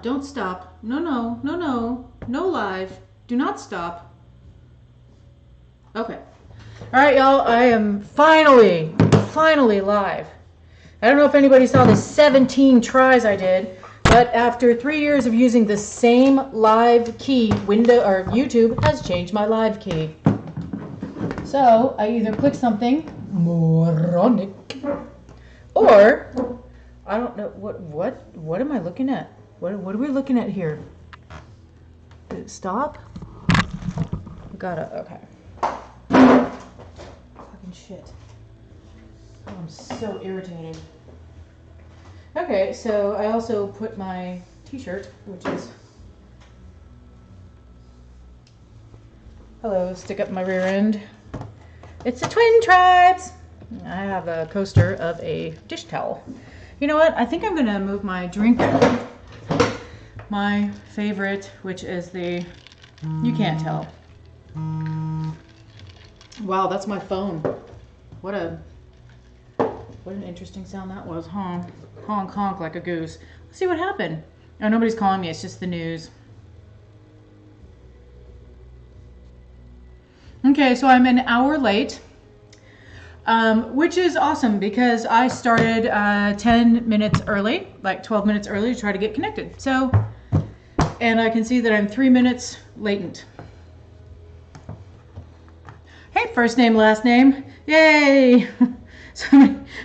Don't stop. No, no, no, no. No live. Do not stop. Okay. All right, y'all. I am finally live. I don't know if anybody saw the 17 tries I did, but after 3 years of using the same live key, YouTube has changed my live key. So I either click something moronic, or I don't know what am I looking at? What are we looking at here? Did it stop? Okay. Fucking shit. Oh, I'm so irritated. Okay, so I also put my t-shirt, which is hello, stick up my rear end. It's the Twin Tribes. I have a coaster of a dish towel. You know what? I think I'm gonna move my drink. My favorite, which is the, you can't tell. Wow, that's my phone. What an interesting sound that was, huh? Honk, honk like a goose. Let's see what happened. Oh, nobody's calling me. It's just the news. Okay, so I'm an hour late, which is awesome because I started 10 minutes early, like 12 minutes early to try to get connected. So, and I can see that I'm 3 minutes latent. Hey, first name, last name. Yay!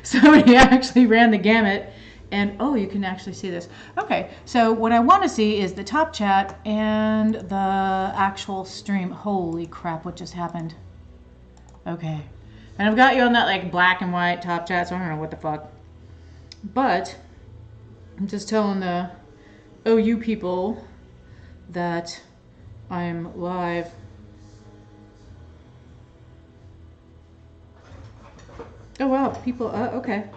Somebody actually ran the gamut. And oh, you can actually see this. Okay, so what I want to see is the top chat and the actual stream. Holy crap, what just happened? Okay. And I've got you on that like black and white top chat, so I don't know what the fuck. But I'm just telling the OU people that I'm live. Oh wow, people, okay,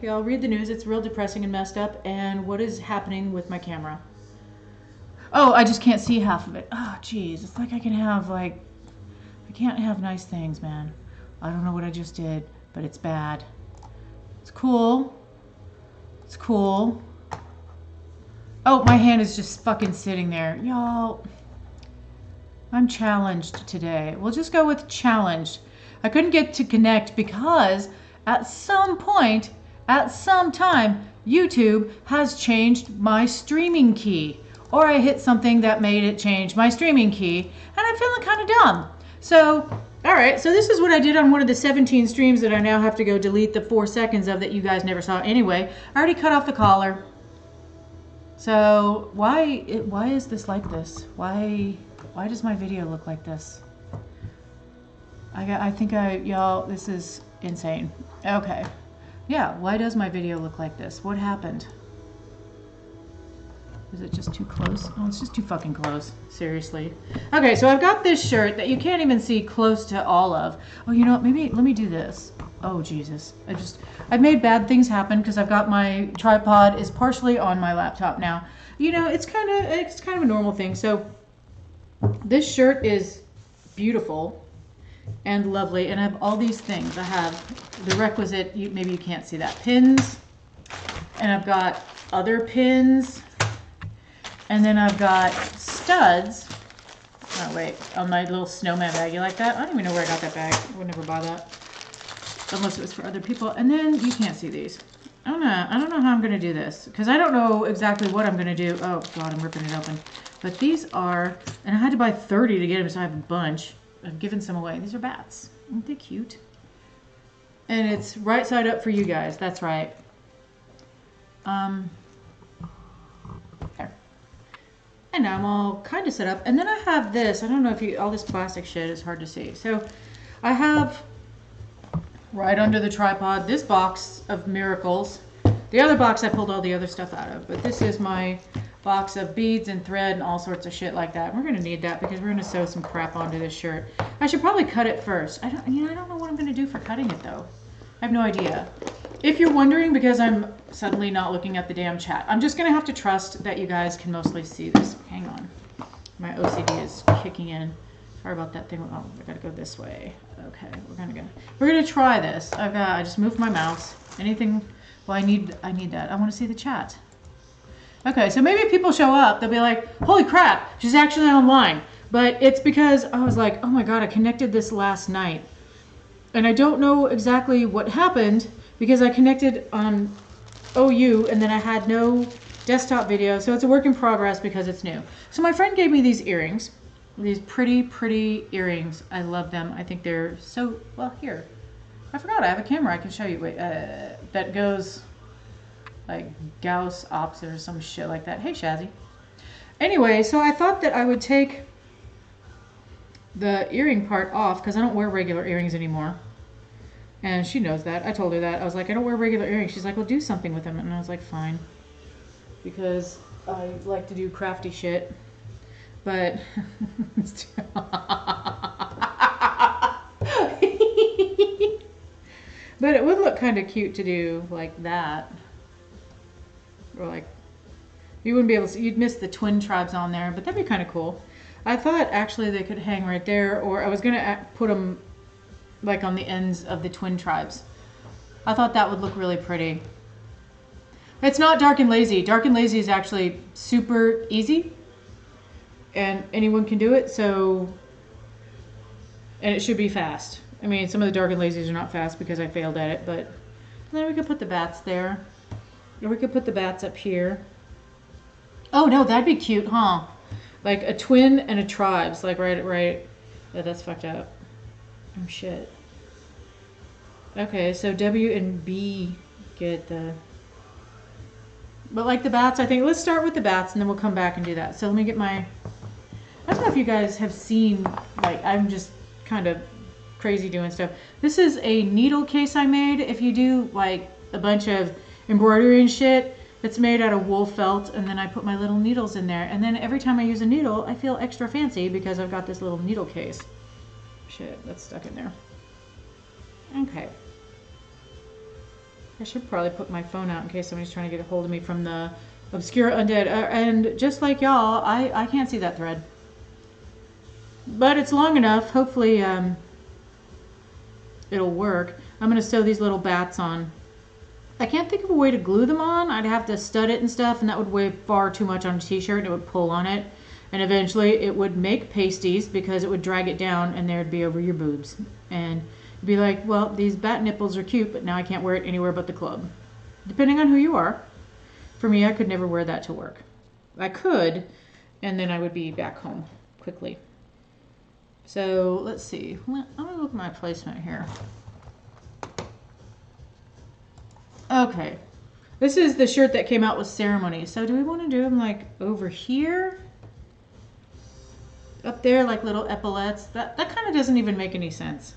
y'all read the news. It's real depressing and messed up. And what is happening with my camera? Oh, I just can't see half of it. Oh, geez, it's like I can have I can't have nice things, man. I don't know what I just did, but it's bad. It's cool. It's cool. Oh, my hand is just fucking sitting there. Y'all, I'm challenged today. We'll just go with challenged. I couldn't get to connect because at some point, at some time, YouTube has changed my streaming key. Or I hit something that made it change my streaming key, and I'm feeling kind of dumb. So, alright, so this is what I did on one of the 17 streams that I now have to go delete the 4 seconds of that you guys never saw anyway. I already cut off the collar. So, why is this like this? Why does my video look like this? Y'all, this is insane. Okay. Yeah, why does my video look like this? What happened? Is it just too close? Oh, it's just too fucking close. Seriously. Okay, so I've got this shirt that you can't even see close to all of. Oh, you know what? Maybe, let me do this. Oh, Jesus. I've made bad things happen because I've got my tripod is partially on my laptop now. You know, it's kind of a normal thing. So this shirt is beautiful and lovely, and I have all these things. I have the requisite, maybe you can't see that, pins, and I've got other pins, and then I've got studs. Oh wait, on my little snowman bag. You like that? I don't even know where I got that bag. I would never buy that unless it was for other people. And then you can't see these. I don't know how I'm gonna do this because I don't know exactly what I'm gonna do. Oh God, I'm ripping it open. But these are, and I had to buy 30 to get them, so I have a bunch. I've given some away. These are bats. Aren't they cute? And it's right side up for you guys. That's right. There. And now I'm all kind of set up. And then I have this. I don't know if all this plastic shit is hard to see. So I have right under the tripod this box of miracles. The other box I pulled all the other stuff out of. But this is my box of beads and thread and all sorts of shit like that. We're going to need that because we're going to sew some crap onto this shirt. I should probably cut it first. I don't know what I'm going to do for cutting it though. I have no idea. If you're wondering, because I'm suddenly not looking at the damn chat, I'm just going to have to trust that you guys can mostly see this. Hang on. My OCD is kicking in. Sorry about that thing. Oh, I got to go this way. Okay, we're going to try this. I just moved my mouse. Anything? Well, I need that. I want to see the chat. Okay, so maybe if people show up, they'll be like, holy crap, she's actually online. But it's because I was like, oh my god, I connected this last night. And I don't know exactly what happened because I connected on OU and then I had no desktop video. So it's a work in progress because it's new. So my friend gave me these earrings. These pretty, pretty earrings. I love them. I think they're so, well, here. I forgot I have a camera I can show you. Wait, that goes like Gauss Ops or some shit like that. Hey, Shazzy. Anyway, so I thought that I would take the earring part off because I don't wear regular earrings anymore. And she knows that. I told her that. I was like, I don't wear regular earrings. She's like, well, do something with them. And I was like, fine. Because I like to do crafty shit. But but it would look kind of cute to do like that. Or like, you wouldn't be able to, you'd miss the twin tribes on there, but that'd be kind of cool. I thought actually they could hang right there, or I was going to put them like on the ends of the twin tribes. I thought that would look really pretty. It's not dark and lazy. Dark and lazy is actually super easy and anyone can do it, so, and it should be fast. I mean, some of the dark and lazies are not fast because I failed at it, but then we could put the bats there. Or we could put the bats up here. Oh no, that'd be cute, huh? Like a twin and a tribes, like right. Yeah, that's fucked up. Oh shit. Okay, so W and B get the, but like the bats, I think let's start with the bats and then we'll come back and do that. So let me get my, I don't know if you guys have seen, like I'm just kind of crazy doing stuff. This is a needle case I made. If you do like a bunch of embroidery and shit, it's made out of wool felt, and then I put my little needles in there, and then every time I use a needle I feel extra fancy because I've got this little needle case. Shit, that's stuck in there. Okay, I should probably put my phone out in case somebody's trying to get a hold of me from the Obscura Undead, and just like y'all, I can't see that thread, but it's long enough. Hopefully it'll work. I'm gonna sew these little bats on. I can't think of a way to glue them on. I'd have to stud it and stuff, and that would weigh far too much on a t-shirt, and it would pull on it. And eventually it would make pasties because it would drag it down and there'd be over your boobs. And you'd be like, well, these bat nipples are cute, but now I can't wear it anywhere but the club. Depending on who you are. For me, I could never wear that to work. I could, and then I would be back home quickly. So let's see. I'm gonna look at my placement here. Okay, this is the shirt that came out with ceremony. So do we want to do them like over here? Up there, like little epaulets? That kind of doesn't even make any sense.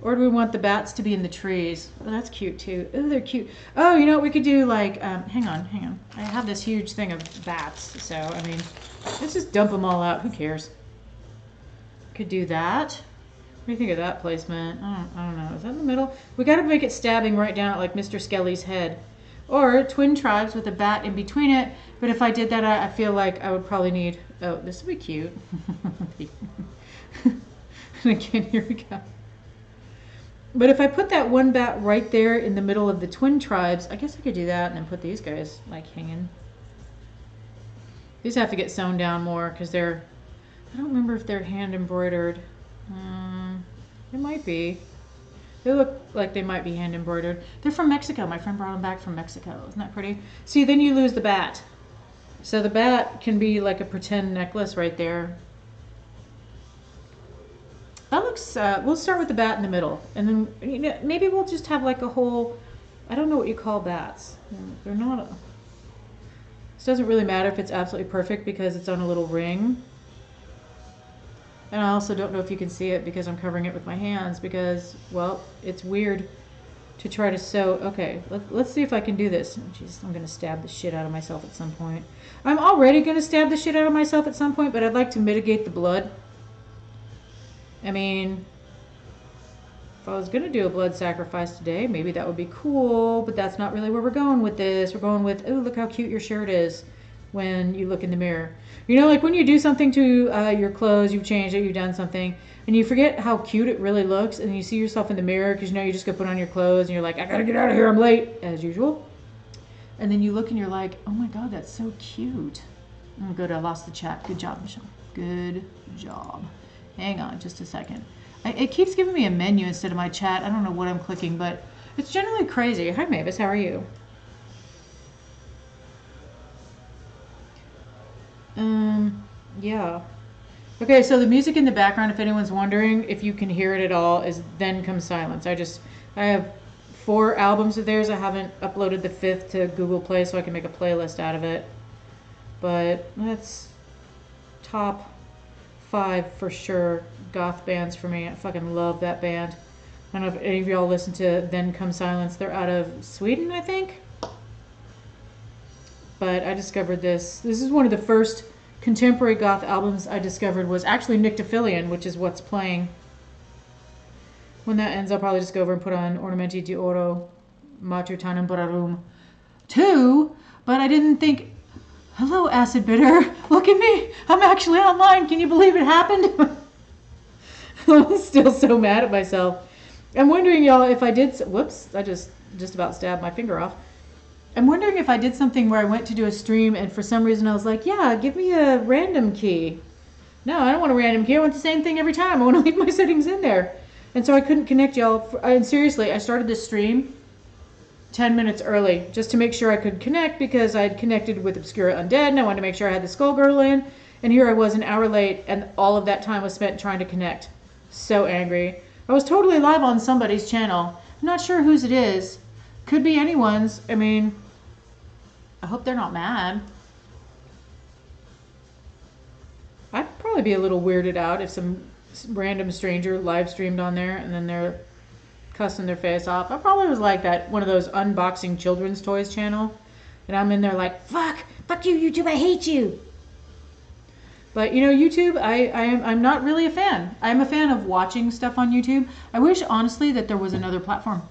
Or do we want the bats to be in the trees? Oh, that's cute too. Oh, they're cute. Oh, you know what we could do? Like, hang on. I have this huge thing of bats. So, I mean, let's just dump them all out. Who cares? Could do that. What do you think of that placement? I don't know. Is that in the middle? We got to make it stabbing right down at like Mr. Skelly's head. Or twin tribes with a bat in between it. But if I did that, I feel like I would probably need... Oh, this would be cute. And again, here we go. But if I put that one bat right there in the middle of the twin tribes, I guess I could do that and then put these guys like hanging. These have to get sewn down more because they're... I don't remember if they're hand embroidered. They might be. They look like they might be hand embroidered. They're from Mexico. My friend brought them back from Mexico. Isn't that pretty? See, then you lose the bat. So the bat can be like a pretend necklace right there. That looks, we'll start with the bat in the middle. And then, you know, maybe we'll just have like a whole, I don't know what you call bats. They're not a, this doesn't really matter if it's absolutely perfect because it's on a little ring. And I also don't know if you can see it because I'm covering it with my hands because, well, it's weird to try to sew. Okay, let's see if I can do this. Jeez, I'm going to stab the shit out of myself at some point. I'm already going to stab the shit out of myself at some point, but I'd like to mitigate the blood. I mean, if I was going to do a blood sacrifice today, maybe that would be cool, but that's not really where we're going with this. We're going with, oh, look how cute your shirt is when you look in the mirror. You know, like when you do something to your clothes, you've changed it, you've done something, and you forget how cute it really looks, and you see yourself in the mirror because you know you just go put on your clothes, and you're like, I gotta get out of here, I'm late, as usual. and then you look and you're like, oh my God, that's so cute. Oh, good, I lost the chat. Good job, Michelle. Good job. Hang on just a second. It keeps giving me a menu instead of my chat. I don't know what I'm clicking, but it's generally crazy. Hi, Mavis. How are you? Yeah. Okay, so the music in the background, if anyone's wondering if you can hear it at all, is Then Comes Silence. I have 4 albums of theirs. I haven't uploaded the 5th to Google Play so I can make a playlist out of it. But that's top 5 for sure goth bands for me. I fucking love that band. I don't know if any of y'all listen to Then Comes Silence. They're out of Sweden, I think. But I discovered this. This is one of the first contemporary goth albums I discovered was actually Nyctophilion, which is what's playing. When that ends, I'll probably just go over and put on Ornamenti di Oro Matutanum Borarum 2, but I didn't think, hello, Acid Bitter, look at me, I'm actually online, can you believe it happened? I'm still so mad at myself. I'm wondering, y'all, if I did, whoops, I just about stabbed my finger off. I'm wondering if I did something where I went to do a stream and for some reason I was like, yeah, give me a random key. No, I don't want a random key. I want the same thing every time. I want to leave my settings in there. And so I couldn't connect y'all. And seriously, I started this stream 10 minutes early just to make sure I could connect because I had connected with Obscura Undead and I wanted to make sure I had the skullgirdle in. And here I was an hour late and all of that time was spent trying to connect. So angry. I was totally live on somebody's channel. I'm not sure whose it is. Could be anyone's. I mean, I hope they're not mad. I'd probably be a little weirded out if some random stranger live streamed on there and then they're cussing their face off. I probably was like that, one of those unboxing children's toys channel. And I'm in there like, fuck you, YouTube, I hate you. But you know, YouTube, I'm not really a fan. I'm a fan of watching stuff on YouTube. I wish honestly that there was another platform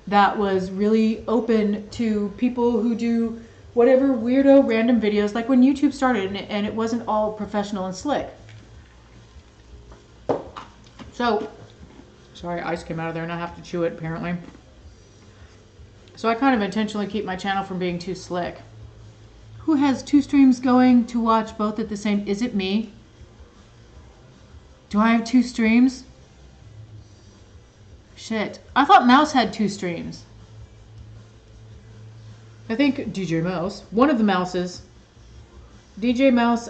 that was really open to people who do whatever weirdo random videos, like when YouTube started and it wasn't all professional and slick. So, sorry, ice came out of there and I have to chew it apparently. So I kind of intentionally keep my channel from being too slick. Who has 2 streams going to watch both at the same? Is it me? Do I have 2 streams? Shit. I thought Mouse had 2 streams. I think DJ Mouse, one of the Mouses, DJ Mouse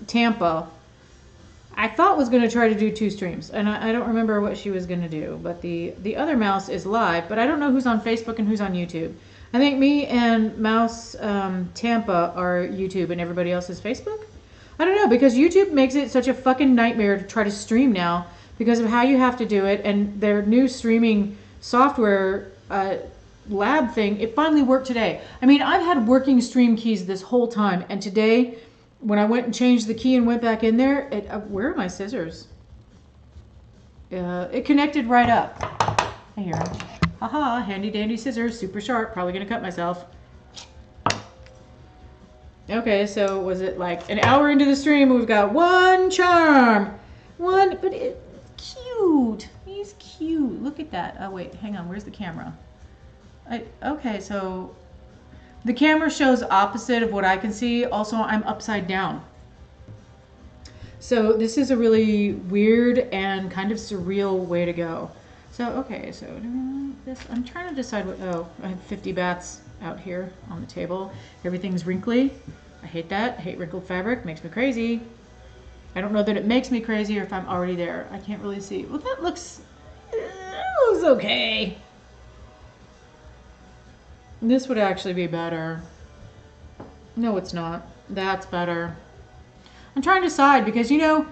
Tampa, I thought was going to try to do 2 streams. And I don't remember what she was going to do. But the other Mouse is live. But I don't know who's on Facebook and who's on YouTube. I think me and Mouse Tampa are YouTube and everybody else is Facebook. I don't know, because YouTube makes it such a fucking nightmare to try to stream now because of how you have to do it. And their new streaming software lab thing, it finally worked today. I mean, I've had working stream keys this whole time. And today, when I went and changed the key and went back in there, where are my scissors? It connected right up. Here. Haha, handy dandy scissors, super sharp, probably gonna cut myself. Okay, so was it like an hour into the stream, we've got 1 charm. But it's cute. He's cute. Look at that. Oh wait, hang on, where's the camera? Okay, so the camera shows opposite of what I can see. Also, I'm upside down. So this is a really weird and kind of surreal way to go. So, okay, so this, I'm trying to decide what, oh, I have 50 bats out here on the table. Everything's wrinkly. I hate that. I hate wrinkled fabric. Makes me crazy. I don't know that it makes me crazy or if I'm already there. I can't really see. Well, that looks okay. This would actually be better. No, it's not. That's better. I'm trying to decide because, you know,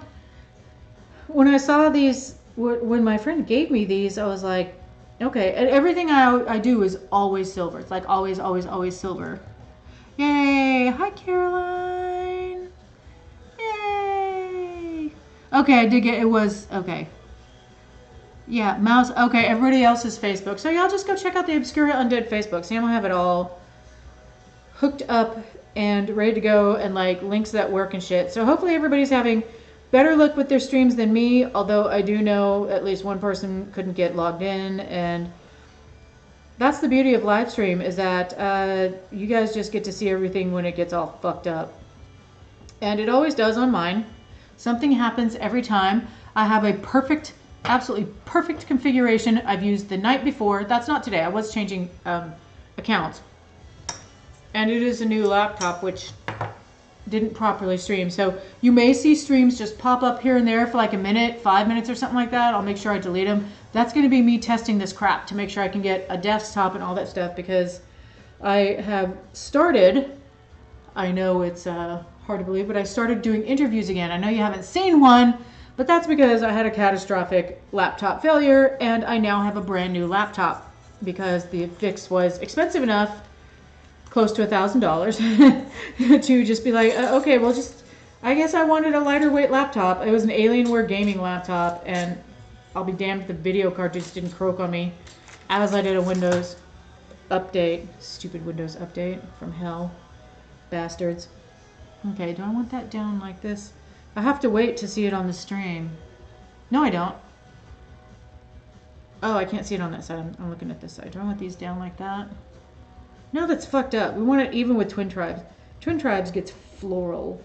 when I saw these, when my friend gave me these, I was like, okay, and everything I do is always silver. It's like always, always, always silver. Yay! Hi, Caroline! Yay! Okay, I did get, it was, okay. Yeah, Mouse, okay, everybody else's Facebook. So y'all just go check out the Obscura Undead Facebook. Sam will have it all hooked up and ready to go and like links that work and shit. So hopefully everybody's having better luck with their streams than me, although I do know at least one person couldn't get logged in, and That's the beauty of Livestream, is that you guys just get to see everything when it gets all fucked up. And it always does on mine. Something happens every time. I have a perfect, absolutely perfect configuration I've used the night before. That's not today. I was changing accounts. And it is a new laptop, which didn't properly stream. So you may see streams just pop up here and there for like a minute, 5 minutes or something like that. I'll make sure I delete them. That's going to be me testing this crap to make sure I can get a desktop and all that stuff, because I have started, I know it's hard to believe, but I started doing interviews again. I know you haven't seen one, but that's because I had a catastrophic laptop failure and I now have a brand new laptop because the fix was expensive enough, close to $1,000, to just be like, okay, well, just, I guess I wanted a lighter weight laptop. It was an Alienware gaming laptop, and I'll be damned if the video card just didn't croak on me as I did a Windows update. Stupid Windows update from hell. Bastards. Okay, do I want that down like this? I have to wait to see it on the stream. No, I don't. Oh, I can't see it on that side. I'm looking at this side. Do I want these down like that? No, that's fucked up. We want it even with Twin Tribes. Twin Tribes gets floral.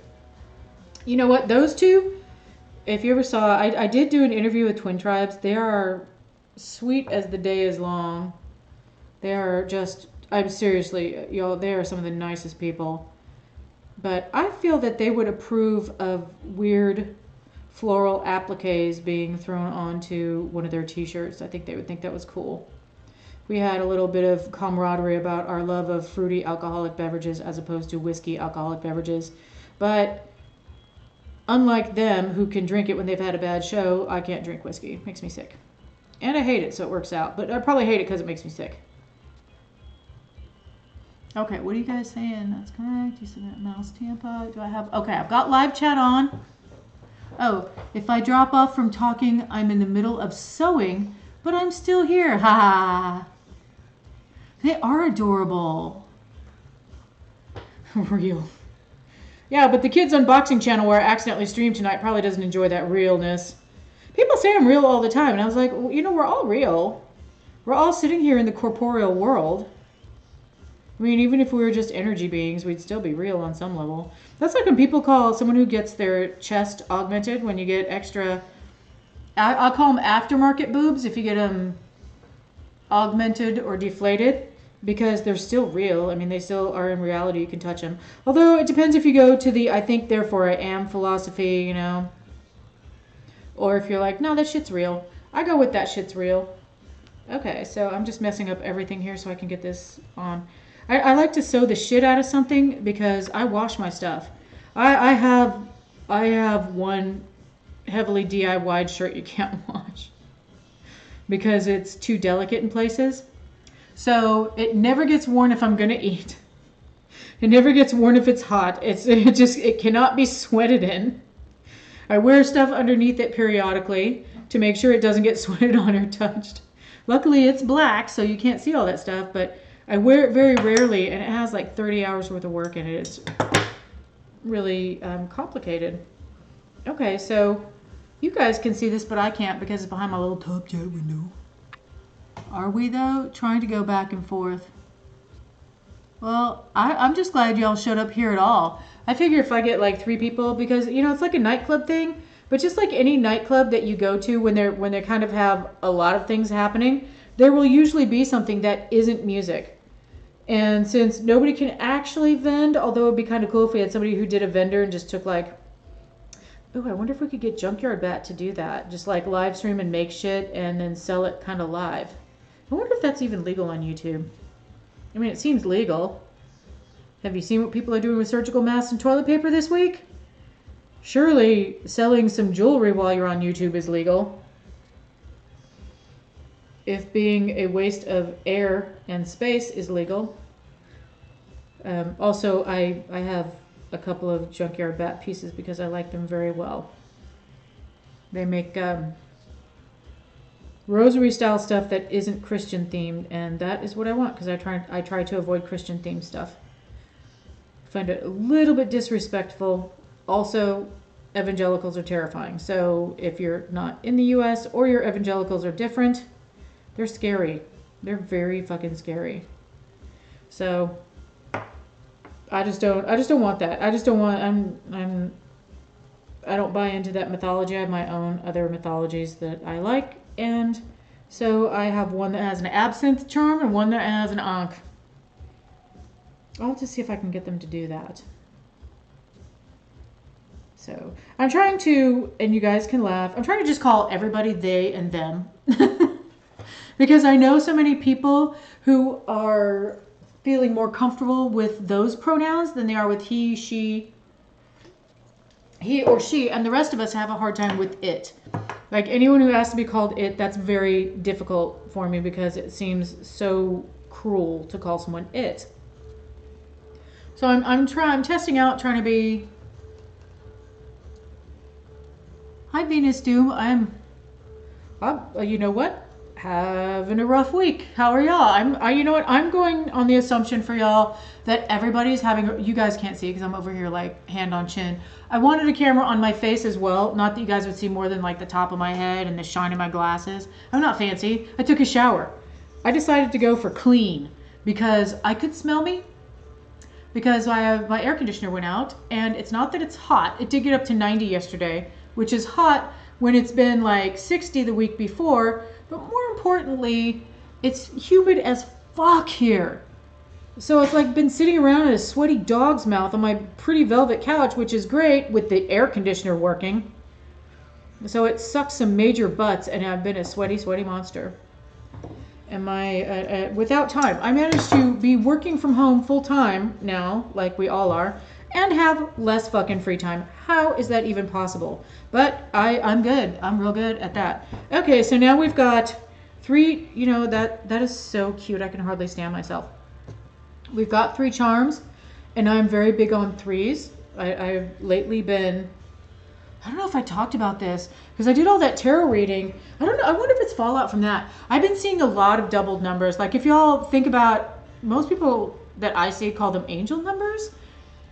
You know what? Those two, if you ever saw, I did do an interview with Twin Tribes. They are sweet as the day is long. They are just, I'm seriously, y'all, they are some of the nicest people. But I feel that they would approve of weird floral appliques being thrown onto one of their t-shirts. I think they would think that was cool. We had a little bit of camaraderie about our love of fruity alcoholic beverages as opposed to whiskey alcoholic beverages. But unlike them, who can drink it when they've had a bad show, I can't drink whiskey. It makes me sick. And I hate it, so it works out. But I probably hate it because it makes me sick. Okay, what are you guys saying? That's correct. You said that mouse tampa. Do I have... Okay, I've got live chat on. Oh, if I drop off from talking, I'm in the middle of sewing, but I'm still here. Ha ha. They are adorable. Real. Yeah, but the kids' unboxing channel where I accidentally streamed tonight probably doesn't enjoy that realness. People say I'm real all the time, and I was like, well, you know, we're all real. We're all sitting here in the corporeal world. I mean, even if we were just energy beings, we'd still be real on some level. That's like when people call someone who gets their chest augmented, when you get extra... I'll call them aftermarket boobs if you get them augmented or deflated, because they're still real. I mean, they still are in reality. You can touch them. Although it depends if you go to the I think, therefore I am philosophy, you know. Or if you're like, no, that shit's real. I go with that shit's real. Okay, so I'm just messing up everything here so I can get this on. I like to sew the shit out of something because I wash my stuff. I have one heavily DIY'd shirt you can't wash because it's too delicate in places. So it never gets worn if I'm gonna eat. It never gets worn if it's hot. It cannot be sweated in. I wear stuff underneath it periodically to make sure it doesn't get sweated on or touched. Luckily it's black, so you can't see all that stuff, but I wear it very rarely, and it has like 30 hours worth of work in it. It's really complicated. Okay, so you guys can see this, but I can't because it's behind my little top jet window. Are we, though? Trying to go back and forth. Well, I'm just glad y'all showed up here at all. I figure if I get like 3 people, because, you know, it's like a nightclub thing, but just like any nightclub that you go to when they kind of have a lot of things happening, there will usually be something that isn't music. And since nobody can actually vend, although it would be kind of cool if we had somebody who did a vendor and just took like, oh, I wonder if we could get Junkyard Bat to do that. Just like live stream and make shit and then sell it kind of live. I wonder if that's even legal on YouTube. I mean, it seems legal. Have you seen what people are doing with surgical masks and toilet paper this week? Surely selling some jewelry while you're on YouTube is legal. If being a waste of air and space is legal. Also, I have a couple of Junkyard Bat pieces because I like them very well. They make rosary style stuff that isn't Christian themed, and that is what I want because I try to avoid Christian themed stuff. I find it a little bit disrespectful. Also, evangelicals are terrifying. So if you're not in the US or your evangelicals are different, they're scary. They're very fucking scary. So I just don't want that. I don't buy into that mythology. I have my own other mythologies that I like, and so I have one that has an absinthe charm and one that has an ankh. I'll just see if I can get them to do that. So I'm trying to, and you guys can laugh, I'm trying to just call everybody they and them. Because I know so many people who are feeling more comfortable with those pronouns than they are with he, she, he or she, and the rest of us have a hard time with it. Like anyone who has to be called it, that's very difficult for me because it seems so cruel to call someone it. So I'm testing out, trying to be. Hi Venus Doom, you know what? Having a rough week. How are y'all? You know what? I'm going on the assumption for y'all that everybody's having, you guys can't see because I'm over here like hand on chin. I wanted a camera on my face as well. Not that you guys would see more than like the top of my head and the shine of my glasses. I'm not fancy. I took a shower. I decided to go for clean because I could smell me because my air conditioner went out, and it's not that it's hot. It did get up to 90 yesterday, which is hot when it's been like 60 the week before. But more importantly, it's humid as fuck here. So it's like been sitting around in a sweaty dog's mouth on my pretty velvet couch, which is great with the air conditioner working. So it sucks some major butts, and I've been a sweaty, sweaty monster. And without time, I managed to be working from home full time now, like we all are, and have less fucking free time. How is that even possible? But I'm good. I'm real good at that. Okay, so now we've got 3, you know, that is so cute. I can hardly stand myself. We've got 3 charms, and I'm very big on 3s. I've lately been, I don't know if I talked about this, because I did all that tarot reading. I don't know. I wonder if it's fallout from that. I've been seeing a lot of doubled numbers. Like if y'all think about, most people that I see call them angel numbers.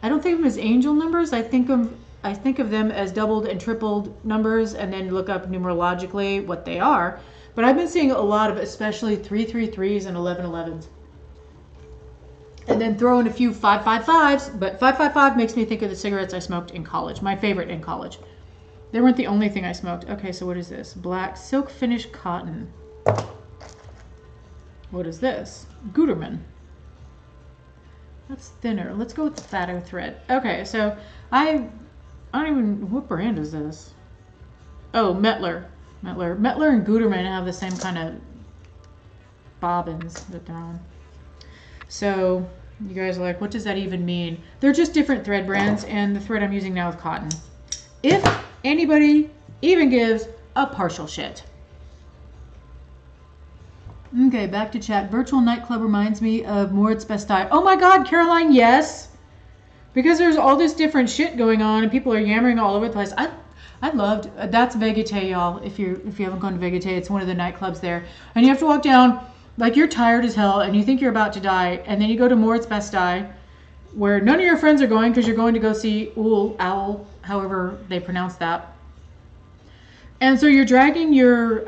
I don't think of them as angel numbers. I think of them as doubled and tripled numbers, and then look up numerologically what they are. But I've been seeing a lot of especially 333s and 1111s. And then throw in a few 555s, but 555 makes me think of the cigarettes I smoked in college. My favorite in college. They weren't the only thing I smoked. Okay, so what is this? Black silk finish cotton. What is this? Gutermann. That's thinner. Let's go with the fatter thread. Okay, so I don't even, what brand is this? Oh, Mettler and Gutermann have the same kind of bobbins that they're on. So you guys are like, what does that even mean? They're just different thread brands, and the thread I'm using now is cotton. If anybody even gives a partial shit. Okay, back to chat. Virtual nightclub reminds me of Moritz Bastei. Oh my God, Caroline, yes. Because there's all this different shit going on, and people are yammering all over the place. I loved, that's Vegete, y'all. If you haven't gone to Vegete, it's one of the nightclubs there. And you have to walk down like you're tired as hell, and you think you're about to die, and then you go to Moritz Bastei, where none of your friends are going because you're going to go see Owl, however they pronounce that. And so you're dragging your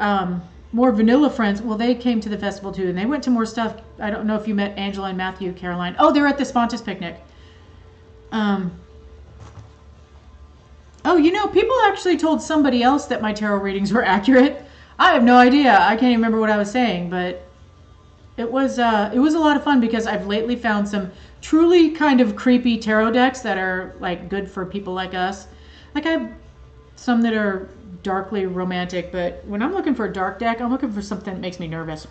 more vanilla friends. Well, they came to the festival too, and they went to more stuff. I don't know if you met Angela and Matthew, Caroline. Oh, they're at the Spontus picnic. Oh, you know, people actually told somebody else that my tarot readings were accurate. I have no idea. I can't even remember what I was saying, but it was a lot of fun because I've lately found some truly kind of creepy tarot decks that are like good for people like us. Like I have some that are darkly romantic, but when I'm looking for a dark deck, I'm looking for something that makes me nervous.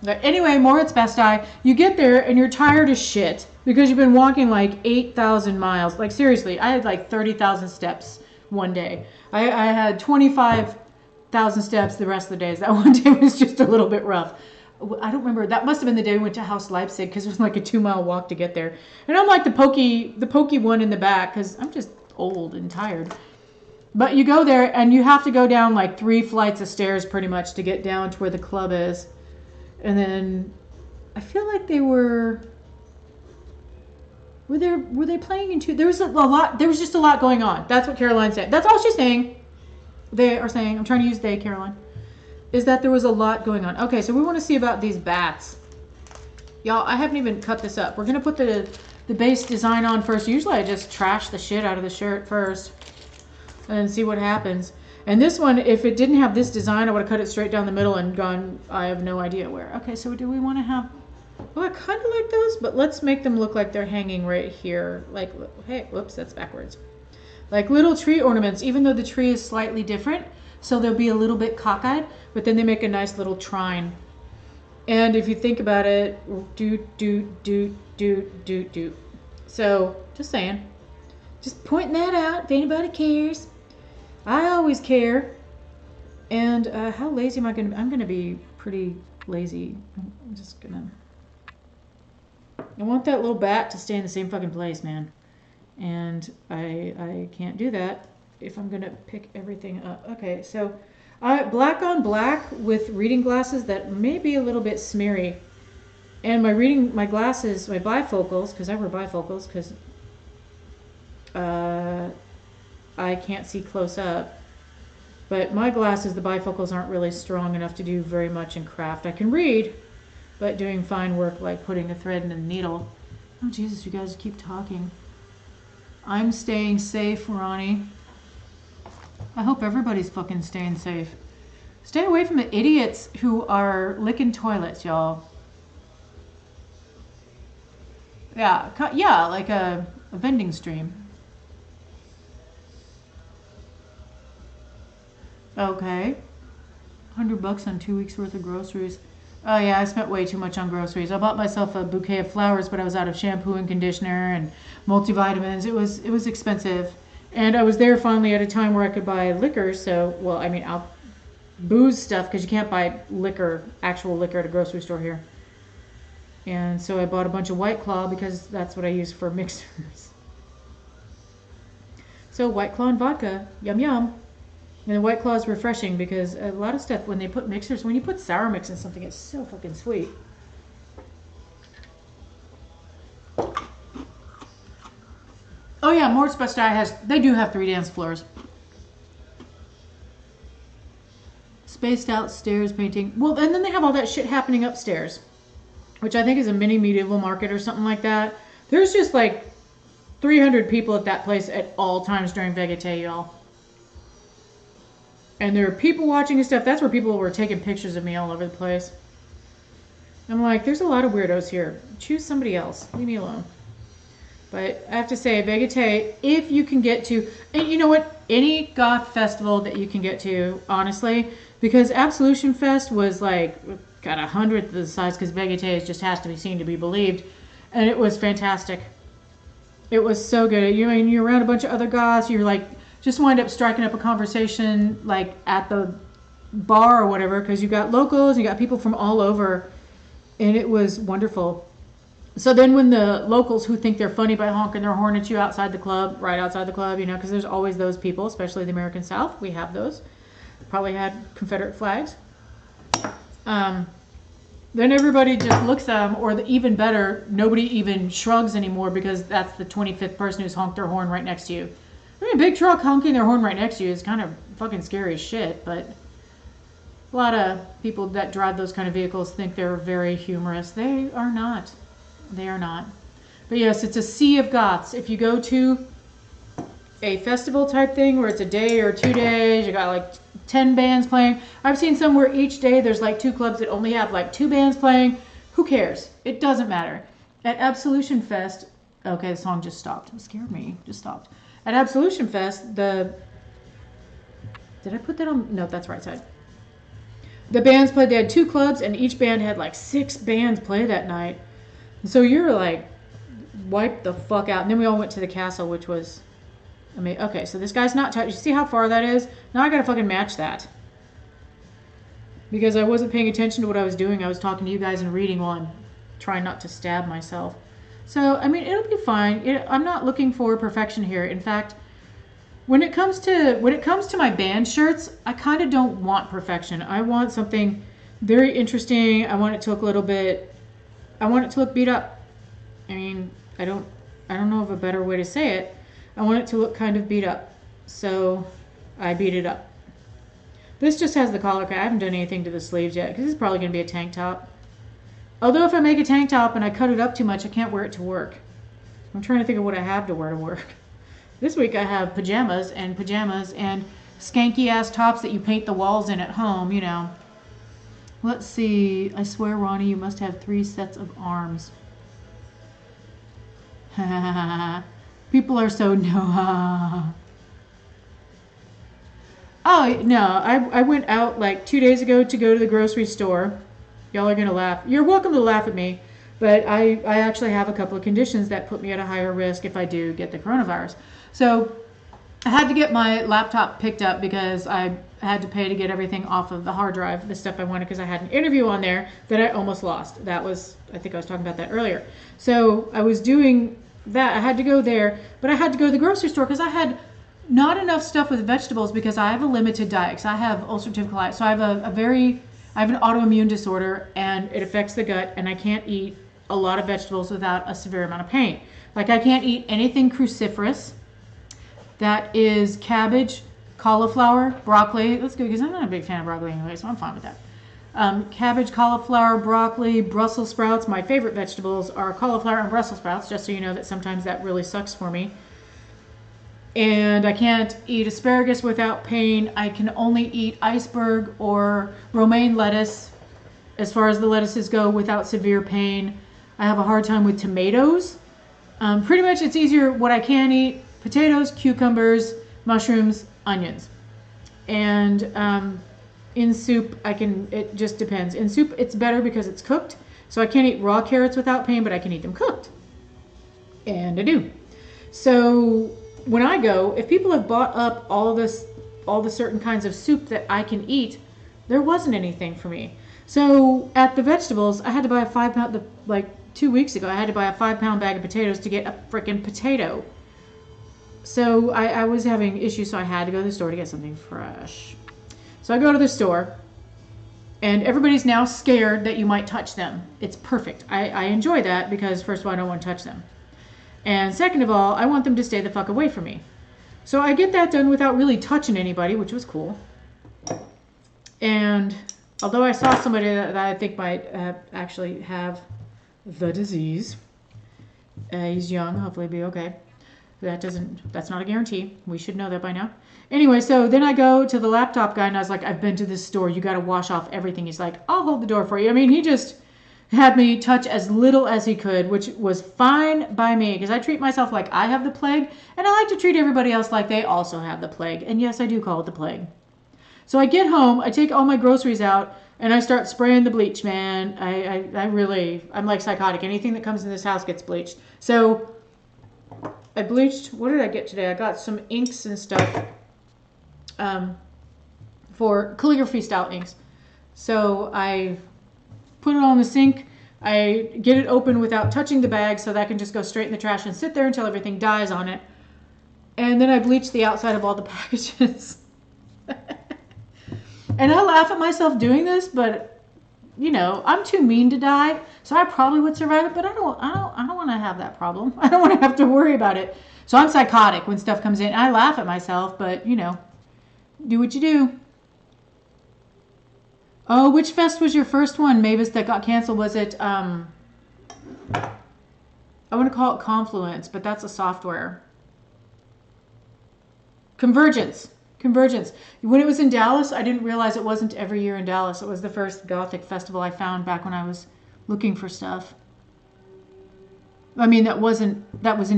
But anyway, Moritz Bastei, you get there and you're tired as shit because you've been walking like 8,000 miles. Like seriously, I had like 30,000 steps one day. I had 25,000 steps the rest of the days. That one day was just a little bit rough. I don't remember. That must have been the day we went to Haus Leipzig because it was like a 2-mile walk to get there. And I'm like the pokey one in the back because I'm just old and tired. But you go there and you have to go down like 3 flights of stairs pretty much to get down to where the club is. And then I feel like they were they playing into, there was a lot, there was just a lot going on. That's what Caroline said. That's all she's saying. they are saying, I'm trying to use they, Caroline, is that there was a lot going on. Okay, so we want to see about these bats. Y'all, I haven't even cut this up. We're going to put the base design on first. Usually I just trash the shit out of the shirt first and see what happens. And this one, if it didn't have this design, I would have cut it straight down the middle and gone, I have no idea where. Okay, so do we want to have, well, I kind of like those, but let's make them look like they're hanging right here. Like, hey, whoops, that's backwards. Like little tree ornaments, even though the tree is slightly different. So they'll be a little bit cockeyed, but then they make a nice little trine. And if you think about it, do. So, just saying. Just pointing that out if anybody cares. I always care. And how lazy am I going to be? I'm going to be pretty lazy. I'm just going to... I want that little bat to stay in the same fucking place, man. And I can't do that if I'm going to pick everything up. Okay, so black on black with reading glasses that may be a little bit smeary. And my glasses, my bifocals, because I wear bifocals because I can't see close up. But my glasses, the bifocals aren't really strong enough to do very much in craft. I can read, but doing fine work like putting a thread in a needle. Oh, Jesus, you guys keep talking. I'm staying safe, Ronnie. I hope everybody's fucking staying safe. Stay away from the idiots who are licking toilets, y'all. Yeah, like a vending stream. Okay. $100 on 2 weeks worth of groceries. Oh yeah, I spent way too much on groceries. I bought myself a bouquet of flowers, but I was out of shampoo and conditioner and multivitamins. It was expensive. And I was there finally at a time where I could buy liquor, so, well, I mean, booze stuff, because you can't buy liquor, actual liquor at a grocery store here. And so I bought a bunch of White Claw because that's what I use for mixers. So White Claw and vodka, yum yum. And the White Claw is refreshing because a lot of stuff, when they put mixers, when you put sour mix in something, it's so fucking sweet. Oh yeah, Mort's Best Eye they do have 3 dance floors. Spaced out stairs painting. Well, and then they have all that shit happening upstairs, which I think is a mini medieval market or something like that. There's just like 300 people at that place at all times during Vegete, y'all. And there are people watching and stuff. That's where people were taking pictures of me all over the place. I'm like, there's a lot of weirdos here. Choose somebody else. Leave me alone. But I have to say, Vegete, if you can get to, and you know what, any goth festival that you can get to, honestly, because Absolution Fest was like, got 100th of the size, because Vegete just has to be seen to be believed, and it was fantastic. It was so good. You mean you're around a bunch of other goths, you're like, just wind up striking up a conversation like at the bar or whatever, because you got locals, you got people from all over, and it was wonderful. So then when the locals who think they're funny by honking their horn at you outside the club, right outside the club, you know, because there's always those people, especially the American South. We have those. Probably had Confederate flags. Then everybody just looks at them, or even better, nobody even shrugs anymore because that's the 25th person who's honked their horn right next to you. I mean, a big truck honking their horn right next to you is kind of fucking scary as shit, but a lot of people that drive those kind of vehicles think they're very humorous. They are not. They are not. But yes, it's a sea of goths. If you go to a festival type thing where it's a day or 2 days, you got like 10 bands playing. I've seen some where each day there's like 2 clubs that only have like 2 bands playing. Who cares? It doesn't matter. At Absolution Fest, okay, the song just stopped. It scared me. Just stopped. At Absolution Fest, did I put that on? No, that's right side. The bands played. They had 2 clubs, and each band had like 6 bands play that night. So you're like, wipe the fuck out. And then we all went to the castle, which was, I mean, okay, so this guy's not touched. You see how far that is? Now I gotta fucking match that. Because I wasn't paying attention to what I was doing. I was talking to you guys and reading while I'm trying not to stab myself. So, I mean, it'll be fine. I'm not looking for perfection here. In fact, when it comes to my band shirts, I kind of don't want perfection. I want something very interesting. I want it to look a little bit, I want it to look beat up. I mean, I don't know of a better way to say it. I want it to look kind of beat up. So I beat it up. This just has the collar. I haven't done anything to the sleeves yet because it's probably going to be a tank top. Although if I make a tank top and I cut it up too much, I can't wear it to work. I'm trying to think of what I have to wear to work. This week I have pajamas and skanky ass tops that you paint the walls in at home, you know. Let's see. I swear, Ronnie, you must have 3 sets of arms. People are so no. Oh, no. I went out like 2 days ago to go to the grocery store. Y'all are going to laugh. You're welcome to laugh at me. But I actually have a couple of conditions that put me at a higher risk if I do get the coronavirus. So I had to get my laptop picked up because I had to pay to get everything off of the hard drive, the stuff I wanted, because I had an interview on there that I almost lost. That was, I think I was talking about that earlier. So I was doing that. I had to go there, but I had to go to the grocery store because I had not enough stuff with vegetables because I have a limited diet. Because I have ulcerative colitis. So I have I have an autoimmune disorder and it affects the gut, and I can't eat a lot of vegetables without a severe amount of pain. Like I can't eat anything cruciferous. That is cabbage, cauliflower, broccoli. That's good because I'm not a big fan of broccoli anyway, so I'm fine with that. Cabbage, cauliflower, broccoli, Brussels sprouts. My favorite vegetables are cauliflower and Brussels sprouts, just so you know that sometimes that really sucks for me. And I can't eat asparagus without pain. I can only eat iceberg or romaine lettuce, as far as the lettuces go, without severe pain. I have a hard time with tomatoes. Pretty much it's easier what I can eat: potatoes, cucumbers, mushrooms, onions. And in soup, it just depends. In soup, it's better because it's cooked. So I can't eat raw carrots without pain, but I can eat them cooked. And I do. So when I go, if people have bought up all the certain kinds of soup that I can eat, there wasn't anything for me. So at the vegetables, I had to buy a 5-pound, like 2 weeks ago, I had to buy a 5-pound bag of potatoes to get a freaking potato. So I was having issues, so I had to go to the store to get something fresh. So I go to the store, and everybody's now scared that you might touch them. It's perfect. I enjoy that because, first of all, I don't want to touch them. And second of all, I want them to stay the fuck away from me. So I get that done without really touching anybody, which was cool. And although I saw somebody that I think might actually have the disease, he's young, hopefully be okay. That's not a guarantee. We should know that by now. Anyway, so then I go to the laptop guy and I was like, I've been to this store. You got to wash off everything. He's like, I'll hold the door for you. I mean, he just had me touch as little as he could, which was fine by me because I treat myself like I have the plague, and I like to treat everybody else like they also have the plague. And yes, I do call it the plague. So I get home, I take all my groceries out, and I start spraying the bleach, man. I'm like psychotic. Anything that comes in this house gets bleached. So I bleached, what did I get today? I got some inks and stuff for calligraphy style inks. So I put it on the sink. I get it open without touching the bag so that I can just go straight in the trash and sit there until everything dies on it. And then I bleach the outside of all the packages. And I laugh at myself doing this, but you know, I'm too mean to die, so I probably would survive it, but I don't want to have that problem. I don't want to have to worry about it. So I'm psychotic when stuff comes in. I laugh at myself, but you know, do what you do. Oh, which fest was your first one, Mavis, that got canceled? Was it, I want to call it Confluence, but that's a software. Convergence. When it was in Dallas, I didn't realize it wasn't every year in Dallas. It was the first Gothic festival I found back when I was looking for stuff. I mean, that was in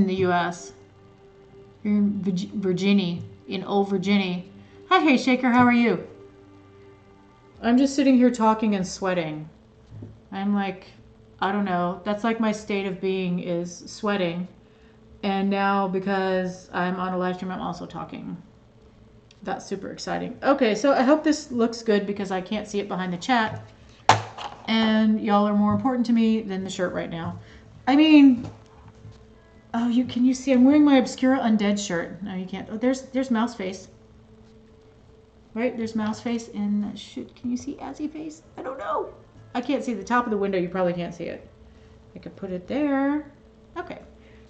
the U.S. You're in Virginia, in old Virginia. Hi, hey, Shaker, how are you? I'm just sitting here talking and sweating. I'm like, I don't know. That's like my state of being is sweating. And now because I'm on a live stream, I'm also talking. That's super exciting. Okay, so I hope this looks good because I can't see it behind the chat. And y'all are more important to me than the shirt right now. I mean, oh, can you see? I'm wearing my Obscura Undead shirt. No, you can't. Oh, there's mouse face. Right, there's mouse face and can you see Azzy face? I don't know. I can't see the top of the window. You probably can't see it. I could put it there. Okay.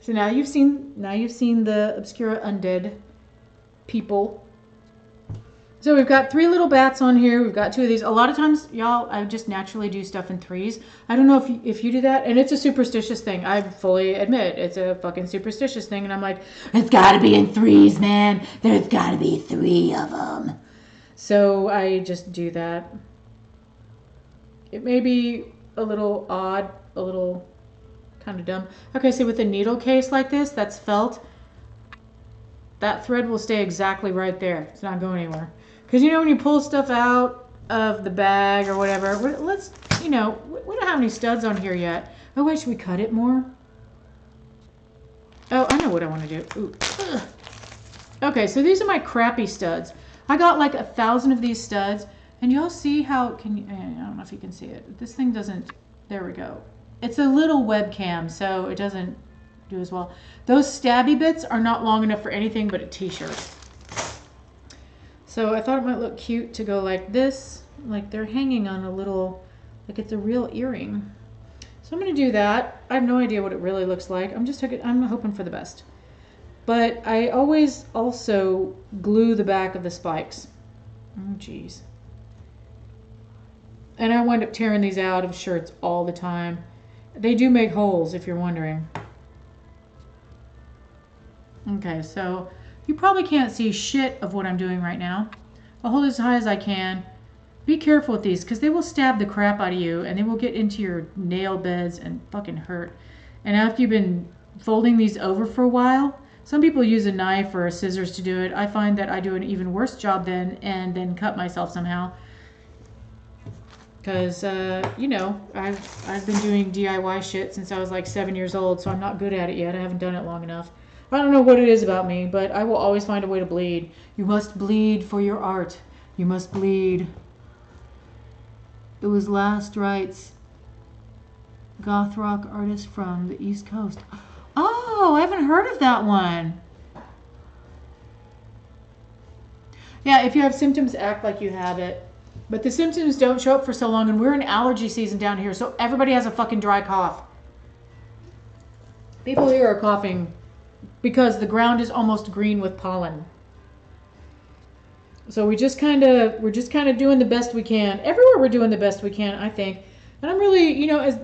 So now you've seen the Obscura Undead people. So we've got 3 little bats on here. We've got 2 of these. A lot of times, y'all, I just naturally do stuff in 3s. I don't know if you do that. And it's a superstitious thing. I fully admit it's a fucking superstitious thing. And I'm like, it's got to be in 3s, man. There's got to be 3 of them. So I just do that. It may be a little odd, a little kind of dumb. Okay, so with a needle case like this, that's felt, that thread will stay exactly right there. It's not going anywhere. Because, you know, when you pull stuff out of the bag or whatever, let's, you know, we don't have any studs on here yet. Oh, wait, should we cut it more? Oh, I know what I want to do. Ooh. Ugh. Okay, so these are my crappy studs. I got like 1,000 of these studs. And y'all see how, can you, I don't know if you can see it. This thing doesn't, there we go. It's a little webcam, so it doesn't do as well. Those stabby bits are not long enough for anything but a t-shirt. So I thought it might look cute to go like this, like they're hanging on a little, like it's a real earring. So I'm going to do that. I have no idea what it really looks like. I'm hoping for the best. But I always also glue the back of the spikes. Oh, geez. And I wind up tearing these out of shirts all the time. They do make holes, if you're wondering. Okay, so you probably can't see shit of what I'm doing right now. I'll hold as high as I can. Be careful with these, because they will stab the crap out of you, and they will get into your nail beds and fucking hurt. And after you've been folding these over for a while, some people use a knife or scissors to do it. I find that I do an even worse job then, and then cut myself somehow. Because, you know, I've been doing DIY shit since I was like 7 years old, so I'm not good at it yet. I haven't done it long enough. I don't know what it is about me, but I will always find a way to bleed. You must bleed for your art. You must bleed. It was Last Rites, goth rock artist from the East Coast. Oh, I haven't heard of that one. Yeah, if you have symptoms, act like you have it. But the symptoms don't show up for so long, and we're in allergy season down here, so everybody has a fucking dry cough. People here are coughing because the ground is almost green with pollen. So we're just kind of doing the best we can. Everywhere we're doing the best we can, I think. And I'm really, you know, as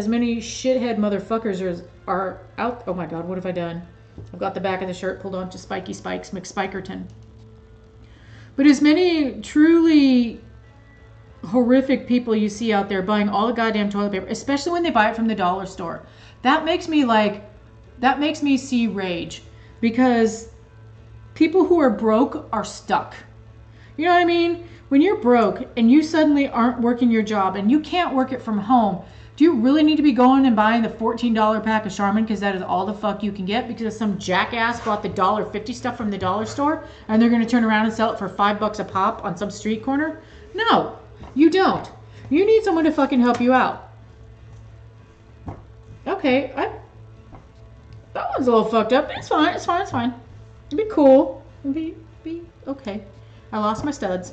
many shithead motherfuckers are out. Oh my God, what have I done? I've got the back of the shirt pulled onto Spiky Spikes McSpikerton. But as many truly horrific people you see out there buying all the goddamn toilet paper, especially when they buy it from the dollar store, that makes me see rage, because people who are broke are stuck. You know what I mean? When you're broke and you suddenly aren't working your job and you can't work it from home, do you really need to be going and buying the $14 pack of Charmin because that is all the fuck you can get because some jackass bought the $1.50 stuff from the dollar store and they're going to turn around and sell it for $5 a pop on some street corner? No, you don't. You need someone to fucking help you out. Okay, that one's a little fucked up. It's fine. It's fine. It's fine. It'd be cool. It'd be okay. I lost my studs.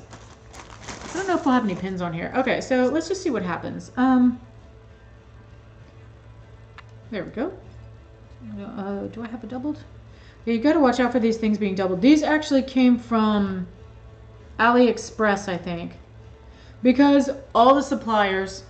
I don't know if we'll have any pins on here. Okay, so let's just see what happens. There we go. Do I have a doubled? Yeah, you got to watch out for these things being doubled. These actually came from AliExpress, I think, because all the suppliers,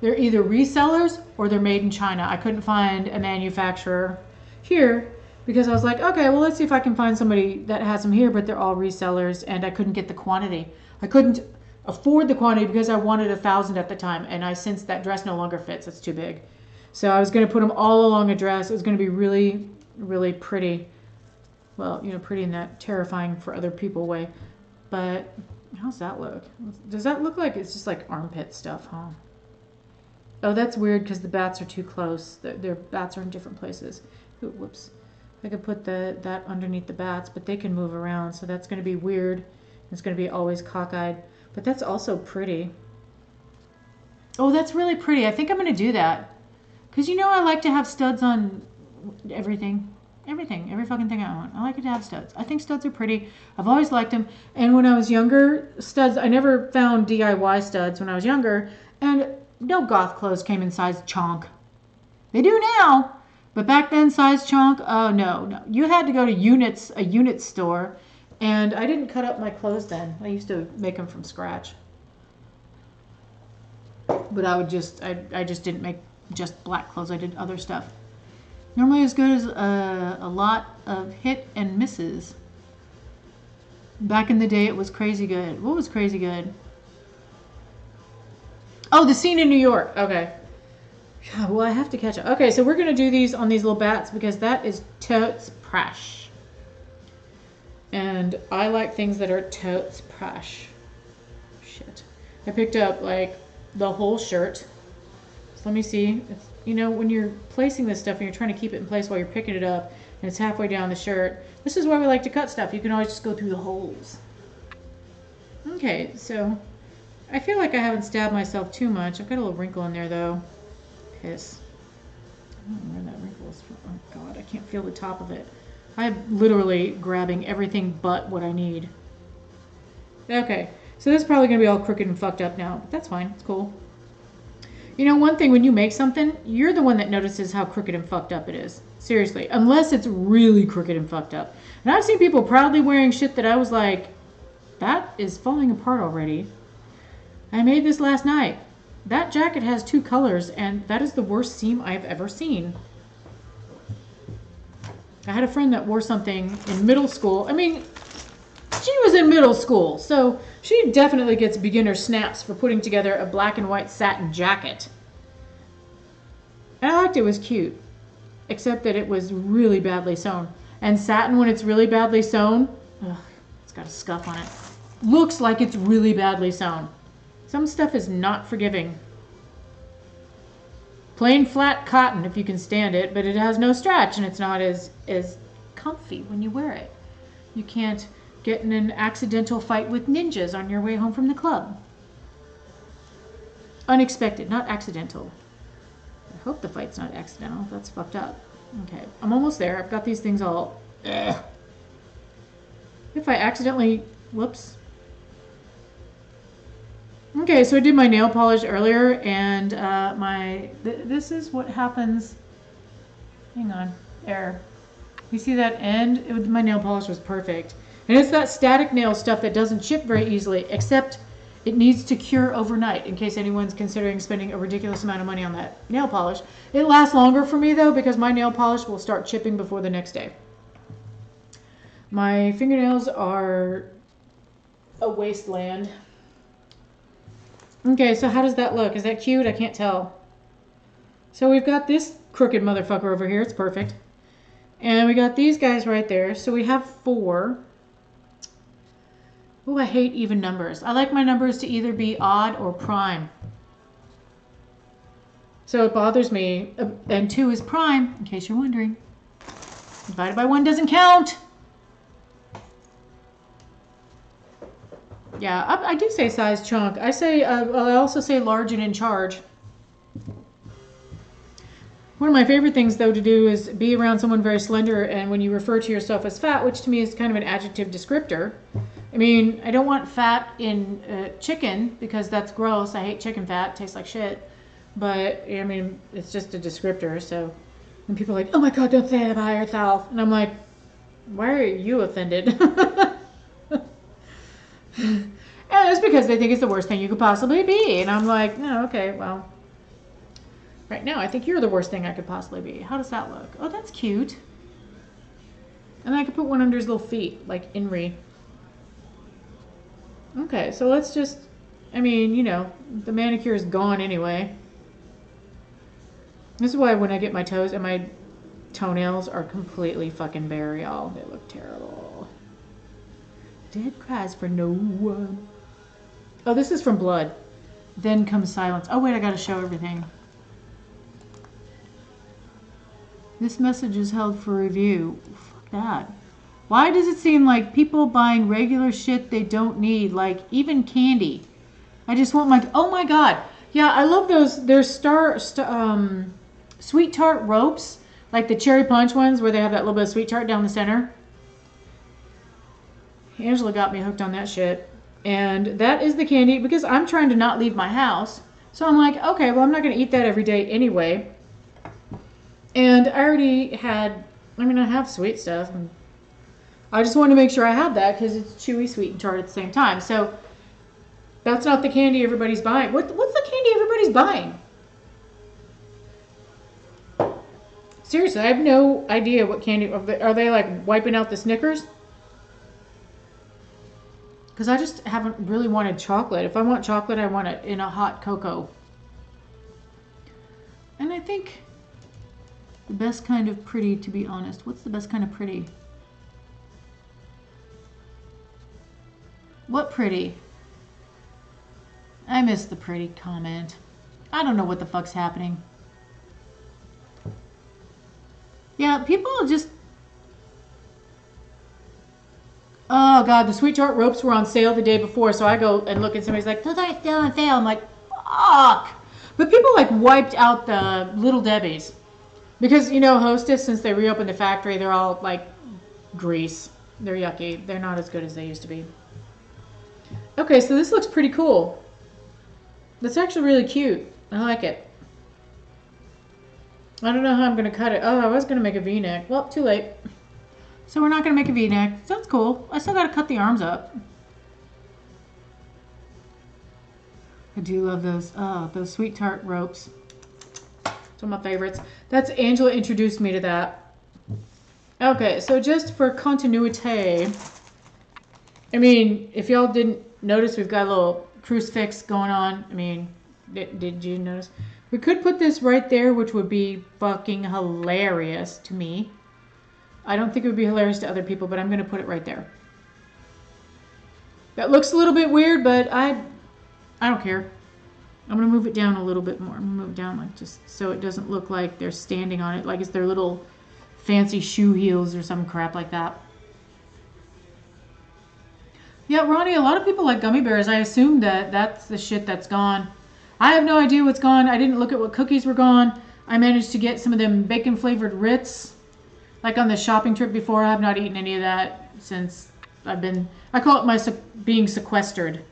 they're either resellers or they're made in China. I couldn't find a manufacturer here because I was like, okay, well, let's see if I can find somebody that has them here, but they're all resellers, and I couldn't get the quantity. I couldn't afford the quantity because I wanted 1,000 at the time, and I sensed that dress no longer fits. It's too big. So I was going to put them all along a dress. It was going to be really, really pretty. Well, you know, pretty in that terrifying for other people way. But how's that look? Does that look like it's just like armpit stuff, huh? Oh, that's weird because the bats are too close. Their bats are in different places. Ooh, whoops. I could put that underneath the bats, but they can move around. So that's going to be weird. It's going to be always cockeyed. But that's also pretty. Oh, that's really pretty. I think I'm going to do that. Because, you know, I like to have studs on everything. Everything. Every fucking thing I own. I like it to have studs. I think studs are pretty. I've always liked them. And when I was younger, studs, I never found DIY studs when I was younger. And no goth clothes came in size chonk. They do now. But back then, size chonk, oh, no. You had to go to a unit store And I didn't cut up my clothes then. I used to make them from scratch. But I just didn't make just black clothes. I did other stuff. Normally as good as a lot of hit and misses. Back in the day, it was crazy good. What was crazy good? Oh, the scene in New York. Okay. God, well, I have to catch up. Okay, so we're going to do these on these little bats because that is totes prash. And I like things that are totes prash. Shit. I picked up, like, the whole shirt. So let me see. It's, you know, when you're placing this stuff and you're trying to keep it in place while you're picking it up, and it's halfway down the shirt. This is why we like to cut stuff. You can always just go through the holes. Okay, so I feel like I haven't stabbed myself too much. I've got a little wrinkle in there, though. Piss. I don't know where that wrinkle is from. Oh, God, I can't feel the top of it. I'm literally grabbing everything but what I need. Okay, so this is probably going to be all crooked and fucked up now. But that's fine. It's cool. You know, one thing, when you make something, you're the one that notices how crooked and fucked up it is. Seriously. Unless it's really crooked and fucked up. And I've seen people proudly wearing shit that I was like, that is falling apart already. I made this last night. That jacket has 2 colors, and that is the worst seam I've ever seen. I had a friend that wore something in middle school. I mean, she was in middle school, so she definitely gets beginner snaps for putting together a black and white satin jacket. And I liked it. It was cute, except that it was really badly sewn. And satin, when it's really badly sewn, ugh, it's got a scuff on it. Looks like it's really badly sewn. Some stuff is not forgiving. Plain flat cotton, if you can stand it, but it has no stretch, and it's not as comfy when you wear it. You can't get in an accidental fight with ninjas on your way home from the club. Unexpected, not accidental. I hope the fight's not accidental. That's fucked up. Okay, I'm almost there. I've got these things all... Ugh. If I accidentally... Whoops. Okay, so I did my nail polish earlier, and this is what happens. Hang on. There. You see that end? My nail polish was perfect. And it's that static nail stuff that doesn't chip very easily, except it needs to cure overnight, in case anyone's considering spending a ridiculous amount of money on that nail polish. It lasts longer for me, though, because my nail polish will start chipping before the next day. My fingernails are a wasteland. Okay, so how does that look? Is that cute? I can't tell. So we've got this crooked motherfucker over here. It's perfect. And we got these guys right there. So we have 4. Oh, I hate even numbers. I like my numbers to either be odd or prime. So it bothers me. And 2 is prime, in case you're wondering. Divided by 1 doesn't count. Yeah, I do say size chunk. I say, I also say large and in charge. One of my favorite things, though, to do is be around someone very slender, and when you refer to yourself as fat, which to me is kind of an adjective descriptor. I mean, I don't want fat in chicken because that's gross. I hate chicken fat. It tastes like shit. But, I mean, it's just a descriptor. So when people are like, oh my God, don't say that about yourself. And I'm like, why are you offended? And it's because they think it's the worst thing you could possibly be. And I'm like, no, okay, well. Right now, I think you're the worst thing I could possibly be. How does that look? Oh, that's cute. And I could put one under his little feet, like Inri. Okay, so let's just, I mean, you know, the manicure is gone anyway. This is why when I get my toes and my toenails are completely fucking bare, y'all. They look terrible. Dead cries for no one. Oh, this is from Blood. Then comes silence. Oh, wait, I gotta show everything. This message is held for review. Fuck that. Why does it seem like people buying regular shit they don't need, like even candy? I just want my, oh my God. Yeah, I love those. There's sweet tart ropes, like the cherry punch ones where they have that little bit of sweet tart down the center. Angela got me hooked on that shit. And that is the candy because I'm trying to not leave my house. So I'm like, okay, well, I'm not going to eat that every day anyway. And I already had, I mean, I have sweet stuff. And I just wanted to make sure I had that because it's chewy, sweet, and tart at the same time. So that's not the candy everybody's buying. What's the candy everybody's buying? Seriously, I have no idea what candy. Are they like wiping out the Snickers? Because I just haven't really wanted chocolate. If I want chocolate, I want it in a hot cocoa. And I think the best kind of pretty, to be honest. What's the best kind of pretty? What pretty? I missed the pretty comment. I don't know what the fuck's happening. Yeah, people just... Oh god, the sweet tart ropes were on sale the day before, so I go and look and somebody's like, those are still on sale. I'm like, fuck. But people like wiped out the Little Debbie's. Because, you know, Hostess, since they reopened the factory, they're all like grease. They're yucky. They're not as good as they used to be. Okay, so this looks pretty cool. That's actually really cute. I like it. I don't know how I'm going to cut it. Oh, I was going to make a V-neck. Well, too late. So we're not going to make a V-neck. Sounds cool. I still got to cut the arms up. I do love those. Oh, those sweet tart ropes. It's one of my favorites. That's Angela introduced me to that. Okay, so just for continuity, I mean, if y'all didn't notice, we've got a little crucifix going on. I mean, did you notice? We could put this right there, which would be fucking hilarious to me. I don't think it would be hilarious to other people, but I'm going to put it right there. That looks a little bit weird, but I don't care. I'm going to move it down a little bit more. I'm going to move it down like just so it doesn't look like they're standing on it, like it's their little fancy shoe heels or some crap like that. Yeah, Ronnie, a lot of people like gummy bears. I assume that that's the shit that's gone. I have no idea what's gone. I didn't look at what cookies were gone. I managed to get some of them bacon flavored Ritz. Like on the shopping trip before. I have not eaten any of that since I've been... I call it my being sequestered.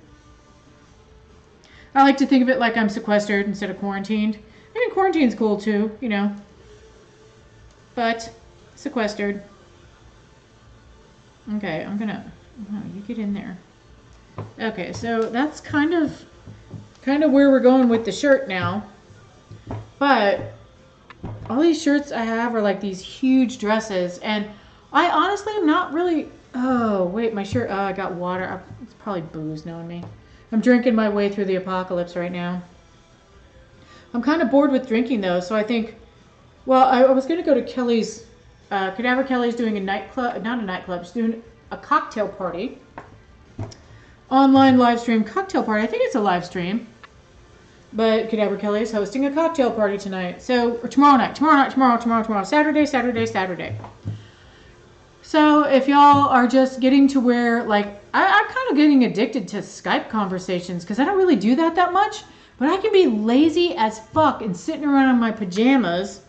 I like to think of it like I'm sequestered instead of quarantined. I mean, quarantine's cool too, you know. But sequestered. Okay, I'm gonna... Oh, you get in there. Okay, so that's kind of where we're going with the shirt now. But all these shirts I have are like these huge dresses, and I honestly am not really... Oh, wait, my shirt... Oh, I got water. It's probably booze knowing me. I'm drinking my way through the apocalypse right now. I'm kind of bored with drinking, though, so I think... Well, I was going to go to Kelly's... Cadaver Kelly's doing a nightclub... Not a nightclub. She's doing a cocktail party. Online live stream cocktail party. I think it's a live stream. But Cadaver Kelly is hosting a cocktail party tonight. So, or tomorrow night. Tomorrow. Saturday. So, if y'all are just getting to where, like, I'm kind of getting addicted to Skype conversations because I don't really do that much. But I can be lazy as fuck and sitting around in my pajamas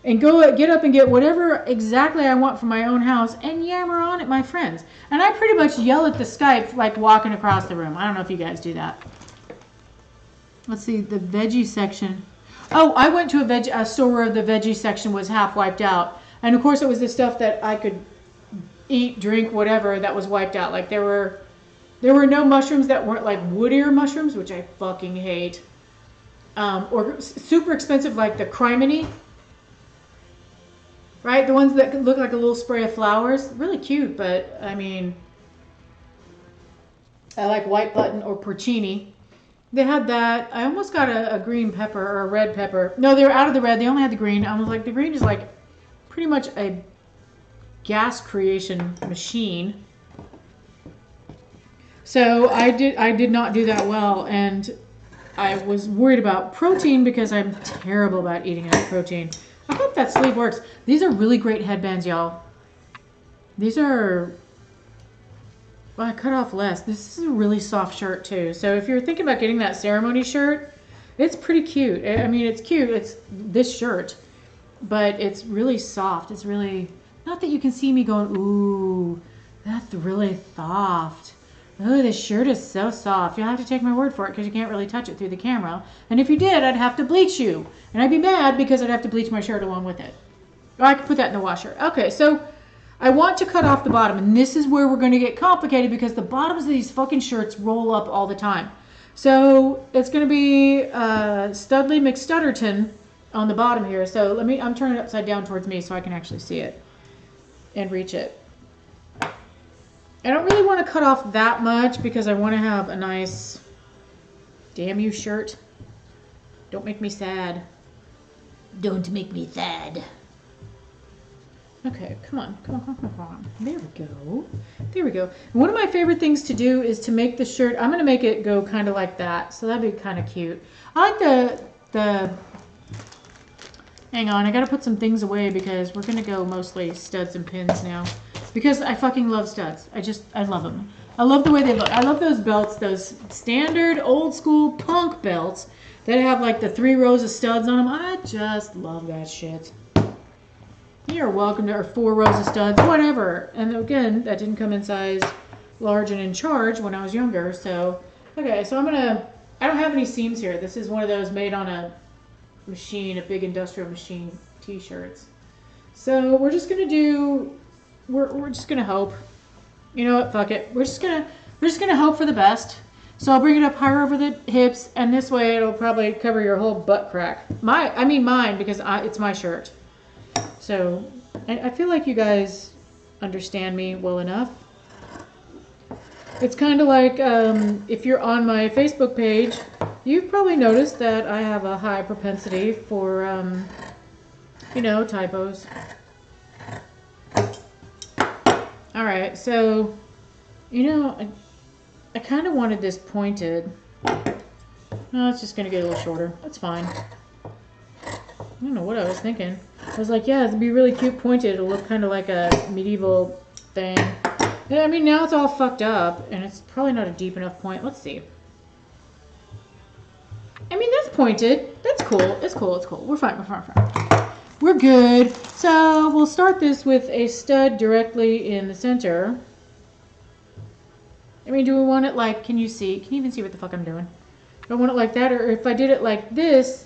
and get up and get whatever exactly I want from my own house and yammer on at my friends. And I pretty much yell at the Skype like walking across the room. I don't know if you guys do that. Let's see, the veggie section. Oh, I went to a store where the veggie section was half wiped out. And of course it was the stuff that I could eat, drink, whatever that was wiped out. Like there were no mushrooms that weren't like wood ear mushrooms, which I fucking hate. Or super expensive like the criminy. Right? The ones that look like a little spray of flowers. Really cute, but I mean, I like white button or porcini. They had that. I almost got a green pepper or a red pepper. No, they were out of the red. They only had the green. I was like, the green is like pretty much a gas creation machine. So I did not do that well, and I was worried about protein because I'm terrible about eating enough protein. I hope that sleeve works. These are really great headbands, y'all. These are... Well, I cut off less. This is a really soft shirt, too. So if you're thinking about getting that ceremony shirt, it's pretty cute. I mean, it's cute. It's this shirt. But it's really soft. It's really... Not that you can see me going, ooh, that's really soft. Oh, this shirt is so soft. You'll have to take my word for it because you can't really touch it through the camera. And if you did, I'd have to bleach you. And I'd be mad because I'd have to bleach my shirt along with it. Or I could put that in the washer. Okay, so I want to cut off the bottom, and this is where we're going to get complicated because the bottoms of these fucking shirts roll up all the time. So it's going to be Studley McStutterton on the bottom here. So I'm turning it upside down towards me so I can actually see it and reach it. I don't really want to cut off that much because I want to have a nice damn you shirt. Don't make me sad. Don't make me sad. Okay, come on. There we go. There we go. And one of my favorite things to do is to make the shirt, I'm going to make it go kind of like that. So that'd be kind of cute. I like the hang on, I got to put some things away because we're going to go mostly studs and pins now. Because I fucking love studs. I love them. I love the way they look. I love those belts, those standard old school punk belts that have like the 3 rows of studs on them. I just love that shit. You're welcome to our 4 rows of studs, whatever. And again, that didn't come in size large and in charge when I was younger. So, okay, so I don't have any seams here. This is one of those made on a machine, a big industrial machine t-shirts. So we're just going to do, we're just going to hope. You know what, fuck it. We're just going to hope for the best. So I'll bring it up higher over the hips, and this way it'll probably cover your whole butt crack. I mean mine, because it's my shirt. So, I feel like you guys understand me well enough. It's kind of like, if you're on my Facebook page, you've probably noticed that I have a high propensity for, you know, typos. Alright, so, you know, I kind of wanted this pointed. No, it's just going to get a little shorter. That's fine. I don't know what I was thinking. I was like, yeah, it'd be really cute pointed. It'll look kind of like a medieval thing. Yeah, I mean, now it's all fucked up, and it's probably not a deep enough point. Let's see. I mean, that's pointed. That's cool. It's cool. It's cool. We're fine. We're fine. We're good. So we'll start this with a stud directly in the center. I mean, do we want it like, can you even see what the fuck I'm doing? Do I want it like that, or if I did it like this,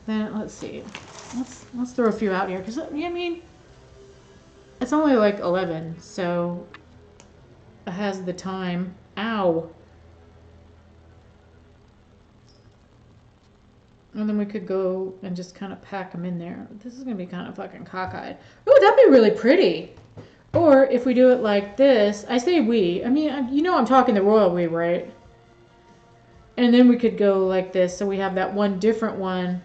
then let's see. Let's throw a few out here, because, I mean, it's only like 11, so it has the time. Ow. And then we could go and just kind of pack them in there. This is going to be kind of fucking cockeyed. Ooh, that'd be really pretty. Or if we do it like this, I say we. I mean, you know I'm talking the royal we, right? And then we could go like this, so we have that one different one.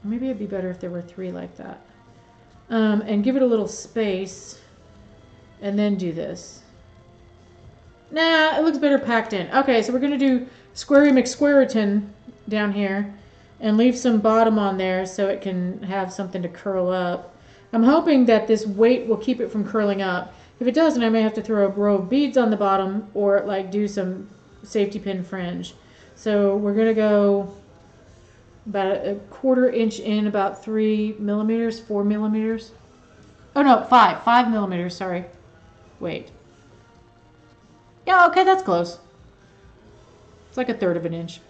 Maybe it'd be better if there were 3 like that. And give it a little space. And then do this. Nah, it looks better packed in. Okay, so we're going to do Squarey McSquareton down here. And leave some bottom on there so it can have something to curl up. I'm hoping that this weight will keep it from curling up. If it doesn't, I may have to throw a row of beads on the bottom or like do some safety pin fringe. So we're going to go about a 1/4 inch in, about 3 millimeters, 4 millimeters. Oh no, 5 millimeters, sorry. Wait. Yeah, okay, that's close. It's like a 1/3 of an inch.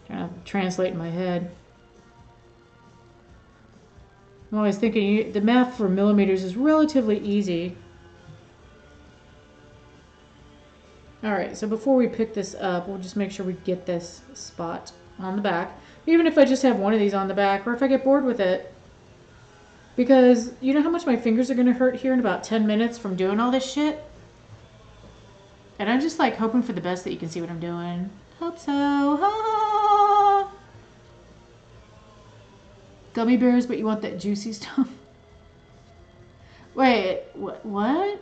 Trying to translate in my head. I'm always thinking the math for millimeters is relatively easy. Alright, so before we pick this up, we'll just make sure we get this spot on the back. Even if I just have one of these on the back, or if I get bored with it. Because you know how much my fingers are going to hurt here in about 10 minutes from doing all this shit? And I'm just like hoping for the best that you can see what I'm doing. Hope so. Ah. Gummy bears, but you want that juicy stuff? Wait, what?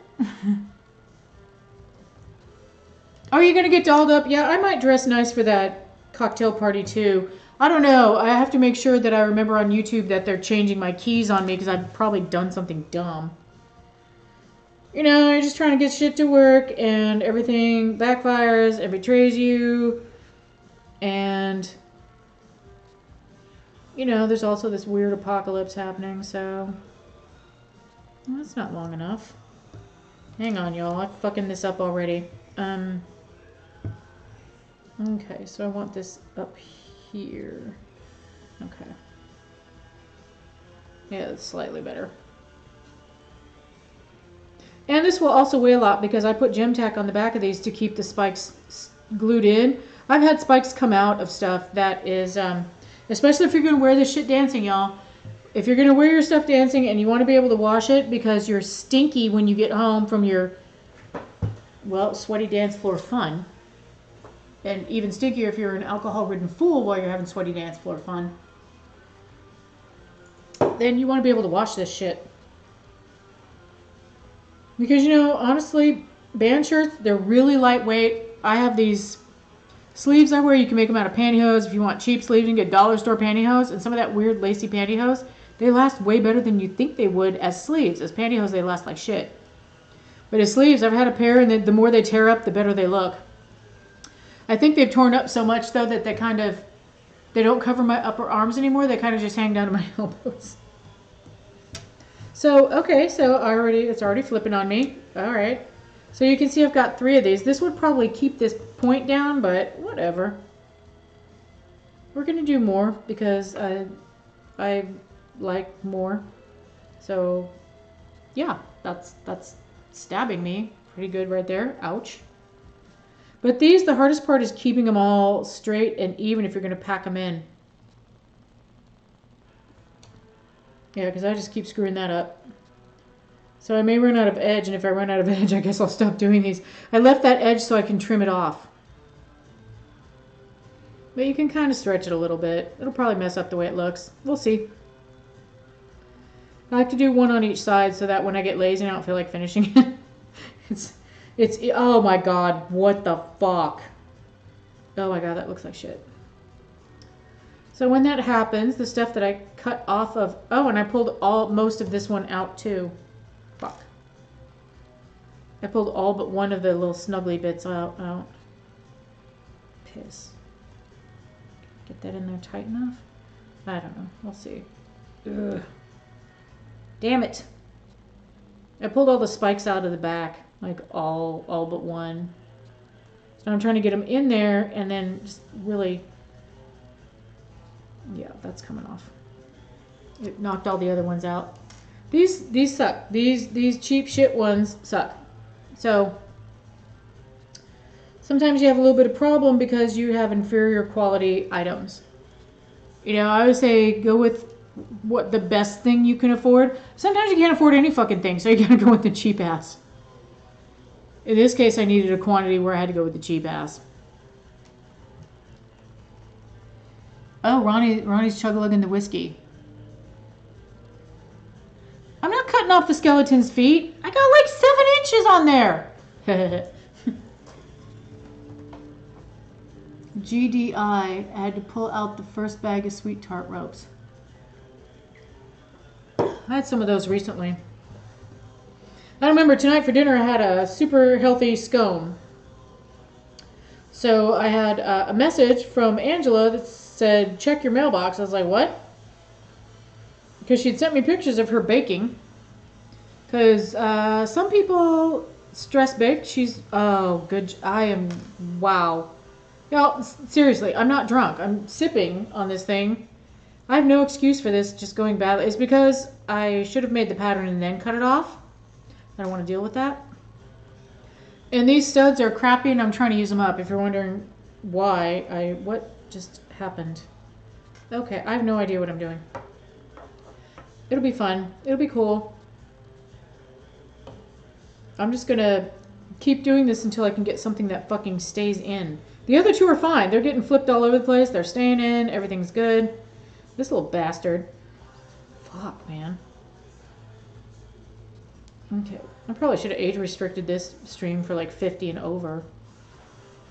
Oh, you're gonna get dolled up? Yeah, I might dress nice for that cocktail party too. I don't know. I have to make sure that I remember on YouTube that they're changing my keys on me because I've probably done something dumb. You know, you're just trying to get shit to work and everything backfires and betrays you. And, you know, there's also this weird apocalypse happening, so well, that's not long enough. Hang on, y'all. I'm fucking this up already. Okay, so I want this up here. Okay. Yeah, that's slightly better. And this will also weigh a lot because I put gem tack on the back of these to keep the spikes glued in. I've had spikes come out of stuff that is, especially if you're going to wear this shit dancing, y'all. If you're going to wear your stuff dancing and you want to be able to wash it because you're stinky when you get home from your, well, sweaty dance floor fun. And even stinkier if you're an alcohol-ridden fool while you're having sweaty dance floor fun. Then you want to be able to wash this shit. Because, you know, honestly, band shirts, they're really lightweight. I have these sleeves I wear. You can make them out of pantyhose. If you want cheap sleeves, you can get dollar store pantyhose. And some of that weird lacy pantyhose, they last way better than you think they would as sleeves. As pantyhose, they last like shit. But as sleeves, I've had a pair, and the more they tear up, the better they look. I think they've torn up so much, though, that they don't cover my upper arms anymore. They kind of just hang down to my elbows. So, okay, so it's already flipping on me. All right. So you can see I've got 3 of these. This would probably keep this point down, but whatever. We're going to do more because I like more. So, yeah, that's stabbing me. Pretty good right there. Ouch. But these, the hardest part is keeping them all straight and even if you're going to pack them in. Yeah, because I just keep screwing that up. So I may run out of edge, and if I run out of edge, I guess I'll stop doing these. I left that edge so I can trim it off. But you can kind of stretch it a little bit. It'll probably mess up the way it looks. We'll see. I like to do one on each side so that when I get lazy, I don't feel like finishing it. Oh my god, what the fuck? Oh my god, that looks like shit. So when that happens, the stuff that I cut off of... Oh, and I pulled most of this one out too. Fuck. I pulled all but one of the little snuggly bits out. Piss. Get that in there tight enough? I don't know. We'll see. Ugh. Damn it. I pulled all the spikes out of the back. Like all but one. So I'm trying to get them in there and then just really... Yeah, that's coming off. It knocked all the other ones out. These suck. These cheap shit ones suck. So sometimes you have a little bit of problem because you have inferior quality items. You know, I would say go with what the best thing you can afford. Sometimes you can't afford any fucking thing, so you gotta go with the cheap ass. In this case, I needed a quantity where I had to go with the cheap ass. Oh, Ronnie's chug-a-lugging the whiskey. I'm not cutting off the skeleton's feet. I got like 7 inches on there. GDI, I had to pull out the first bag of sweet tart ropes. I had some of those recently. I remember tonight for dinner I had a super healthy scone. So I had a message from Angela that said, check your mailbox. I was like, what? Because she'd sent me pictures of her baking. Because some people stress bake. Oh, good. Wow. Y'all, seriously, I'm not drunk. I'm sipping on this thing. I have no excuse for this just going badly. It's because I should have made the pattern and then cut it off. I don't want to deal with that. And these studs are crappy and I'm trying to use them up. If you're wondering why, what just happened? Okay, I have no idea what I'm doing. It'll be fun. It'll be cool. I'm just gonna keep doing this until I can get something that fucking stays in. The other two are fine. They're getting flipped all over the place. They're staying in. Everything's good. This little bastard. Fuck, man. Okay. I probably should have age restricted this stream for like 50 and over.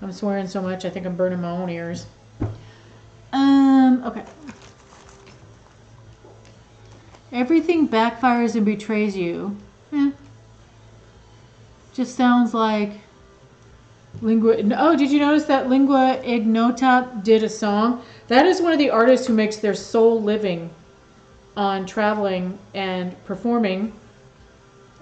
I'm swearing so much I think I'm burning my own ears. Okay. Everything backfires and betrays you. Just sounds like Lingua... Oh, did you notice that Lingua Ignota did a song? That is one of the artists who makes their sole living on traveling and performing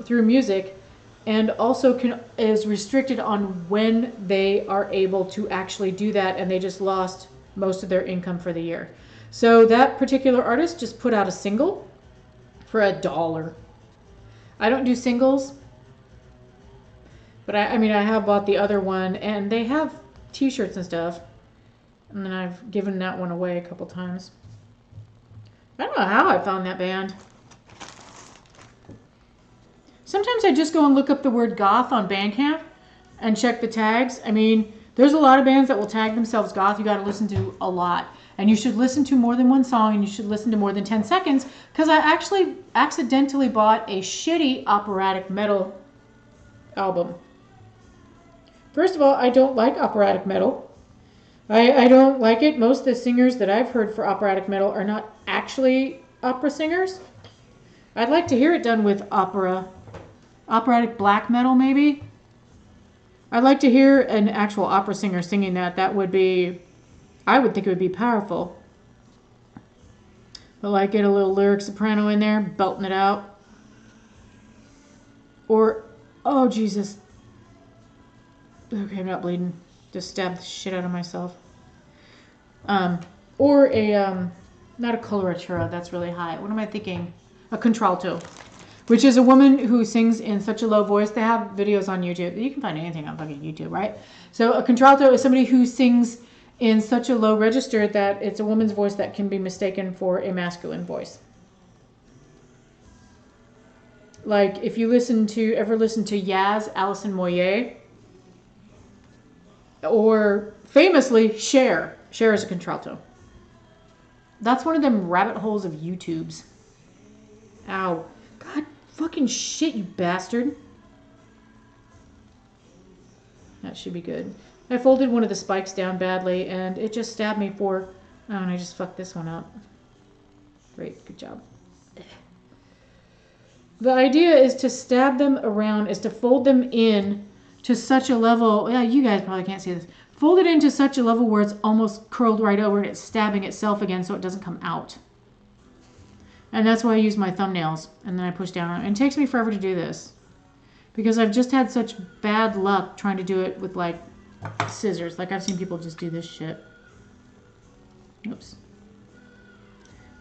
through music, and also is restricted on when they are able to actually do that, and they just lost most of their income for the year. So that particular artist just put out a single for $1. I don't do singles. But I mean, I have bought the other one, and they have t-shirts and stuff. And then I've given that one away a couple times. I don't know how I found that band. Sometimes I just go and look up the word goth on Bandcamp and check the tags. I mean, there's a lot of bands that will tag themselves goth. You got to listen to a lot. And you should listen to more than one song, and you should listen to more than 10 seconds, because I actually accidentally bought a shitty operatic metal album. First of all, I don't like operatic metal. I don't like it. Most of the singers that I've heard for operatic metal are not actually opera singers. I'd like to hear it done with operatic black metal maybe. I'd like to hear an actual opera singer singing that. That would be, I would think it would be powerful. But like get a little lyric soprano in there, belting it out. Or, oh Jesus. Okay, I'm not bleeding. Just stabbed the shit out of myself. Or a, not a coloratura, that's really high. What am I thinking? A contralto, which is a woman who sings in such a low voice. They have videos on YouTube. You can find anything on fucking YouTube, right? So a contralto is somebody who sings in such a low register that it's a woman's voice that can be mistaken for a masculine voice. Like if you ever listen to Yaz, Alison Moyet, or famously Cher. Cher is a contralto. That's one of them rabbit holes of YouTubes. Ow. God fucking shit, you bastard. That should be good. I folded one of the spikes down badly and it just stabbed me for... Oh, and I just fucked this one up. Great, good job. The idea is to stab them around, is to fold them in to such a level... Yeah, you guys probably can't see this. Fold it into such a level where it's almost curled right over and it's stabbing itself again so it doesn't come out. And that's why I use my thumbnails. And then I push down on it. And it takes me forever to do this. Because I've just had such bad luck trying to do it with like scissors. Like I've seen people just do this shit. Oops.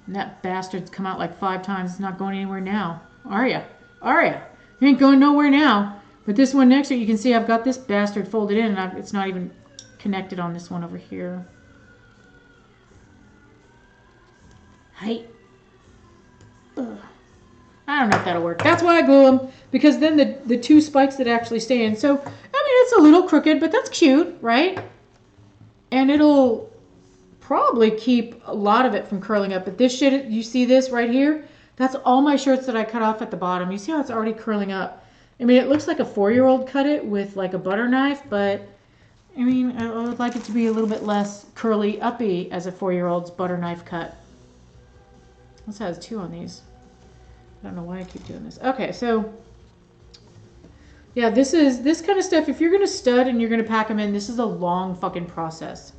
And that bastard's come out like 5 times. It's not going anywhere now. Are ya? Are ya? You ain't going nowhere now. But this one next to it, you can see I've got this bastard folded in and it's not even connected on this one over here. Hey. Ugh. I don't know if that'll work. That's why I glue them, because then the 2 spikes that actually stay in. So, I mean, it's a little crooked, but that's cute, right? And it'll probably keep a lot of it from curling up. But this shit, you see this right here? That's all my shirts that I cut off at the bottom. You see how it's already curling up? I mean, it looks like a 4-year-old cut it with like a butter knife, but I mean, I would like it to be a little bit less curly uppy as a 4-year-old's butter knife cut. This has 2 on these. I don't know why I keep doing this. Okay, so yeah, this kind of stuff. If you're gonna stud and you're gonna pack them in, this is a long fucking process.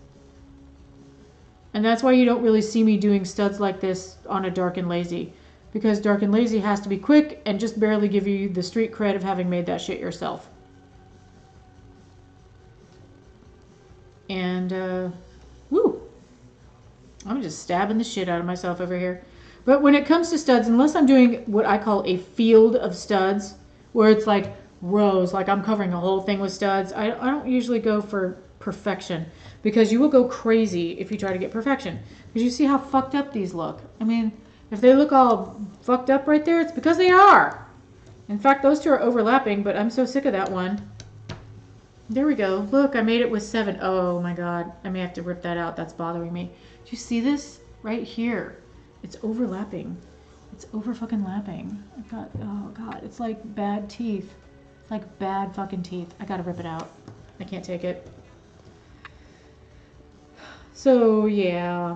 And that's why you don't really see me doing studs like this on a Dark and Lazy. Because Dark and Lazy has to be quick and just barely give you the street cred of having made that shit yourself. And, woo! I'm just stabbing the shit out of myself over here. But when it comes to studs, unless I'm doing what I call a field of studs, where it's like rows, like I'm covering the whole thing with studs, I don't usually go for perfection. Because you will go crazy if you try to get perfection. Because you see how fucked up these look. I mean, if they look all fucked up right there, it's because they are. In fact, those 2 are overlapping, but I'm so sick of that one. There we go. Look, I made it with 7. Oh my god. I may have to rip that out. That's bothering me. Do you see this? Right here. It's overlapping. It's over fucking lapping. I've got, oh god. It's like bad teeth. It's like bad fucking teeth. I gotta rip it out. I can't take it. So, yeah.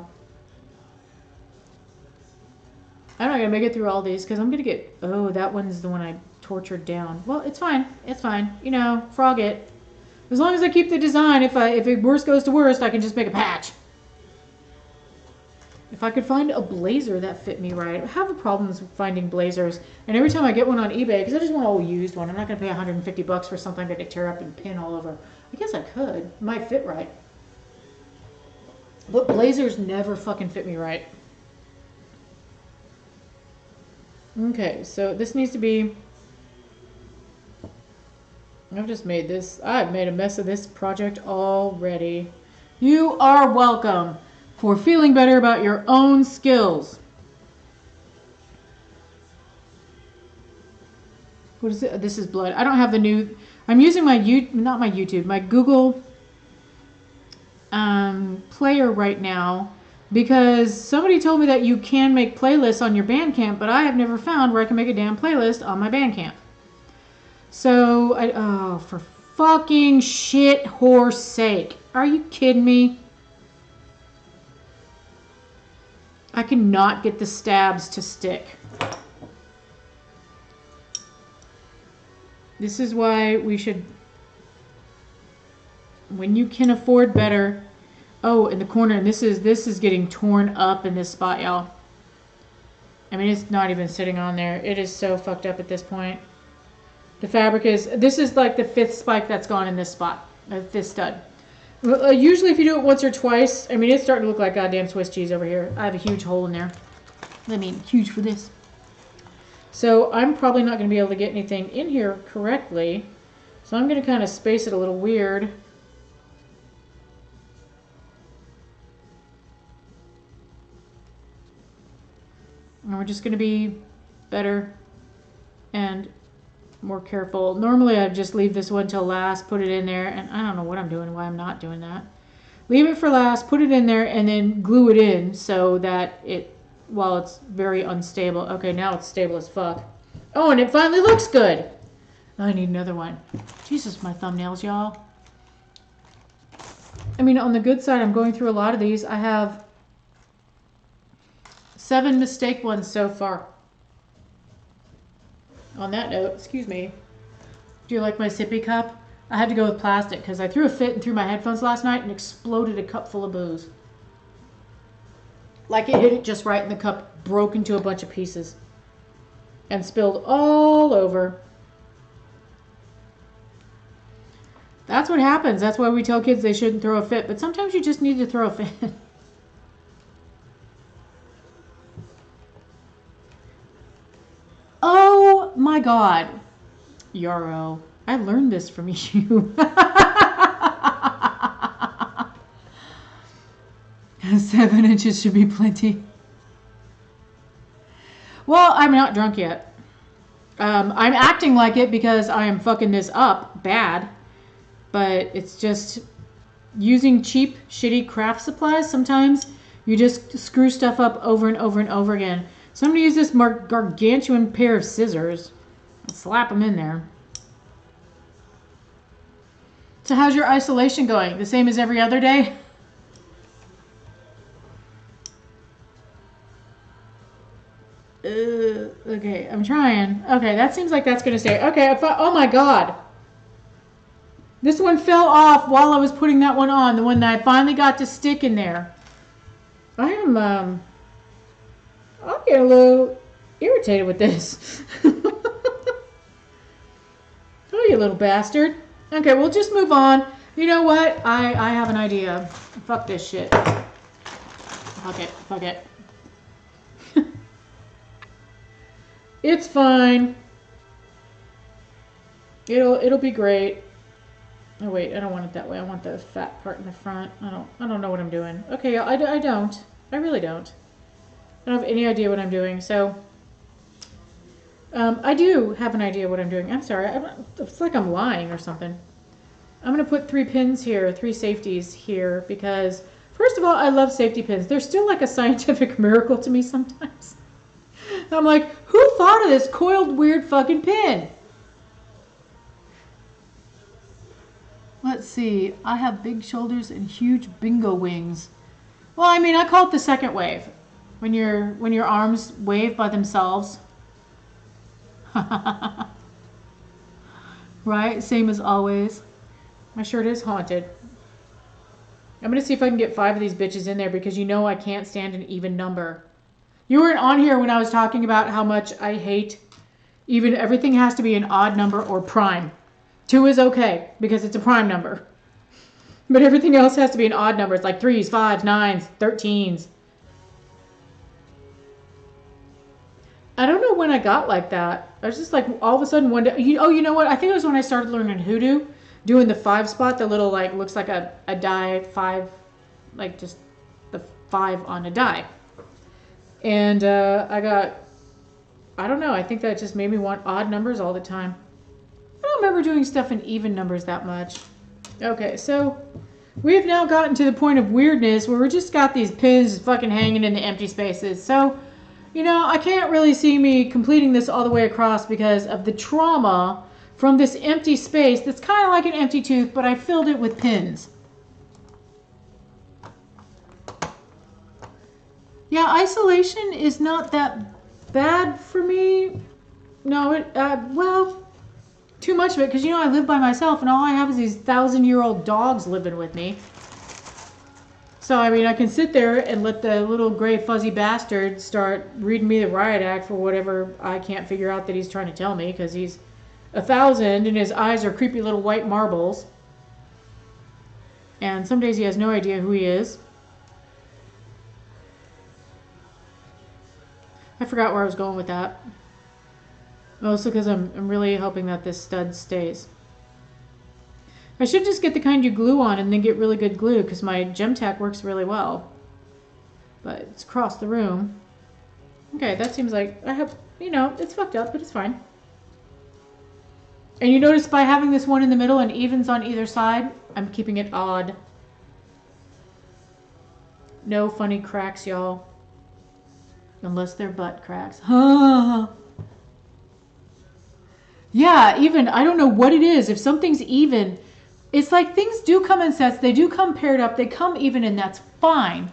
I'm not gonna make it through all these because I'm gonna get, oh, that one's the one I tortured down. Well, it's fine. It's fine. You know, frog it. As long as I keep the design, if it worst goes to worst, I can just make a patch. If I could find a blazer that fit me right. I have problems finding blazers. And every time I get one on eBay, because I just want an old used one, I'm not going to pay $150 for something that I could tear up and pin all over. I guess I could. It might fit right. But blazers never fucking fit me right. Okay, so this needs to be I've just made this. I've made a mess of this project already. You are welcome for feeling better about your own skills. What is it? This is blood. I don't have the new... I'm using my not my YouTube, my Google player right now because somebody told me that you can make playlists on your Bandcamp, but I have never found where I can make a damn playlist on my Bandcamp. So, oh, for fucking shit horse sake. Are you kidding me? I cannot get the stabs to stick. This is why we should, when you can afford better. Oh, in the corner, and this is getting torn up in this spot, y'all. I mean, it's not even sitting on there. It is so fucked up at this point. The fabric is, this is like the 5th spike that's gone in this spot, this stud. Usually if you do it once or twice, I mean, it's starting to look like goddamn Swiss cheese over here. I have a huge hole in there. I mean, huge for this. So I'm probably not going to be able to get anything in here correctly. So I'm going to kind of space it a little weird. And we're just going to be better and more careful. Normally I just leave this one till last, put it in there, and I don't know what I'm doing, why I'm not doing that. Leave it for last, put it in there, and then glue it in so that it, while it's very unstable. Okay, now it's stable as fuck. Oh, and it finally looks good. I need another one. Jesus, my thumbnails, y'all. I mean, on the good side, I'm going through a lot of these. I have 7 mistake ones so far. On that note, excuse me. Do you like my sippy cup? I had to go with plastic because I threw a fit and threw my headphones last night and exploded a cup full of booze. Like it hit it just right and the cup broke into a bunch of pieces and spilled all over. That's what happens. That's why we tell kids they shouldn't throw a fit, but sometimes you just need to throw a fit. Oh my God. Yarrow, I learned this from you. 7 inches should be plenty. Well, I'm not drunk yet. I'm acting like it because I am fucking this up bad. But it's just using cheap, shitty craft supplies. Sometimes you just screw stuff up over and over and over again. So I'm going to use this gargantuan pair of scissors. Slap them in there. So how's your isolation going? The same as every other day? Okay, I'm trying. Okay, that seems like that's going to stay. Okay, oh my God. This one fell off while I was putting that one on. The one that I finally got to stick in there. I am, I'm getting a little irritated with this. Oh, you little bastard. Okay, we'll just move on. You know what? I have an idea. Fuck this shit. Fuck it. Fuck it. It's fine. It'll be great. Oh wait, I don't want it that way. I want the fat part in the front. I don't know what I'm doing. Okay, I don't. I really don't. I don't have any idea what I'm doing. So I do have an idea what I'm doing. I'm sorry. It's like I'm lying or something. I'm going to put 3 pins here, 3 safeties here, because first of all, I love safety pins. They're still like a scientific miracle to me sometimes. I'm like, who thought of this coiled weird fucking pin? Let's see. I have big shoulders and huge bingo wings. Well, I mean, I call it the second wave. When your arms wave by themselves. Right? Same as always. My shirt is haunted. I'm going to see if I can get 5 of these bitches in there because you know I can't stand an even number. You weren't on here when I was talking about how much I hate even everything has to be an odd number or prime. 2 is okay because it's a prime number. But everything else has to be an odd number. It's like 3s, 5s, 9s, 13s. I don't know when I got like that. I was just like, all of a sudden one day, you know what? I think it was when I started learning hoodoo, doing the 5 spot, the little, like, looks like a die 5, like just the 5 on a die. And I don't know, I think that just made me want odd numbers all the time. I don't remember doing stuff in even numbers that much. Okay, so we've now gotten to the point of weirdness where we just got these pins fucking hanging in the empty spaces. So, you know, I can't really see me completing this all the way across because of the trauma from this empty space that's kind of like an empty tooth, but I filled it with pins. Yeah, isolation is not that bad for me. No, well, too much of it, because, you know, I live by myself and all I have is these 1,000-year-old dogs living with me. So, I mean, I can sit there and let the little gray fuzzy bastard start reading me the riot act for whatever I can't figure out that he's trying to tell me, because he's 1,000 and his eyes are creepy little white marbles. And some days he has no idea who he is. I forgot where I was going with that. Mostly because I'm really hoping that this stud stays. I should just get the kind you glue on and then get really good glue because my gem tack works really well. But it's across the room. Okay, that seems like I have, you know, it's fucked up, but it's fine. And you notice by having this one in the middle and evens on either side, I'm keeping it odd. No funny cracks, y'all. Unless they're butt cracks. Yeah, even, I don't know what it is. If something's even, it's like things do come in sets. They do come paired up. They come even, and that's fine.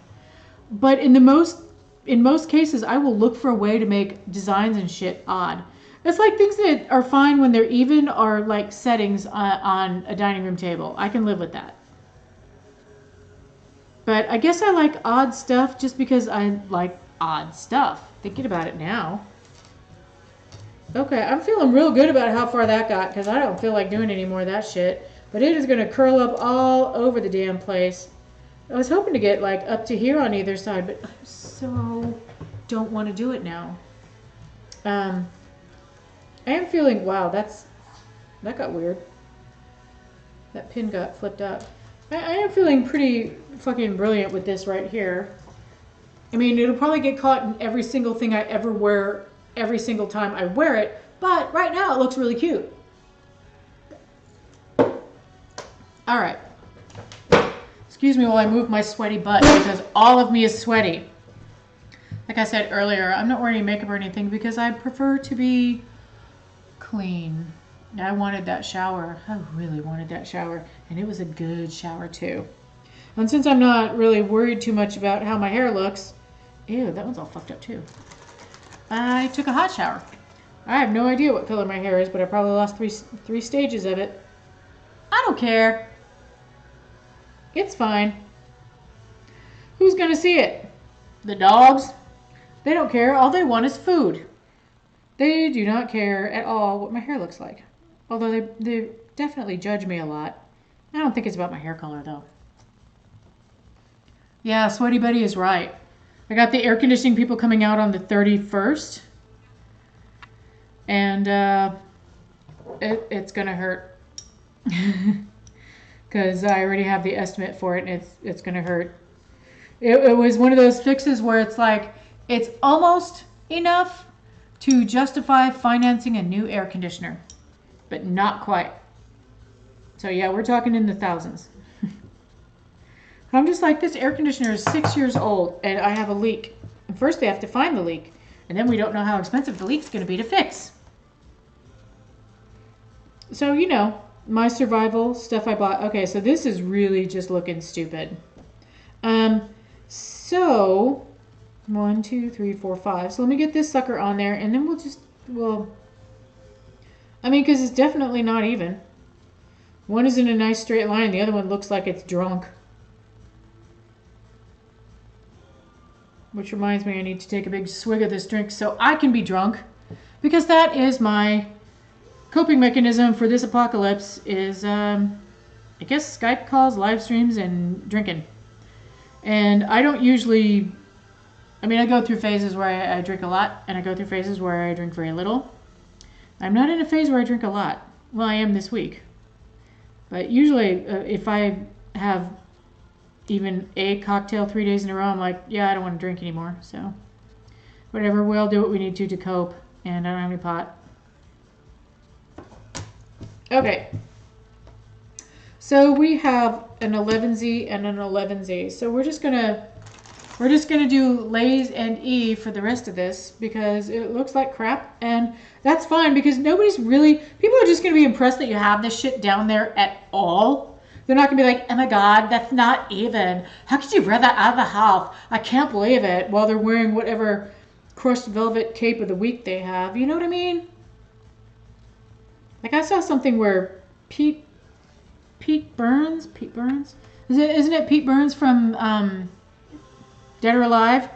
But in most cases, I will look for a way to make designs and shit odd. It's like things that are fine when they're even are like settings on a dining room table. I can live with that. But I guess I like odd stuff just because I like odd stuff. Thinking about it now. Okay, I'm feeling real good about how far that got because I don't feel like doing any more of that shit. But it is going to curl up all over the damn place. I was hoping to get like up to here on either side, but I so don't want to do it now. I am feeling, wow, that got weird. That pin got flipped up. I am feeling pretty fucking brilliant with this right here. I mean, it'll probably get caught in every single thing I ever wear every single time I wear it, but right now it looks really cute. All right. Excuse me while I move my sweaty butt because all of me is sweaty. Like I said earlier, I'm not wearing any makeup or anything because I prefer to be clean. I wanted that shower. I really wanted that shower, and it was a good shower too. And since I'm not really worried too much about how my hair looks, ew, that one's all fucked up too. I took a hot shower. I have no idea what color my hair is, but I probably lost three stages of it. I don't care. It's fine. Who's gonna see it? The dogs? They don't care. All they want is food. They do not care at all what my hair looks like. Although they definitely judge me a lot. I don't think it's about my hair color though. Yeah, Sweaty Betty is right. I got the air conditioning people coming out on the 31st. And it's gonna hurt. Because I already have the estimate for it and it's gonna hurt. It was one of those fixes where it's like, it's almost enough to justify financing a new air conditioner. But not quite. So yeah, we're talking in the thousands. I'm just like, this air conditioner is 6 years old and I have a leak. And first they have to find the leak. And then we don't know how expensive the leak's going to be to fix. So, you know, my survival stuff I bought. Okay, so this is really just looking stupid. So, 1, 2, 3, 4, 5. So let me get this sucker on there and then we'll I mean, because it's definitely not even. One is in a nice straight line, the other one looks like it's drunk. Which reminds me I need to take a big swig of this drink so I can be drunk. Because that is my coping mechanism for this apocalypse is, I guess, Skype calls, live streams, and drinking. And I don't usually I mean, I go through phases where I drink a lot, and I go through phases where I drink very little. I'm not in a phase where I drink a lot. Well, I am this week. But usually, if I have even a cocktail 3 days in a row, I'm like, yeah, I don't want to drink anymore. So, whatever, we'll do what we need to cope. And I don't have any pot. Okay. So we have an 11Z and an 11Z. So we're just gonna do Lays and E for the rest of this because it looks like crap, and that's fine because nobody's really, people are just gonna be impressed that you have this shit down there at all. They're not gonna be like, oh my god, that's not even. How could you wear that out of the house? I can't believe it. While they're wearing whatever crushed velvet cape of the week they have. You know what I mean? Like I saw something where Pete Burns? Isn't it Pete Burns from Dead or Alive?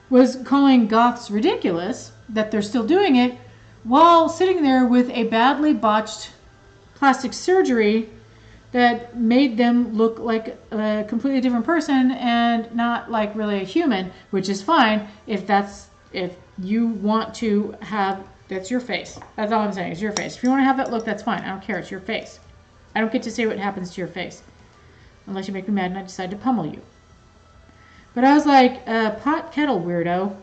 Was calling Goths ridiculous that they're still doing it while sitting there with a badly botched plastic surgery that made them look like a completely different person and not like really a human, which is fine if you want to have, that's your face. That's all I'm saying, it's your face. If you want to have that look, that's fine. I don't care, it's your face. I don't get to say what happens to your face. Unless you make me mad and I decide to pummel you. But I was like, pot kettle weirdo.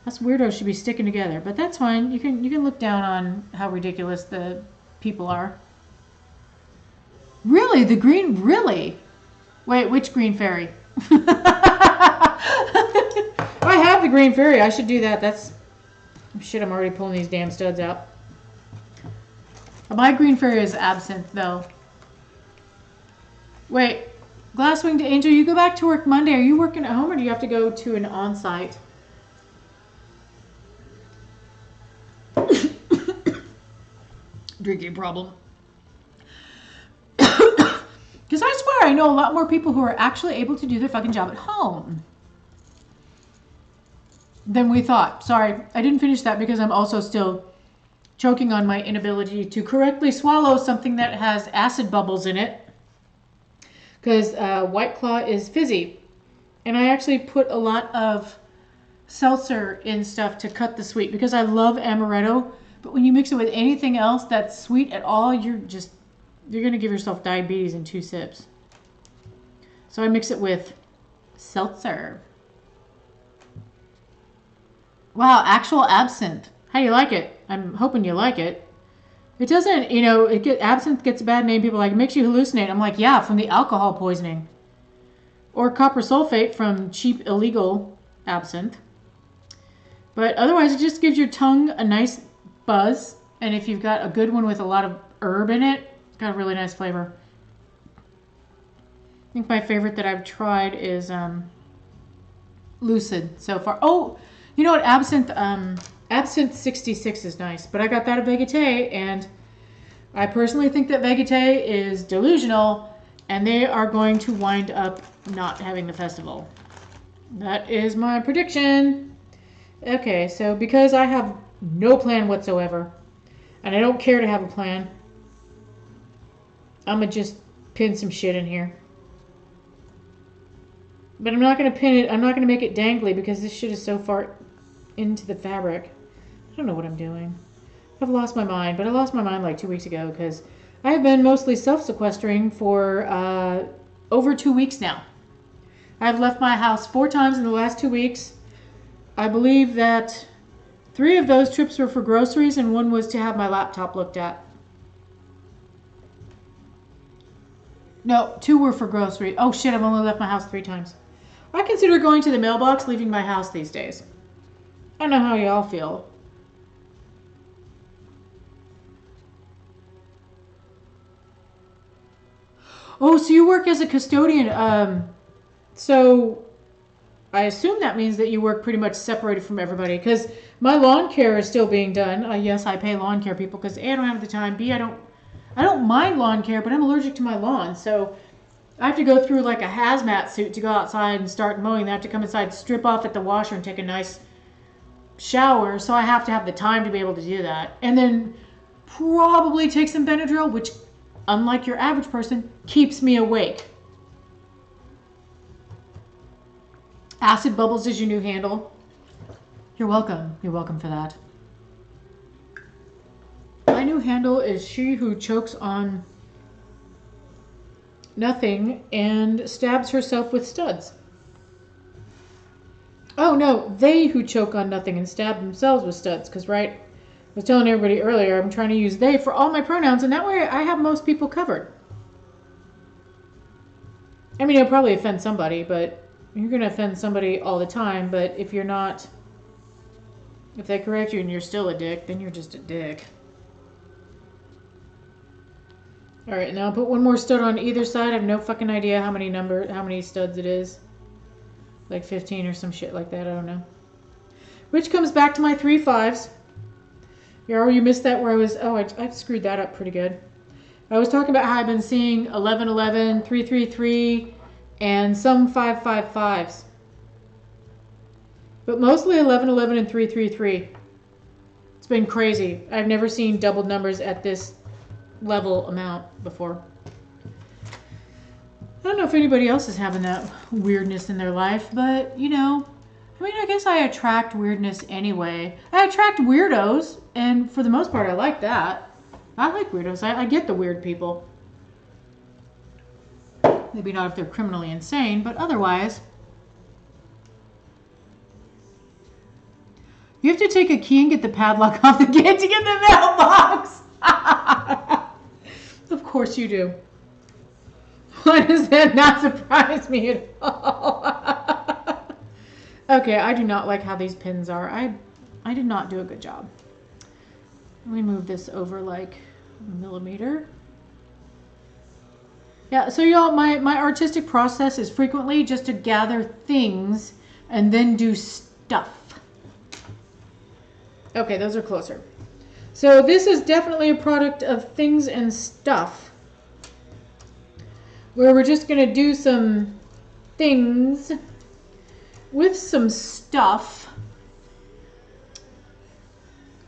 Us weirdos should be sticking together. But that's fine. You can look down on how ridiculous the people are. Really? The green, really? Wait, which green fairy? I have the green fairy. I should do that. That's... Shit, I'm already pulling these damn studs out. My green fairy is absinthe, though. Wait. Glasswinged Angel, you go back to work Monday. Are you working at home or do you have to go to an on-site? Drinking problem. Because I swear I know a lot more people who are actually able to do their fucking job at home than we thought. Sorry, I didn't finish that because I'm also still choking on my inability to correctly swallow something that has acid bubbles in it. Because White Claw is fizzy. And I actually put a lot of seltzer in stuff to cut the sweet. Because I love amaretto. But when you mix it with anything else that's sweet at all, you're going to give yourself diabetes in 2 sips. So I mix it with seltzer. Wow, actual absinthe. How do you like it? I'm hoping you like it. It doesn't, you know, absinthe gets a bad name. People are like, it makes you hallucinate. I'm like, yeah, from the alcohol poisoning. Or copper sulfate from cheap, illegal absinthe. But otherwise, it just gives your tongue a nice buzz. And if you've got a good one with a lot of herb in it, it's got a really nice flavor. I think my favorite that I've tried is Lucid so far. Oh, you know what? Absinthe 66 is nice, but I got that at Vegeté, and I personally think that Vegeté is delusional, and they are going to wind up not having the festival. That is my prediction. Okay, so because I have no plan whatsoever, and I don't care to have a plan, I'm going to just pin some shit in here. But I'm not going to pin it, I'm not going to make it dangly because this shit is so far into the fabric. I don't know what I'm doing. I've lost my mind, but I lost my mind like 2 weeks ago because I've been mostly self-sequestering for over 2 weeks now. I've left my house 4 times in the last 2 weeks. I believe that 3 of those trips were for groceries and 1 was to have my laptop looked at. No, 2 were for groceries. Oh shit, I've only left my house 3 times. I consider going to the mailbox leaving my house these days. I don't know how y'all feel. Oh, so you work as a custodian. So I assume that means that you work pretty much separated from everybody. Because my lawn care is still being done. Yes, I pay lawn care people because A, I don't have the time. B, I don't mind lawn care, but I'm allergic to my lawn. So I have to go through like a hazmat suit to go outside and start mowing. Then I have to come inside, strip off at the washer and take a nice shower. So I have to have the time to be able to do that. And then probably take some Benadryl, which, unlike your average person, keeps me awake. Acid Bubbles is your new handle. You're welcome. You're welcome for that. My new handle is she who chokes on nothing and stabs herself with studs. Oh no, they who choke on nothing and stab themselves with studs. Because, right, I was telling everybody earlier, I'm trying to use they for all my pronouns, and that way I have most people covered. I mean, it'll probably offend somebody, but you're going to offend somebody all the time. But if you're not, if they correct you and you're still a dick, then you're just a dick. All right, now I'll put one more stud on either side. I have no fucking idea how many studs it is. Like 15 or some shit like that. I don't know. Which comes back to my 3 5s. You missed that where I was... Oh, I screwed that up pretty good. I was talking about how I've been seeing 11 11, 3 3 3, and some 5 5 5s. But mostly 11 11 and 3 3 3. It's been crazy. I've never seen doubled numbers at this level amount before. I don't know if anybody else is having that weirdness in their life, but, you know, I mean, I guess I attract weirdness anyway. I attract weirdos, and for the most part, I like that. I like weirdos. I get the weird people. Maybe not if they're criminally insane, but otherwise. You have to take a key and get the padlock off the gate to get the mailbox. Of course you do. Why does that not surprise me at all? Okay, I do not like how these pins are. I did not do a good job. Let me move this over like a millimeter. Yeah, so y'all, my artistic process is frequently just to gather things and then do stuff. Okay, those are closer. So this is definitely a product of things and stuff, where we're just going to do some things with some stuff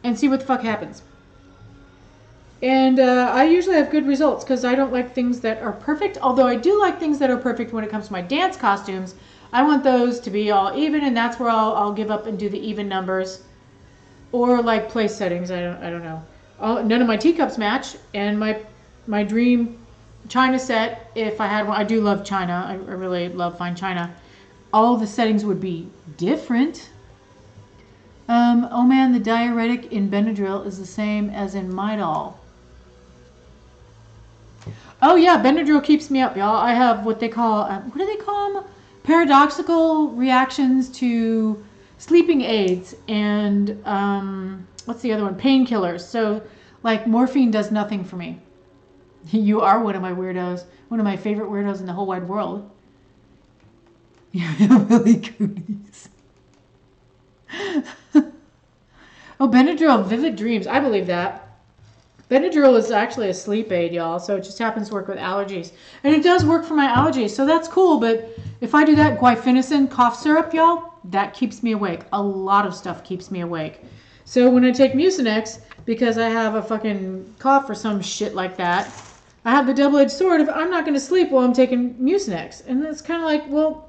and see what the fuck happens. And I usually have good results because I don't like things that are perfect, although I do like things that are perfect when it comes to my dance costumes. I want those to be all even, and that's where I'll give up and do the even numbers. Or like place settings, I don't know. None of my teacups match, and my dream China set, if I had one, I do love China. I really love fine China. All the settings would be different. Oh man, the diuretic in Benadryl is the same as in Midol. Oh yeah, Benadryl keeps me up, y'all. I have what they call, what do they call them? Paradoxical reactions to sleeping aids and, what's the other one? Painkillers. So, like, morphine does nothing for me. You are one of my weirdos. One of my favorite weirdos in the whole wide world. You're really cooties. Oh, Benadryl, vivid dreams. I believe that. Benadryl is actually a sleep aid, y'all. So it just happens to work with allergies. And it does work for my allergies. So that's cool. But if I do that guaifenesin cough syrup, y'all, that keeps me awake. A lot of stuff keeps me awake. So when I take Mucinex, because I have a fucking cough or some shit like that, I have the double-edged sword of I'm not going to sleep while I'm taking Mucinex. And it's kind of like, well,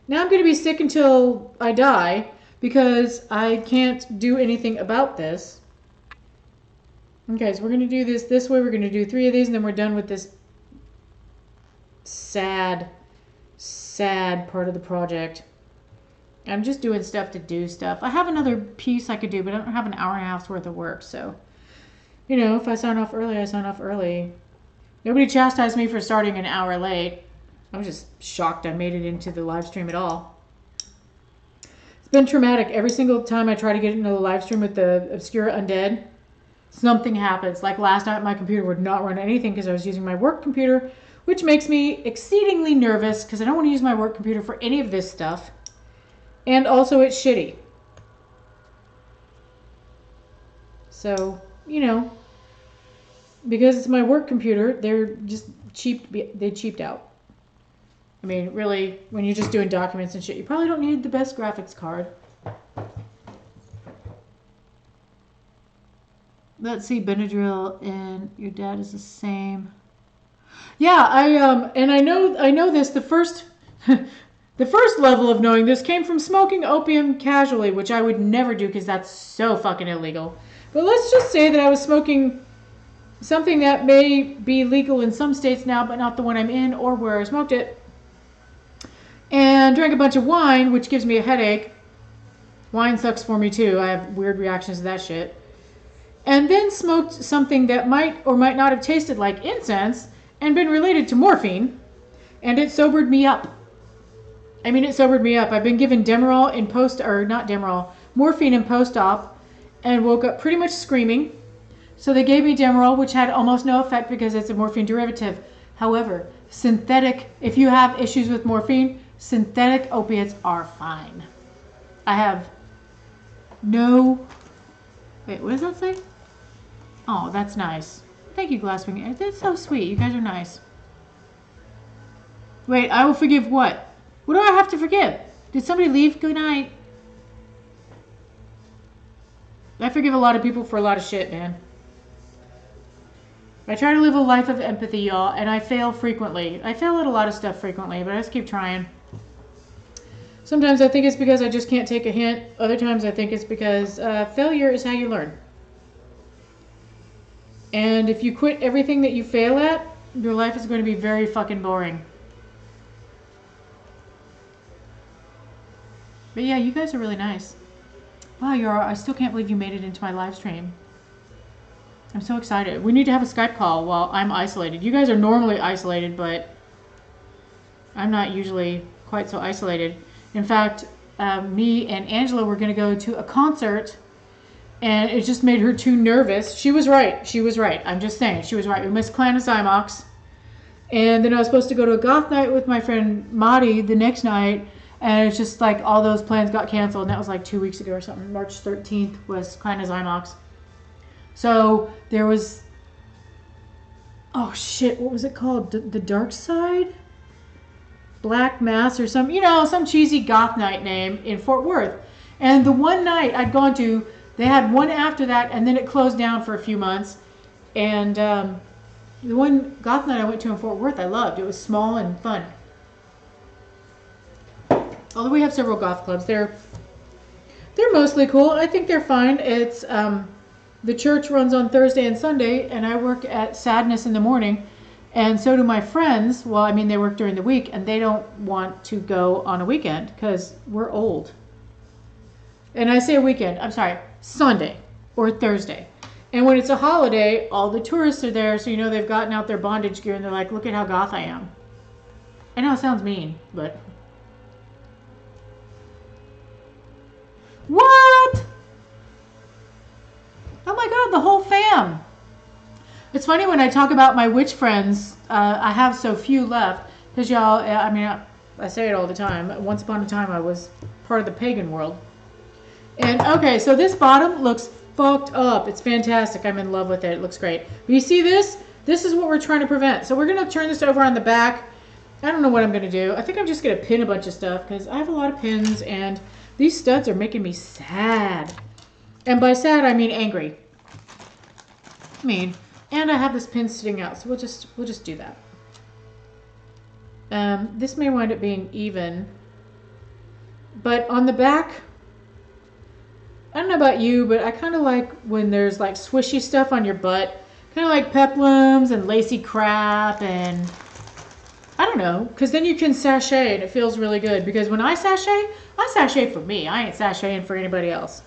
now I'm going to be sick until I die because I can't do anything about this. Okay, so we're going to do this way. We're going to do 3 of these, and then we're done with this sad part of the project. I'm just doing stuff to do stuff. I have another piece I could do, but I don't have an hour and a half's worth of work. So, you know, if I sign off early, I sign off early. Nobody chastised me for starting an hour late. I was just shocked I made it into the live stream at all. It's been traumatic. Every single time I try to get into the live stream with the Obscura Undead, something happens. Like last night, my computer would not run anything because I was using my work computer, which makes me exceedingly nervous because I don't want to use my work computer for any of this stuff. And also it's shitty. So, you know, because it's my work computer, they're just cheap. They cheaped out. I mean, really, when you're just doing documents and shit, you probably don't need the best graphics card. Let's see, Benadryl and your dad is the same. Yeah, and I know this. The first The first level of knowing this came from smoking opium casually, which I would never do because that's so fucking illegal. But let's just say that I was smoking something that may be legal in some states now, but not the one I'm in or where I smoked it. And drank a bunch of wine, which gives me a headache. Wine sucks for me too. I have weird reactions to that shit. And then smoked something that might or might not have tasted like incense and been related to morphine. And it sobered me up. I mean, it sobered me up. I've been given Demerol in morphine in post-op and woke up pretty much screaming. So they gave me Demerol, which had almost no effect because it's a morphine derivative. However, if you have issues with morphine, synthetic opiates are fine. I have no... Wait, what does that say? Oh, that's nice. Thank you, Glasswing. That's so sweet. You guys are nice. Wait, I will forgive what? What do I have to forgive? Did somebody leave? Good night. I forgive a lot of people for a lot of shit, man. I try to live a life of empathy, y'all, and I fail frequently. I fail at a lot of stuff frequently, but I just keep trying. Sometimes I think it's because I just can't take a hint. Other times I think it's because failure is how you learn. And if you quit everything that you fail at, your life is going to be very fucking boring. But yeah, you guys are really nice. Wow, I still can't believe you made it into my live stream. I'm so excited. We need to have a Skype call while I'm isolated. You guys are normally isolated, but I'm not usually quite so isolated. In fact, me and Angela were going to go to a concert, and it just made her too nervous. She was right. She was right. I'm just saying. She was right. We missed Clan of Zymox. And then I was supposed to go to a goth night with my friend Madi the next night, and it's just like all those plans got canceled, and that was like 2 weeks ago or something. March 13th was Clan of Zymox. So there was, oh shit, what was it called? The Dark Side? Black Mass or some, some cheesy goth night name in Fort Worth. And the one night I'd gone to, they had one after that, and then it closed down for a few months. And the one goth night I went to in Fort Worth I loved. It was small and fun. Although we have several goth clubs, they're mostly cool. I think they're fine. It's the church runs on Thursday and Sunday, and I work at Sadness in the morning, and so do my friends. Well, I mean, they work during the week, and they don't want to go on a weekend because we're old. And I say a weekend, I'm sorry, Sunday or Thursday. And when it's a holiday, all the tourists are there, so they've gotten out their bondage gear, and they're like, look at how goth I am. I know it sounds mean, but... What? Oh my god, the whole fam. It's funny when I talk about my witch friends, I have so few left, because y'all, I mean, I say it all the time. Once upon a time, I was part of the pagan world. And, okay, so this bottom looks fucked up. It's fantastic. I'm in love with it. It looks great. But you see this? This is what we're trying to prevent. So we're going to turn this over on the back. I don't know what I'm going to do. I think I'm just going to pin a bunch of stuff, because I have a lot of pins, and these studs are making me sad. And by sad, I mean angry. And I have this pin sitting out, so we'll just do that. This may wind up being even, but on the back, I don't know about you, but I kind of like when there's like swishy stuff on your butt, kind of like peplums and lacy crap, and I don't know, because then you can sashay and it feels really good. Because when I sashay for me. I ain't sashaying for anybody else.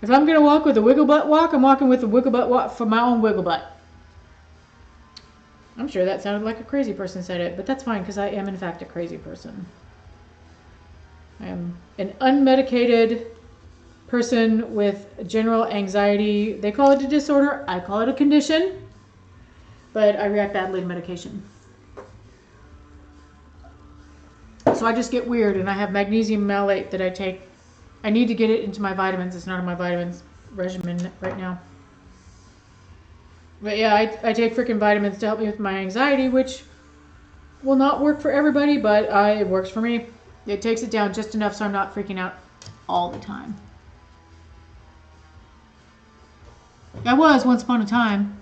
If I'm going to walk with a wiggle butt walk, I'm walking with a wiggle butt walk for my own wiggle butt. I'm sure that sounded like a crazy person said it, but that's fine because I am in fact a crazy person. I am an unmedicated person with general anxiety. They call it a disorder. I call it a condition, but I react badly to medication. So I just get weird, and I have magnesium malate that I take. I need to get it into my vitamins. It's not in my vitamins regimen right now. But yeah, I take freaking vitamins to help me with my anxiety, which will not work for everybody, but it works for me. It takes it down just enough so I'm not freaking out all the time. I was once upon a time.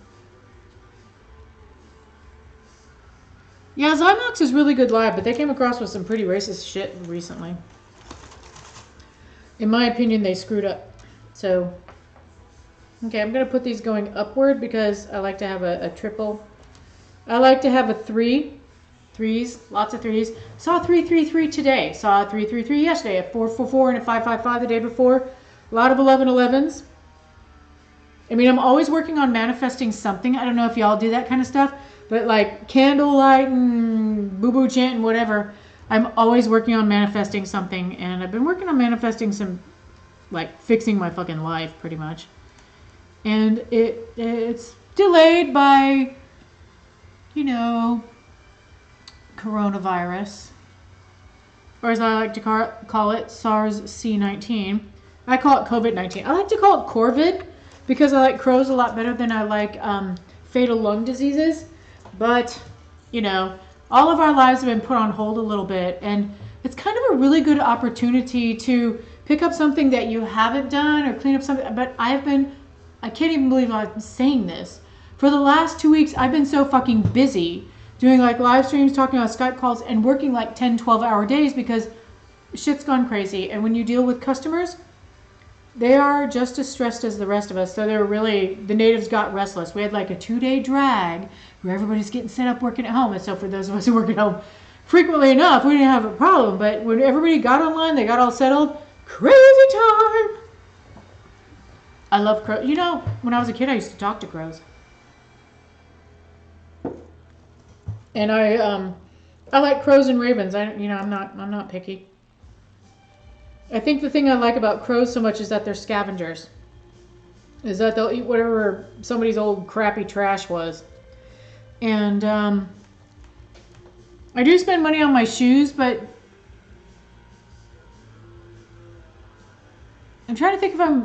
Yeah, Zymox is really good live, but they came across with some pretty racist shit recently. In my opinion, they screwed up. So, okay, I'm going to put these going upward because I like to have a triple. I like to have a threes, lots of threes. Saw a 333 today. Saw a 333 yesterday, a 444 and a 555 the day before. A lot of 1111s. I mean, I'm always working on manifesting something. I don't know if y'all do that kind of stuff, but like candlelight and boo-boo chant and whatever, I'm always working on manifesting something. And I've been working on manifesting some, like fixing my fucking life pretty much. And it's delayed by, you know, coronavirus. Or as I like to call it, SARS-C19. I call it COVID-19. I like to call it Corvid because I like crows a lot better than I like fatal lung diseases. But, you know, all of our lives have been put on hold a little bit. And it's kind of a really good opportunity to pick up something that you haven't done or clean up something. But I can't even believe I'm saying this. For the last 2 weeks, I've been so fucking busy doing like live streams, talking on Skype calls, and working like 10, 12-hour days because shit's gone crazy. And when you deal with customers, they are just as stressed as the rest of us. So the natives got restless. We had like a 2-day drag where everybody's getting set up working at home. And so for those of us who work at home, frequently enough, we didn't have a problem. But when everybody got online, they got all settled. Crazy time. I love crows. You know, when I was a kid, I used to talk to crows. And I like crows and ravens. I'm not picky. I think the thing I like about crows so much is that they're scavengers. Is that they'll eat whatever somebody's old crappy trash was. And I do spend money on my shoes, but I'm trying to think if I'm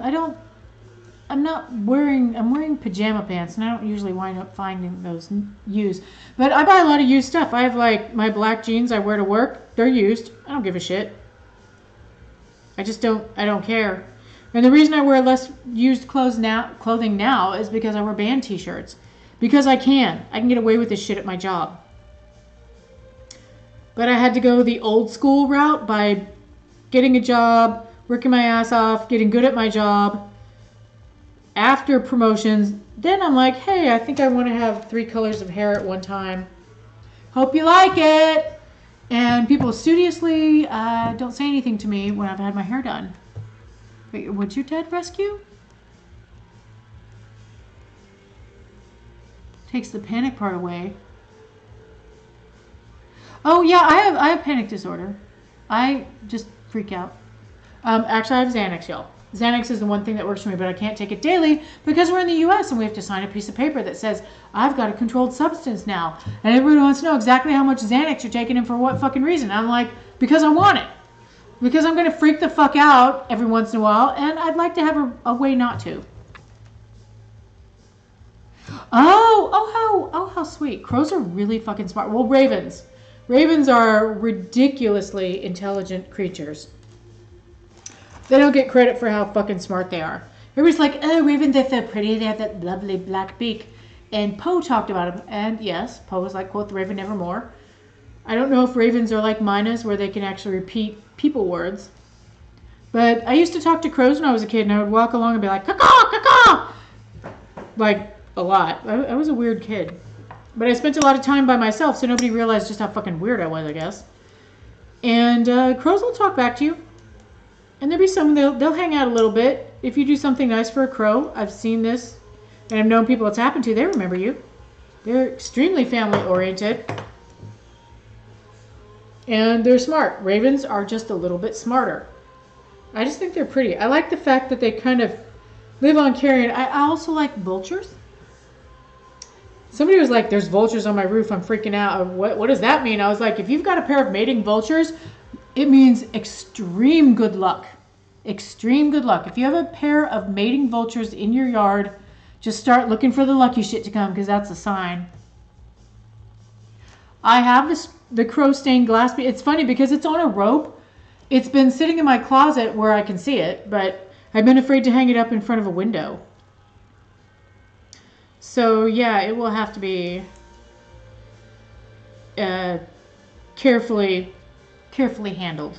wearing pajama pants, and I don't usually wind up finding those used. But I buy a lot of used stuff. I have like my black jeans I wear to work. They're used. I don't give a shit. I don't care. And the reason I wear less used clothing now is because I wear band t-shirts. Because I can get away with this shit at my job. But I had to go the old school route by getting a job, working my ass off, getting good at my job. After promotions, then I'm like, hey, I think I want to have 3 colors of hair at one time. Hope you like it. And people studiously don't say anything to me when I've had my hair done. Wait, would you dead rescue? Takes the panic part away. Oh yeah, I have panic disorder. I just freak out. Actually, I have Xanax, y'all. Xanax is the one thing that works for me, but I can't take it daily because we're in the U.S. and we have to sign a piece of paper that says, I've got a controlled substance now. And everybody wants to know exactly how much Xanax you're taking and for what fucking reason. I'm like, because I want it. Because I'm going to freak the fuck out every once in a while, and I'd like to have a way not to. Oh, how sweet. Crows are really fucking smart. Well, ravens. Ravens are ridiculously intelligent creatures. They don't get credit for how fucking smart they are. Everybody's like, oh, ravens, they're so pretty. They have that lovely black beak. And Poe talked about them. And yes, Poe was like, quote, the raven nevermore. I don't know if ravens are like minus where they can actually repeat people words. But I used to talk to crows when I was a kid. And I would walk along and be like, caw-caw, caw-caw. Like, a lot. I was a weird kid. But I spent a lot of time by myself, so nobody realized just how fucking weird I was, I guess. And crows will talk back to you. And there'll be some, they'll hang out a little bit. If you do something nice for a crow, I've seen this, and I've known people it's happened to, they remember you. They're extremely family-oriented. And they're smart. Ravens are just a little bit smarter. I just think they're pretty. I like the fact that they kind of live on carrion. I also like vultures. Somebody was like, there's vultures on my roof, I'm freaking out. What does that mean? I was like, if you've got a pair of mating vultures, it means extreme good luck. Extreme good luck. If you have a pair of mating vultures in your yard, just start looking for the lucky shit to come, because that's a sign. I have the crow stained glass. It's funny because it's on a rope. It's been sitting in my closet where I can see it, but I've been afraid to hang it up in front of a window. So yeah, it will have to be carefully handled.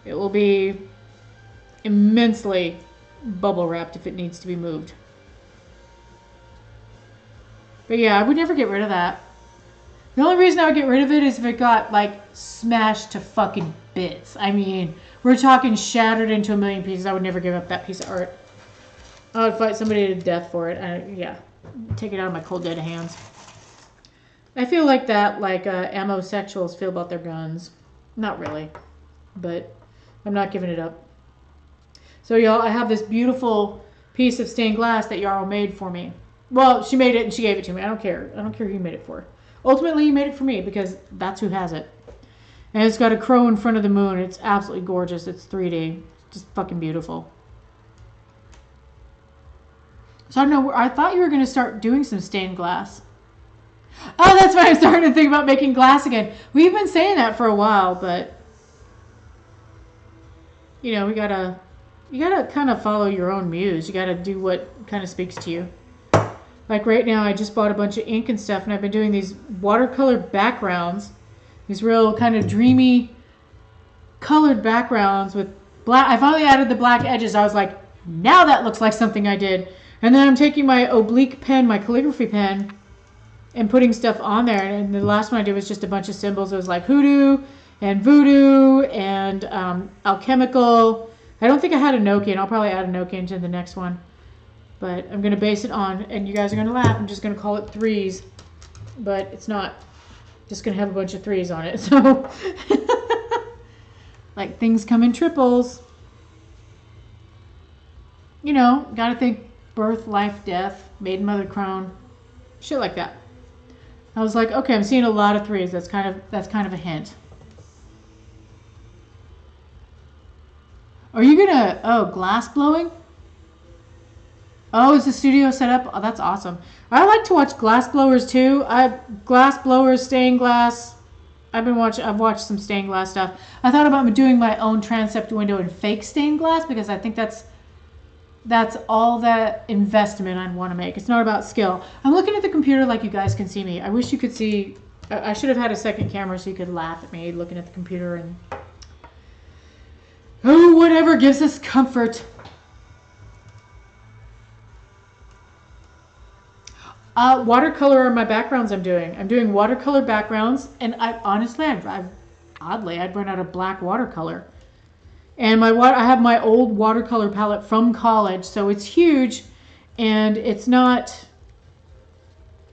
It will be immensely bubble wrapped if it needs to be moved. But yeah, I would never get rid of that. The only reason I would get rid of it is if it got like smashed to fucking bits. I mean, we're talking shattered into a million pieces. I would never give up that piece of art. I would fight somebody to death for it. Yeah, take it out of my cold dead hands. I feel like that, like ammo-sexuals feel about their guns. Not really, but I'm not giving it up. So y'all, I have this beautiful piece of stained glass that Yarrow made for me. Well, she made it and she gave it to me. I don't care. I don't care who you made it for. Ultimately, you made it for me because that's who has it. And it's got a crow in front of the moon. It's absolutely gorgeous. It's 3D. Just fucking beautiful. So I don't know. I thought you were going to start doing some stained glass. Oh, that's why I'm starting to think about making glass again. We've been saying that for a while, but you know, you gotta kind of follow your own muse. You gotta do what kind of speaks to you. Like right now, I just bought a bunch of ink and stuff, and I've been doing these watercolor backgrounds, these real kind of dreamy colored backgrounds with black. I finally added the black edges. I was like, now that looks like something I did. And then I'm taking my oblique pen, my calligraphy pen, and putting stuff on there. And the last one I did was just a bunch of symbols. It was like hoodoo and voodoo and alchemical. I don't think I had a Nokia, and I'll probably add a Nokia into the next one. But I'm going to base it on, and you guys are going to laugh, I'm just going to call it threes. But it's not. Just going to have a bunch of threes on it. So, like things come in triples. You know, got to think birth, life, death, maiden, mother, crone. Shit like that. I was like, okay, I'm seeing a lot of threes. That's kind of a hint. Are you going to, oh, glass blowing? Oh, is the studio set up? Oh, that's awesome. I like to watch glass blowers too. Glass blowers, stained glass. I've watched some stained glass stuff. I thought about doing my own transept window in fake stained glass because I think that's all that investment I'd want to make. It's not about skill. I'm looking at the computer like you guys can see me. I wish you could see. I should have had a second camera so you could laugh at me looking at the computer and oh, whatever gives us comfort. Watercolor are my backgrounds I'm doing. I'm doing watercolor backgrounds, and I'd run out of black watercolor. And I have my old watercolor palette from college, so it's huge, and it's not,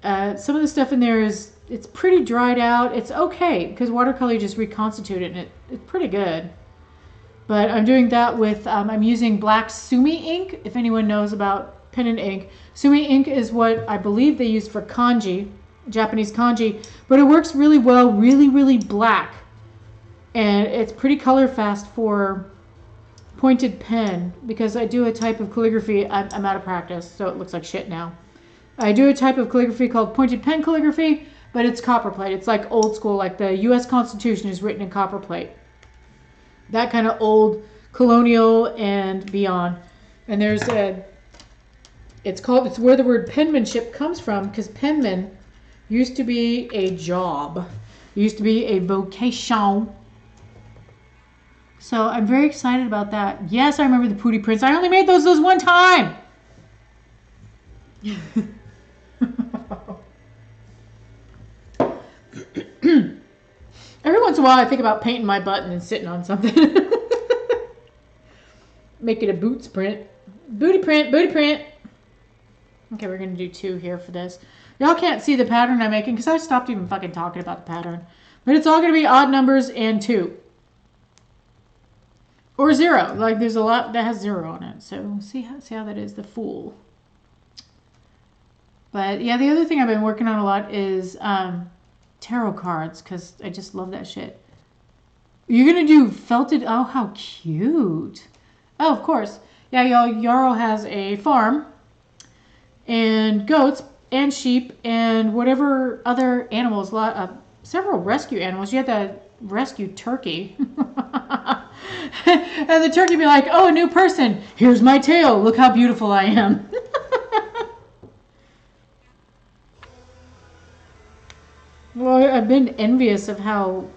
some of the stuff in there it's pretty dried out. It's okay, because watercolor just reconstituted, and it's pretty good. But I'm doing that with, I'm using black Sumi ink, if anyone knows about pen and ink. Sumi ink is what I believe they use for kanji, Japanese kanji, but it works really well, really, really black. And it's pretty color fast for pointed pen, because I do a type of calligraphy. I'm out of practice, so it looks like shit now. I do a type of calligraphy called pointed pen calligraphy, but it's copperplate. It's like old school, like the U.S. Constitution is written in copperplate. That kind of old colonial and beyond. And there's it's where the word penmanship comes from, because penman used to be a job. It used to be a vocation. So I'm very excited about that. Yes, I remember the Pootie Prince. I only made those one time. Every once in a while I think about painting my button and sitting on something. Make it a boots print. Booty print, booty print. Okay, we're going to do 2 here for this. Y'all can't see the pattern I'm making because I stopped even fucking talking about the pattern. But it's all going to be odd numbers and 2. Or 0. Like there's a lot that has 0 on it. So see how that is, the Fool. But yeah, the other thing I've been working on a lot is tarot cards, because I just love that shit. You're going to do felted... Oh, how cute. Oh, of course. Yeah, y'all, Yarrow has a farm. And goats and sheep and whatever other animals. Several rescue animals. You had to rescue turkey. And the turkey be like, oh, a new person. Here's my tail. Look how beautiful I am. Well, I've been envious of how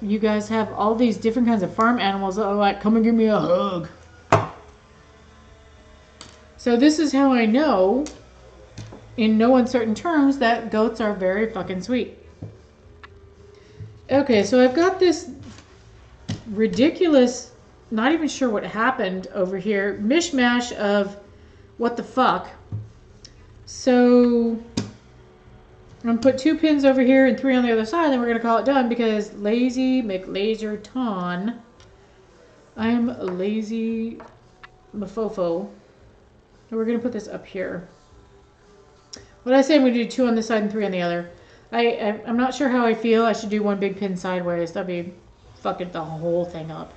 you guys have all these different kinds of farm animals that are like, come and give me a hug. So this is how I know, in no uncertain terms, that goats are very fucking sweet. Okay, so I've got this ridiculous, not even sure what happened over here, mishmash of what the fuck. So I'm going to put 2 pins over here and 3 on the other side, then we're going to call it done because lazy McLaserton. I am lazy mafofo. And we're going to put this up here. What I say, I'm going to do 2 on this side and 3 on the other. I'm not sure how I feel. I should do 1 big pin sideways. That'd be fucking the whole thing up.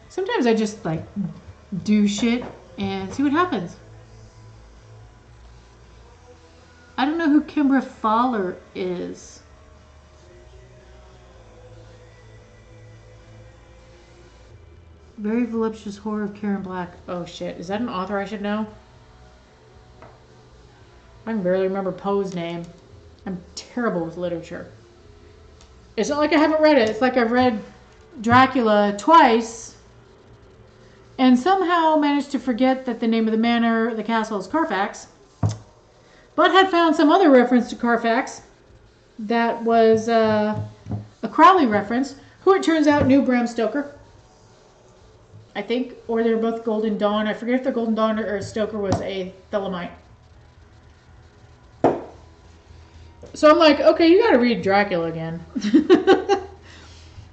Sometimes I just like do shit and see what happens. I don't know who Kimbra Fowler is. Very voluptuous horror of Karen Black. Oh shit, is that an author I should know? I can barely remember Poe's name. I'm terrible with literature. It's not like I haven't read it. It's like I've read Dracula twice and somehow managed to forget that the name of the manor, the castle, is Carfax. But had found some other reference to Carfax that was a Crowley reference, who it turns out knew Bram Stoker. I think, or they're both Golden Dawn. I forget if they're Golden Dawn or Stoker was a Thelemite. So I'm like, okay, you gotta read Dracula again.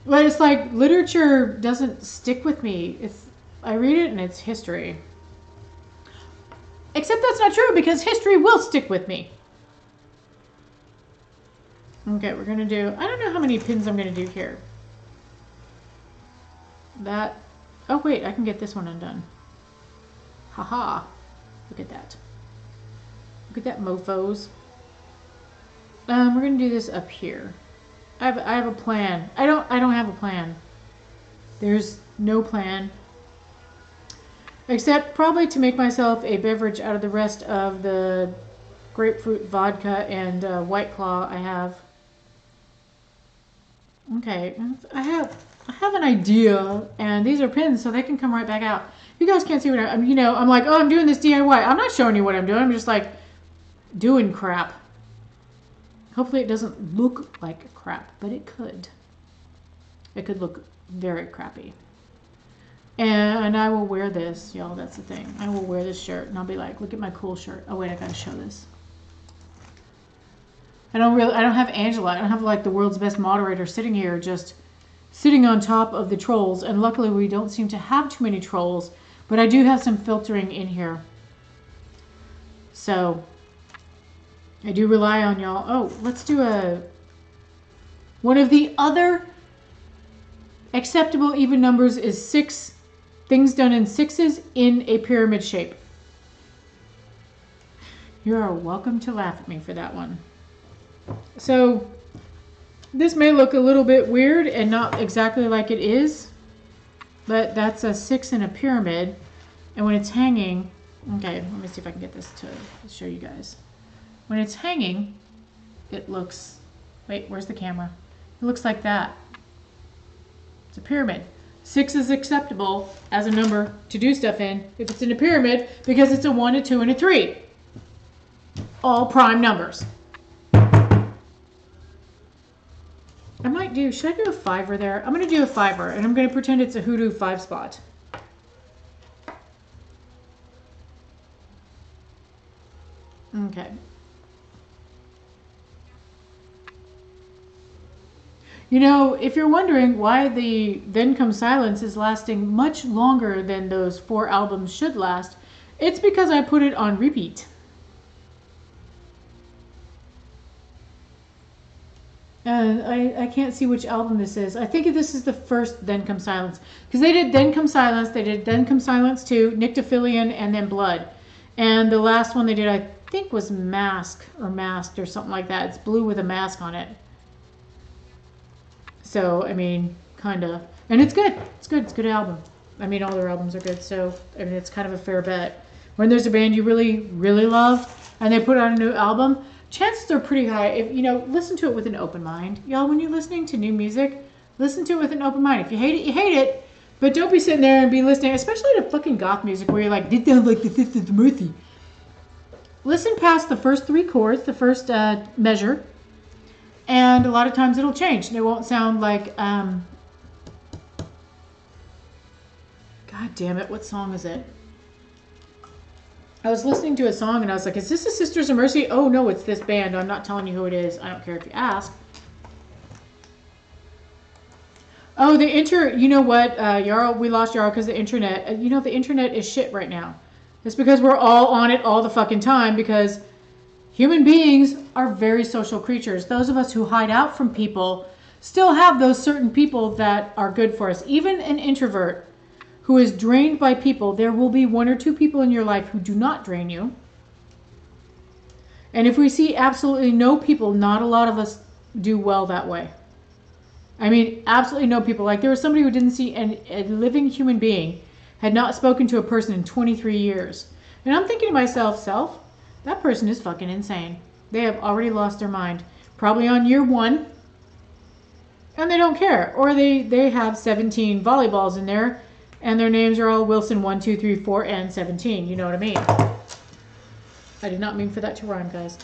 But it's like, literature doesn't stick with me. I read it and it's history. Except that's not true because history will stick with me. Okay, we're gonna do, I don't know how many pins I'm gonna do here. That, oh wait, I can get this one undone. Haha, look at that. Look at that, mofos. We're gonna do this up here. I have a plan. I don't have a plan. There's no plan. Except probably to make myself a beverage out of the rest of the grapefruit vodka and White Claw I have. Okay, I have an idea, and these are pins, so they can come right back out. You guys can't see what I'm, you know, I'm like, oh, I'm doing this DIY. I'm not showing you what I'm doing. I'm just like doing crap. Hopefully it doesn't look like crap, but it could. It could look very crappy. And I will wear this, y'all. That's the thing. I will wear this shirt, and I'll be like, look at my cool shirt. Oh wait, I gotta show this. I don't have Angela. I don't have like the world's best moderator sitting here, just sitting on top of the trolls. And luckily, we don't seem to have too many trolls, but I do have some filtering in here. So I do rely on y'all. Oh, let's do one of the other acceptable even numbers is 6. Things done in 6s in a pyramid shape. You are welcome to laugh at me for that one. So this may look a little bit weird and not exactly like it is, but that's a 6 in a pyramid. And when it's hanging, okay, let me see if I can get this to show you guys. When it's hanging, it looks, wait, where's the camera? It looks like that. It's a pyramid. 6 is acceptable as a number to do stuff in if it's in a pyramid because it's a 1, a 2, and a 3. All prime numbers. I might do, should I do a 5er there? I'm going to do a 5er and I'm going to pretend it's a hoodoo 5 spot. Okay. You know, if you're wondering why the Then Comes Silence is lasting much longer than those 4 albums should last, it's because I put it on repeat. And I can't see which album this is. I think this is the first Then Comes Silence. Because they did Then Comes Silence, they did Then Comes Silence 2, Nyctophilion, and then Blood. And the last one they did, I think, was Masked or something like that. It's blue with a mask on it. So, I mean, kind of. And it's good. It's good. It's a good album. I mean, all their albums are good. So, I mean, it's kind of a fair bet. When there's a band you really, really love and they put out a new album, chances are pretty high if, listen to it with an open mind. Y'all, when you're listening to new music, listen to it with an open mind. If you hate it, you hate it. But don't be sitting there and be listening, especially to fucking goth music where you're like, did they like the Fifth of Mercy? Listen past the first 3 chords, the first measure, and a lot of times it'll change. And it won't sound like, God damn it, what song is it? I was listening to a song and I was like, is this the Sisters of Mercy? Oh no, it's this band. I'm not telling you who it is. I don't care if you ask. Oh, you know what, Yarl, we lost Yarl because the internet, the internet is shit right now. It's because we're all on it all the fucking time because human beings are very social creatures. Those of us who hide out from people still have those certain people that are good for us. Even an introvert who is drained by people, there will be 1 or 2 people in your life who do not drain you. And if we see absolutely no people, not a lot of us do well that way. I mean, absolutely no people. Like there was somebody who didn't see a living human being, had not spoken to a person in 23 years. And I'm thinking to myself, that person is fucking insane. They have already lost their mind. Probably on year 1. And they don't care. Or they have 17 volleyballs in there. And their names are all Wilson 1, 2, 3, 4, and 17. You know what I mean? I did not mean for that to rhyme, guys.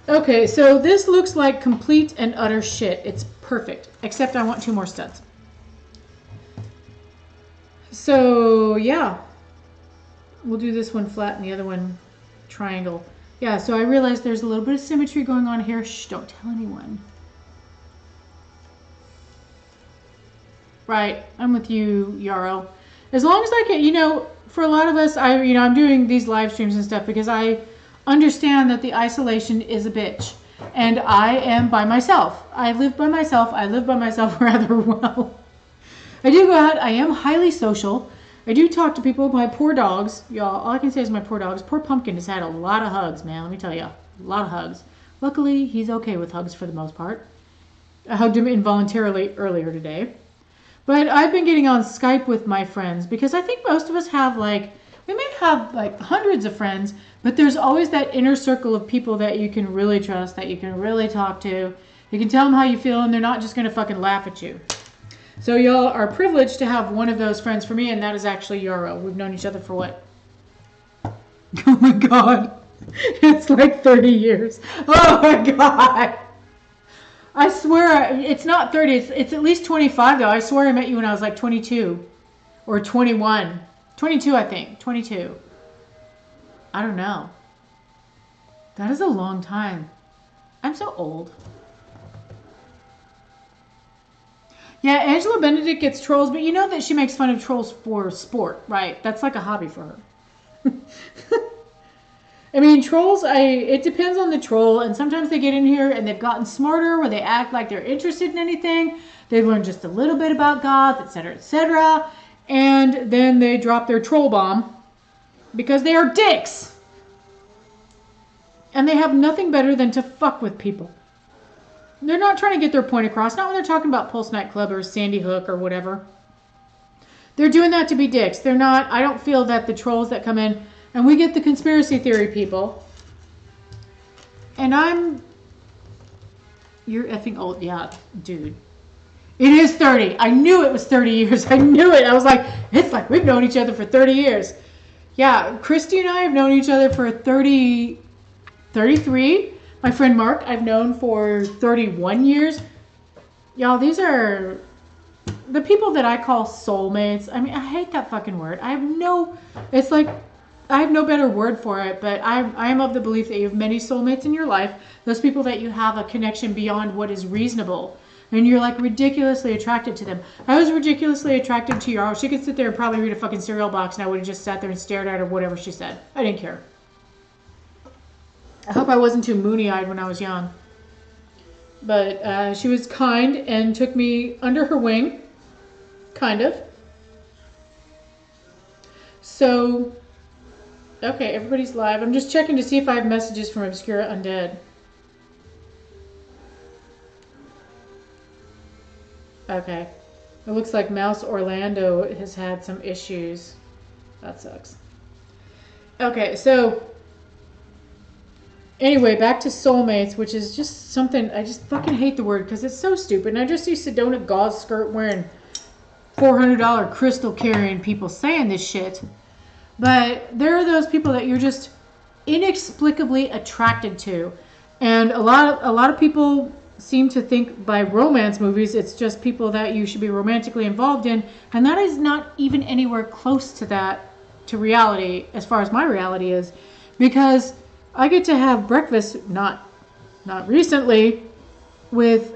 Okay, so this looks like complete and utter shit. It's perfect. Except I want 2 more studs. So, yeah. We'll do this one flat and the other one triangle. Yeah, so I realized there's a little bit of symmetry going on here. Shh, don't tell anyone. Right, I'm with you, Yarrow. As long as I can, for a lot of us, I'm doing these live streams and stuff because I understand that the isolation is a bitch. And I am by myself. I live by myself. I live by myself rather well. I do go out. I am highly social. I do talk to people. My poor dogs, y'all, all I can say is my poor dogs. Poor Pumpkin has had a lot of hugs, man. Let me tell you. A lot of hugs. Luckily, he's okay with hugs for the most part. I hugged him involuntarily earlier today. But I've been getting on Skype with my friends because I think most of us have we may have hundreds of friends, but there's always that inner circle of people that you can really trust, that you can really talk to. You can tell them how you feel and they're not just going to fucking laugh at you. So y'all are privileged to have one of those friends for me, and that is actually Yarrow. We've known each other for what? Oh my God. It's like 30 years. Oh my God. I swear, it's not 30. It's at least 25, though. I swear I met you when I was like 22 or 21. 22, I think. 22. I don't know. That is a long time. I'm so old. Yeah, Angela Benedict gets trolls, but you know that she makes fun of trolls for sport, right? That's like a hobby for her. I mean, trolls, it depends on the troll, and sometimes they get in here and they've gotten smarter where they act like they're interested in anything. They've learned just a little bit about Goth, etc., and then they drop their troll bomb because they are dicks. And they have nothing better than to fuck with people. They're not trying to get their point across, not when they're talking about Pulse Nightclub or Sandy Hook or whatever. They're doing that to be dicks. They're not, I don't feel that the trolls that come in, and we get the conspiracy theory people. And you're effing old. Yeah, dude. It is 30. I knew it was 30 years. I knew it. I was like, it's like we've known each other for 30 years. Yeah, Christy and I have known each other for 33. My friend Mark, I've known for 31 years. Y'all, these are the people that I call soulmates. I mean, I hate that fucking word. I have no better word for it, but I am of the belief that you have many soulmates in your life. Those people that you have a connection beyond what is reasonable. And you're like ridiculously attracted to them. I was ridiculously attracted to Yarrow. She could sit there and probably read a fucking cereal box and I would have just sat there and stared at her whatever she said. I didn't care. I hope I wasn't too moony-eyed when I was young. But she was kind and took me under her wing. Kind of. So, okay, everybody's live. I'm just checking to see if I have messages from Obscura Undead. Okay. It looks like Mouse Orlando has had some issues. That sucks. Okay, so Anyway, back to soulmates, which is just something, I just fucking hate the word because it's so stupid. And I just see Sedona gauze skirt wearing $400 crystal carrying people saying this shit. But there are those people that you're just inexplicably attracted to. And a lot of people seem to think by romance movies it's just people that you should be romantically involved in, and that is not even anywhere close to that, to reality, as far as my reality is, because I get to have breakfast not recently with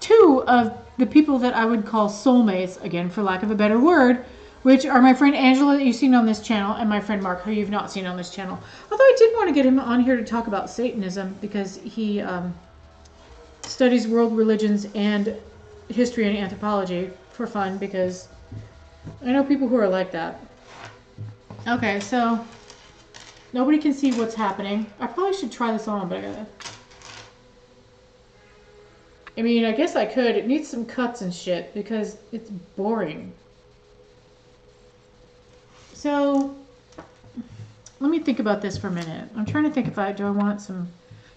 two of the people that I would call soulmates, again for lack of a better word, which are my friend Angela that you've seen on this channel and my friend Mark, who you've not seen on this channel. Although I did want to get him on here to talk about Satanism because he studies world religions and history and anthropology for fun, because I know people who are like that. Okay, so nobody can see what's happening. I probably should try this on, but I mean, I guess I could. It needs some cuts and shit because it's boring. So let me think about this for a minute. I'm trying to think if do I want some,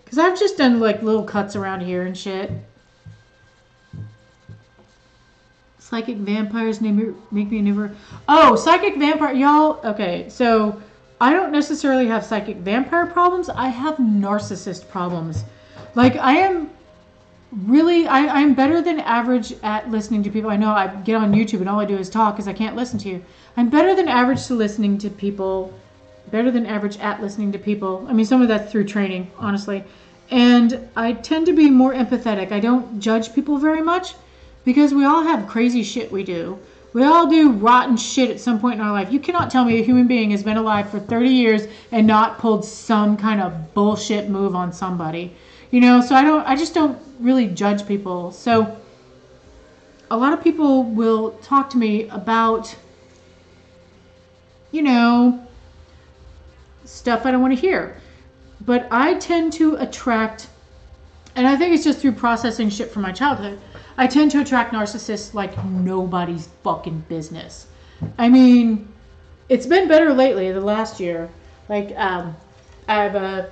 because I've just done like little cuts around here and shit. Psychic vampires make me never. Oh, psychic vampire, y'all. Okay, so I don't necessarily have psychic vampire problems. I have narcissist problems. Like I am really, I'm better than average at listening to people. I know I get on YouTube and all I do is talk because I can't listen to you. I'm better than average to listening to people. Better than average at listening to people. I mean, some of that's through training, honestly. And I tend to be more empathetic. I don't judge people very much because we all have crazy shit we do. We all do rotten shit at some point in our life. You cannot tell me a human being has been alive for 30 years and not pulled some kind of bullshit move on somebody. You know, so I just don't really judge people. So a lot of people will talk to me about, you know, stuff I don't want to hear. But I tend to attract, and I think it's just through processing shit from my childhood, I tend to attract narcissists like nobody's fucking business. I mean, it's been better lately, the last year. Like, I have a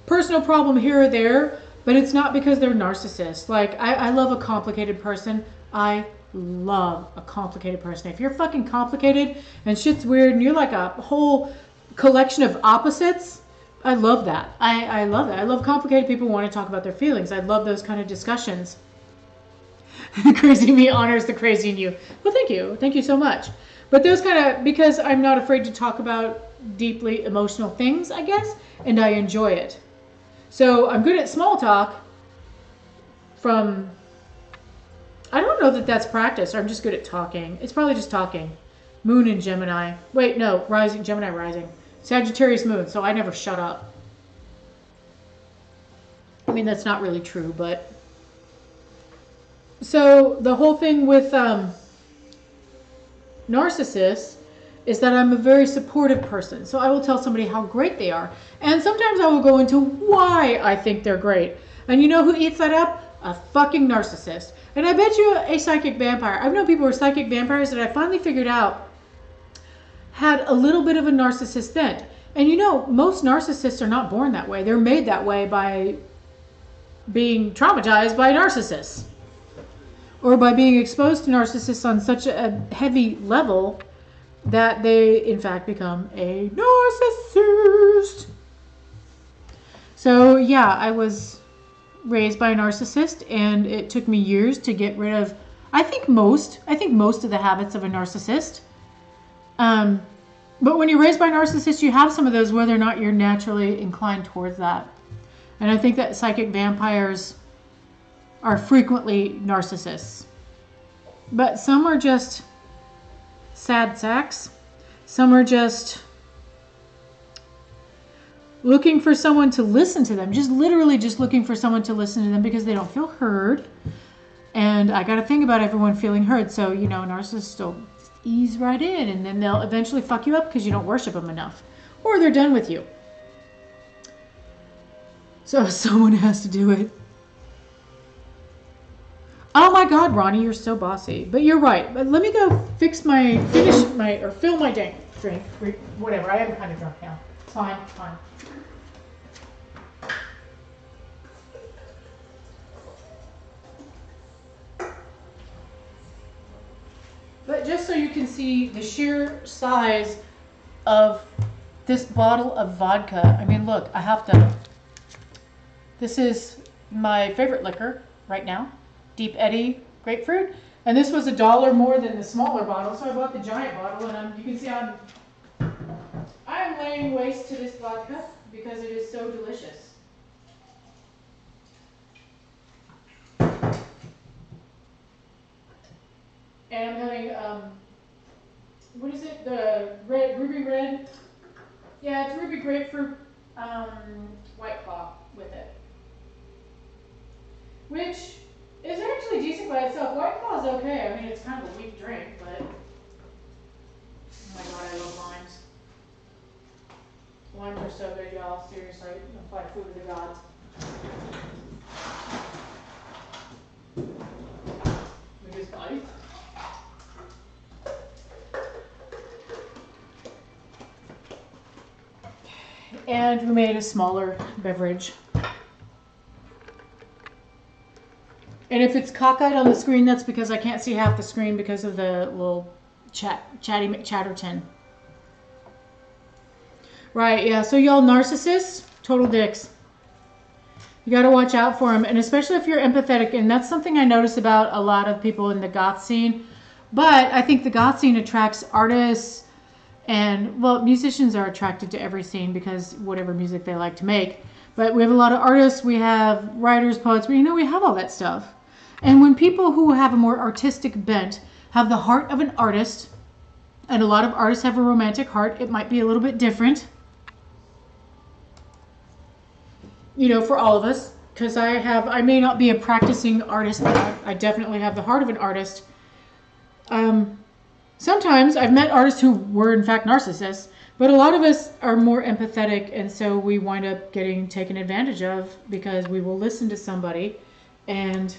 personal problem here or there, but it's not because they're narcissists. Like, I love a complicated person. I love a complicated person. If you're fucking complicated and shit's weird and you're like a whole collection of opposites, I love that. I love that. I love complicated people who want to talk about their feelings. I love those kind of discussions. The crazy me honors the crazy in you. Well, thank you. Thank you so much. But those kind of, because I'm not afraid to talk about deeply emotional things, I guess, and I enjoy it. So I'm good at small talk from, I don't know that that's practice, or I'm just good at talking. It's probably just talking. Moon and Gemini. Wait, no, rising, Gemini rising. Sagittarius moon, so I never shut up. I mean, that's not really true, but. So the whole thing with narcissists is that I'm a very supportive person. So I will tell somebody how great they are. And sometimes I will go into why I think they're great. And you know who eats that up? A fucking narcissist. And I bet you a psychic vampire. I've known people who are psychic vampires that I finally figured out had a little bit of a narcissist bent. And you know, most narcissists are not born that way. They're made that way by being traumatized by narcissists. Or by being exposed to narcissists on such a heavy level that they, in fact, become a narcissist. So, yeah, I was raised by a narcissist, and it took me years to get rid of, I think most of the habits of a narcissist. But when you're raised by a narcissist, you have some of those, whether or not you're naturally inclined towards that. And I think that psychic vampires are frequently narcissists. But some are just sad sacks. Some are just looking for someone to listen to them. Just literally just looking for someone to listen to them because they don't feel heard. And I got to think about everyone feeling heard. So, you know, narcissists will ease right in, and then they'll eventually fuck you up because you don't worship them enough. Or they're done with you. So someone has to do it. Oh my God, Ronnie, you're so bossy. But you're right. But let me go fill my drink. Whatever, I am kind of drunk now. It's fine, it's fine. just so you can see the sheer size of this bottle of vodka. I mean, look, I have to. This is my favorite liquor right now, Deep Eddy Grapefruit. And this was $1 more than the smaller bottle, so I bought the giant bottle. And you can see I'm laying waste to this vodka because it is so delicious. And I'm having, what is it? The ruby red. Yeah, it's ruby grapefruit White Claw with it. Which is actually decent by itself. White Claw is okay. I mean, it's kind of a weak drink, but oh my god, I love limes. Limes are so good, y'all. Seriously, it's like food of the gods. We just bite. And we made a smaller beverage. And if it's cockeyed on the screen, that's because I can't see half the screen because of the little chatty McChatterton. Right, yeah, so y'all narcissists, total dicks. You gotta watch out for them, and especially if you're empathetic, and that's something I notice about a lot of people in the goth scene. But I think the goth scene attracts artists, and, well, musicians are attracted to every scene because whatever music they like to make. But we have a lot of artists, we have writers, poets, we have all that stuff. And when people who have a more artistic bent have the heart of an artist, and a lot of artists have a romantic heart, it might be a little bit different. For all of us, because I may not be a practicing artist, but I definitely have the heart of an artist. Sometimes I've met artists who were in fact narcissists, but a lot of us are more empathetic, and so we wind up getting taken advantage of because we will listen to somebody. And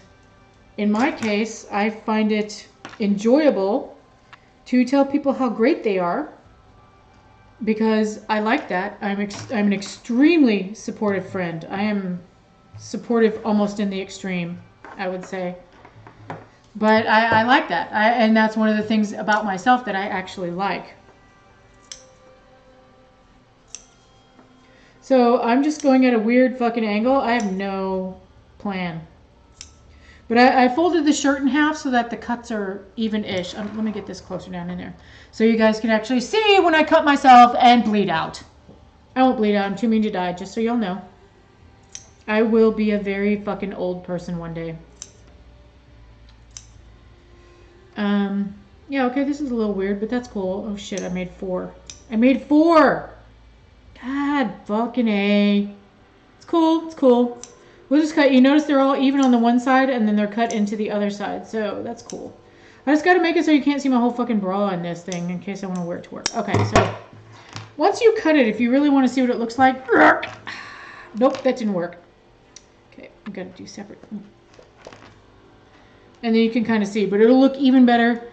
in my case, I find it enjoyable to tell people how great they are because I like that. I'm an extremely supportive friend. I am supportive almost in the extreme, I would say. But I like that. And that's one of the things about myself that I actually like. So I'm just going at a weird fucking angle. I have no plan. But I folded the shirt in half so that the cuts are even-ish. Let me get this closer down in there. So you guys can actually see when I cut myself and bleed out. I won't bleed out. I'm too mean to die, just so y'all know. I will be a very fucking old person one day. Yeah, okay, this is a little weird, but that's cool. Oh shit, I made 4. I made 4! God fucking A. It's cool, it's cool. We'll just cut, you notice they're all even on the one side and then they're cut into the other side, so that's cool. I just gotta make it so you can't see my whole fucking bra in this thing in case I want to wear it to work. Okay, so once you cut it, if you really want to see what it looks like, nope, that didn't work. Okay, I'm gonna do separate. And then you can kind of see, but it'll look even better.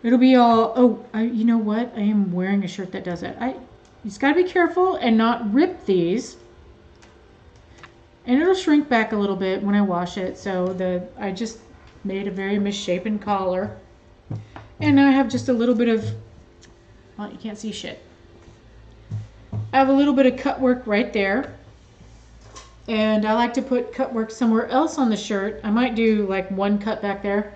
It'll be all, you know what? I am wearing a shirt that does that. You just gotta be careful and not rip these. And it'll shrink back a little bit when I wash it. So I just made a very misshapen collar. And now I have just a little bit of, well, you can't see shit. I have a little bit of cut work right there. And I like to put cut work somewhere else on the shirt. I might do like one cut back there.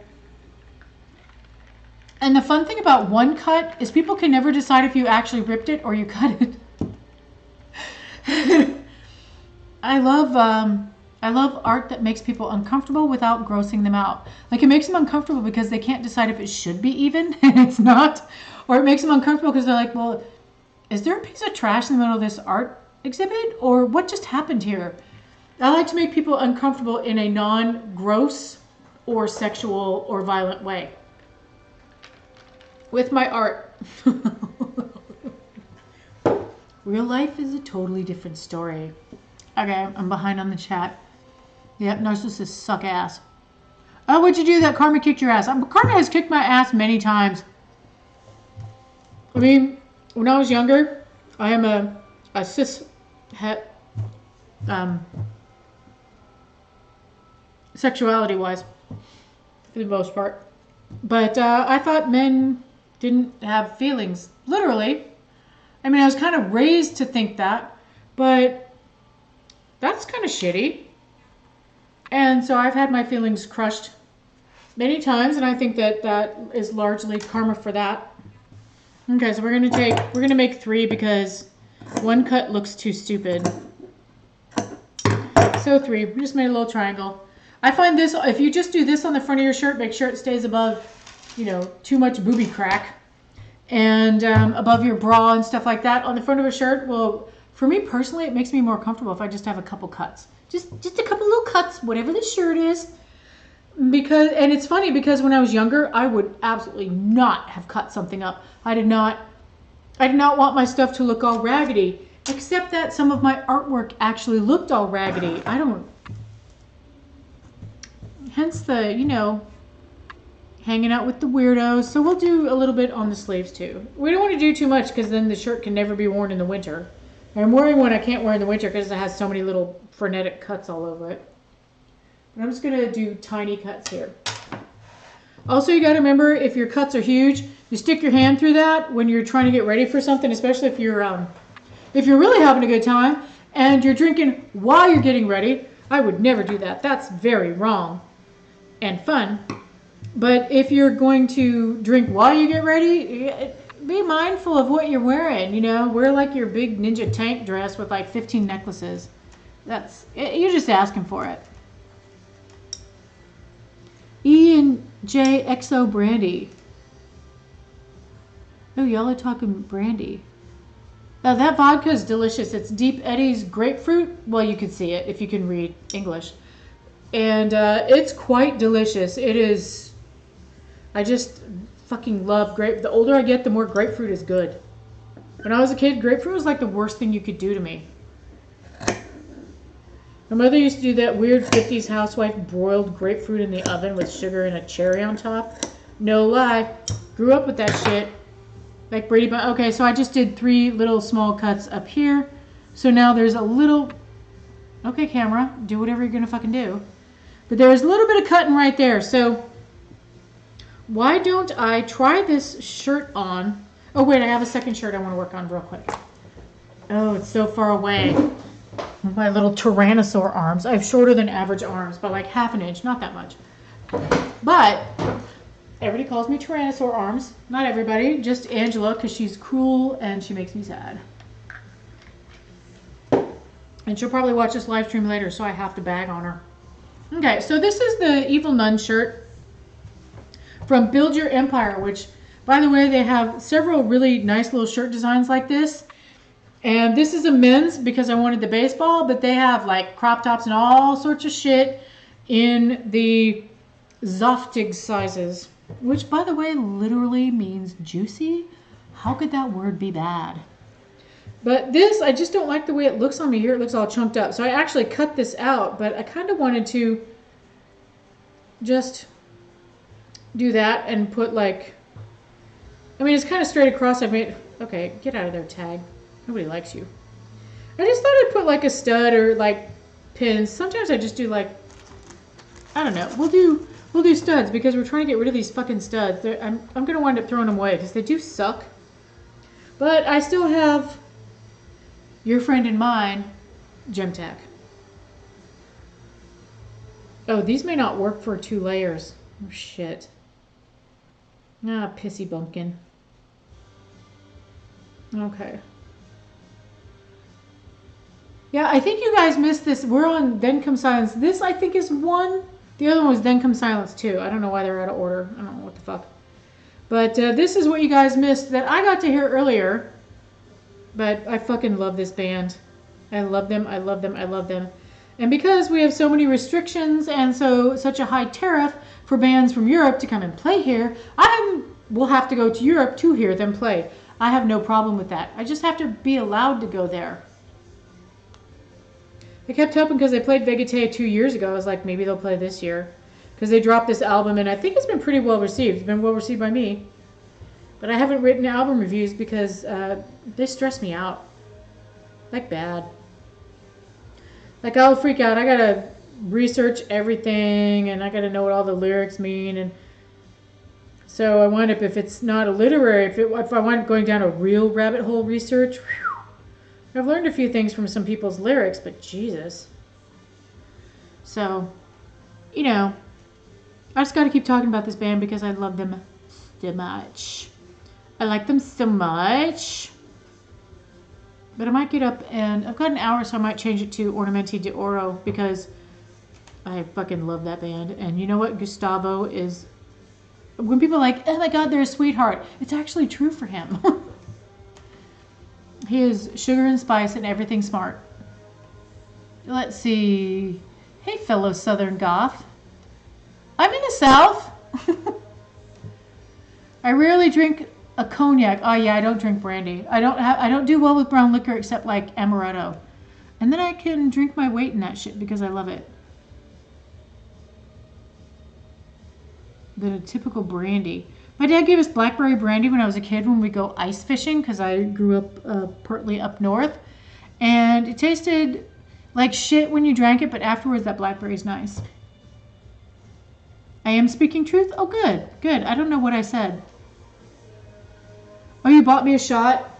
And the fun thing about one cut is people can never decide if you actually ripped it or you cut it. I love art that makes people uncomfortable without grossing them out. Like, it makes them uncomfortable because they can't decide if it should be even and it's not. Or it makes them uncomfortable because they're like, well, is there a piece of trash in the middle of this art exhibit? Or what just happened here? I like to make people uncomfortable in a non-gross or sexual or violent way. With my art. Real life is a totally different story. Okay, I'm behind on the chat. Yep, narcissists suck ass. Oh, what'd you do? That Karma kicked your ass. Karma has kicked my ass many times. I mean, when I was younger, I am a cis het, sexuality wise, for the most part. But I thought men didn't have feelings, literally. I mean, I was kind of raised to think that, but that's kind of shitty. And so I've had my feelings crushed many times, and I think that that is largely karma for that. Okay, so we're gonna make 3 because 1 cut looks too stupid. So 3, we just made a little triangle. I find this, if you just do this on the front of your shirt, make sure it stays above, you know, too much booby crack. And above your bra and stuff like that on the front of a shirt. Well, for me personally, it makes me more comfortable if I just have a couple cuts. Just a couple little cuts, whatever the shirt is. Because, and it's funny because when I was younger, I would absolutely not have cut something up. I did not want my stuff to look all raggedy, except that some of my artwork actually looked all raggedy. Hence the, you know, hanging out with the weirdos. So we'll do a little bit on the sleeves too. We don't want to do too much because then the shirt can never be worn in the winter. And I'm wearing one I can't wear in the winter because it has so many little frenetic cuts all over it. But I'm just going to do tiny cuts here. Also, you got to remember, if your cuts are huge, you stick your hand through that when you're trying to get ready for something, especially if you're really having a good time and you're drinking while you're getting ready. I would never do that. That's very wrong and fun. But if you're going to drink while you get ready, be mindful of what you're wearing. You know, wear like your big ninja tank dress with like 15 necklaces. You're just asking for it. E and J XO brandy. Oh, y'all are talking brandy. Now that vodka is delicious. It's Deep Eddy's grapefruit. Well, you can see it if you can read English. And it's quite delicious. It is. I just fucking love grape. The older I get, the more grapefruit is good. When I was a kid, grapefruit was like the worst thing you could do to me. My mother used to do that weird 50s housewife broiled grapefruit in the oven with sugar and a cherry on top. No lie. Grew up with that shit. Like Brady Bunch. Okay, so I just did 3 little small cuts up here. So now there's a little... Okay, camera. Do whatever you're going to fucking do. But there's a little bit of cutting right there. So why don't I try this shirt on? Oh, wait. I have a second shirt I want to work on real quick. Oh, it's so far away. My little tyrannosaur arms. I have shorter than average arms by like half an inch. Not that much. But everybody calls me tyrannosaur arms. Not everybody. Just Angela because she's cruel and she makes me sad. And she'll probably watch this live stream later, so I have to bag on her. Okay, so this is the Evil Nun shirt from Build Your Empire, which, by the way, they have several really nice little shirt designs like this. And this is a men's because I wanted the baseball, but they have like crop tops and all sorts of shit in the Zoftig sizes, which, by the way, literally means juicy. How could that word be bad? But this, I just don't like the way it looks on me here. It looks all chunked up. So I actually cut this out, but I kind of wanted to just do that and put like, I mean, it's kind of straight across. I've made, okay, get out of there, tag. Nobody likes you. I just thought I'd put like a stud or like pins. Sometimes I just do like, I don't know. We'll do studs because we're trying to get rid of these fucking studs. I'm going to wind up throwing them away because they do suck. But I still have your friend and mine, Gem Tack. Oh, these may not work for 2 layers. Oh, shit. Ah, pissy bumpkin. Okay. Yeah, I think you guys missed this. We're on Then Come Silence. This, I think, is 1. The other one was Then Come Silence 2. I don't know why they're out of order. I don't know what the fuck. But this is what you guys missed that I got to hear earlier. But I fucking love this band. I love them. I love them. I love them. And because we have so many restrictions and such a high tariff for bands from Europe to come and play here, will have to go to Europe to hear them play. I have no problem with that. I just have to be allowed to go there. I kept hoping because they played Vegetae 2 years ago. I was like, maybe they'll play this year. Because they dropped this album, and I think it's been pretty well received. It's been well received by me. But I haven't written album reviews because they stress me out. Like bad. Like I'll freak out. I gotta research everything, and I gotta know what all the lyrics mean. And So I wind up, if it's not a literary, if I wind up going down a real rabbit hole research, whew, I've learned a few things from some people's lyrics, but Jesus. So, you know, I just got to keep talking about this band because I love them so much. I like them so much. But I might get up and I've got an hour, so I might change it to Ornamenti d'Oro because I fucking love that band. And you know what? Gustavo is... When people are like, oh my God, they're a sweetheart. It's actually true for him. He is sugar and spice and everything smart. Let's see. Hey, fellow Southern Goth. I'm in the South. I rarely drink a cognac. Oh yeah, I don't drink brandy. I don't do well with brown liquor except like amaretto. And then I can drink my weight in that shit because I love it. Than a typical brandy. My dad gave us blackberry brandy when I was a kid when we go ice fishing because I grew up partly up north. And it tasted like shit when you drank it, but afterwards that blackberry's nice. I am speaking truth? Oh, good. Good. I don't know what I said. Oh, you bought me a shot?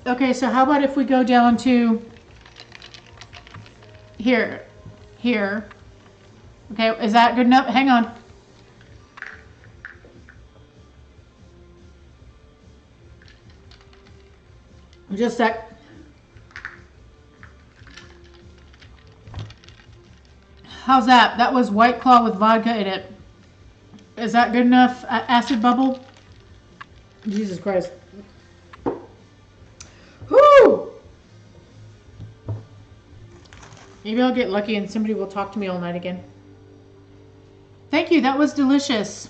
Okay, so how about if we go down to here. Here. Okay, is that good enough? Hang on. Just a sec. How's that? That was White Claw with vodka in it. Is that good enough? Acid bubble? Jesus Christ. Whoo! Maybe I'll get lucky and somebody will talk to me all night again. Thank you. That was delicious.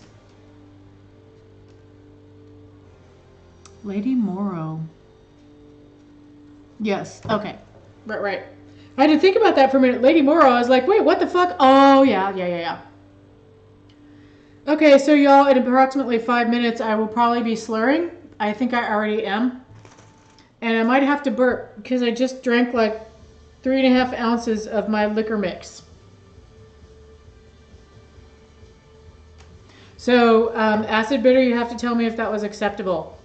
Lady Morrow. Yes. Okay. Right. I had to think about that for a minute. Lady Morrow. I was like, wait, what the fuck? Oh, yeah. Okay, so y'all, in approximately 5 minutes, I will probably be slurring. I think I already am. And I might have to burp because I just drank like 3.5 ounces of my liquor mix. So, acid bitter, you have to tell me if that was acceptable.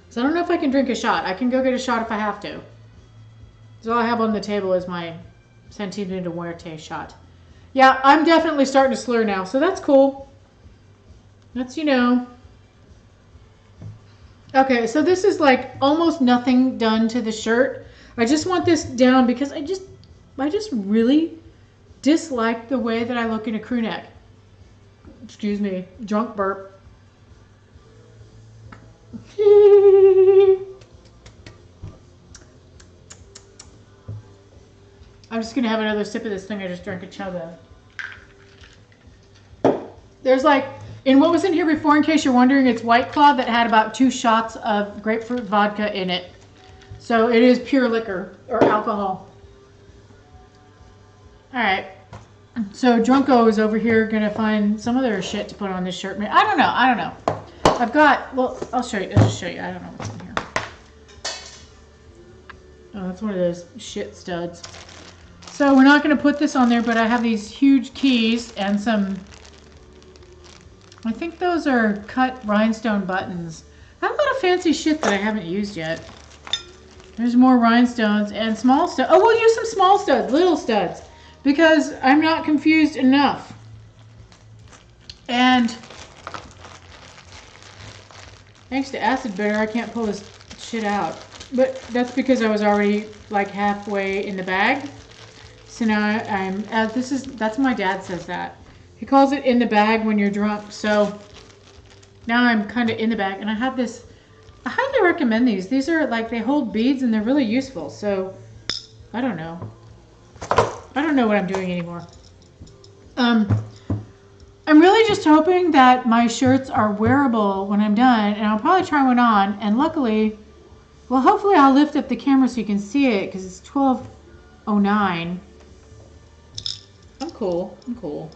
So I don't know if I can drink a shot. I can go get a shot if I have to. So all I have on the table is my Centino de Muerte shot. Yeah, I'm definitely starting to slur now, so that's cool. That's, you know. Okay, so this is like almost nothing done to the shirt. I just want this down because I just really dislike the way that I look in a crew neck. Excuse me, drunk burp. I'm just gonna have another sip of this thing I just drank a chug of. There's like, in what was in here before, in case you're wondering, it's White Claw that had about 2 shots of grapefruit vodka in it. So it is pure liquor or alcohol. Alright. So Drunko is over here gonna find some other shit to put on this shirt. I don't know. I've got, well, I'll show you. I'll just show you. I don't know what's in here. Oh, that's one of those shit studs. So we're not going to put this on there, but I have these huge keys and some, I think those are cut rhinestone buttons. I have a lot of fancy shit that I haven't used yet. There's more rhinestones and small studs. Oh, we'll use some small studs, little studs, because I'm not confused enough. And thanks to acid bitter, I can't pull this shit out. But that's because I was already like halfway in the bag. So now I'm, that's my dad says that. He calls it in the bag when you're drunk. So now I'm kind of in the bag. And I have this, I highly recommend these. These are like, they hold beads and they're really useful. So I don't know. I don't know what I'm doing anymore. I'm really just hoping that my shirts are wearable when I'm done. And I'll probably try one on. And luckily, well, hopefully I'll lift up the camera so you can see it because it's 12:09. I'm cool.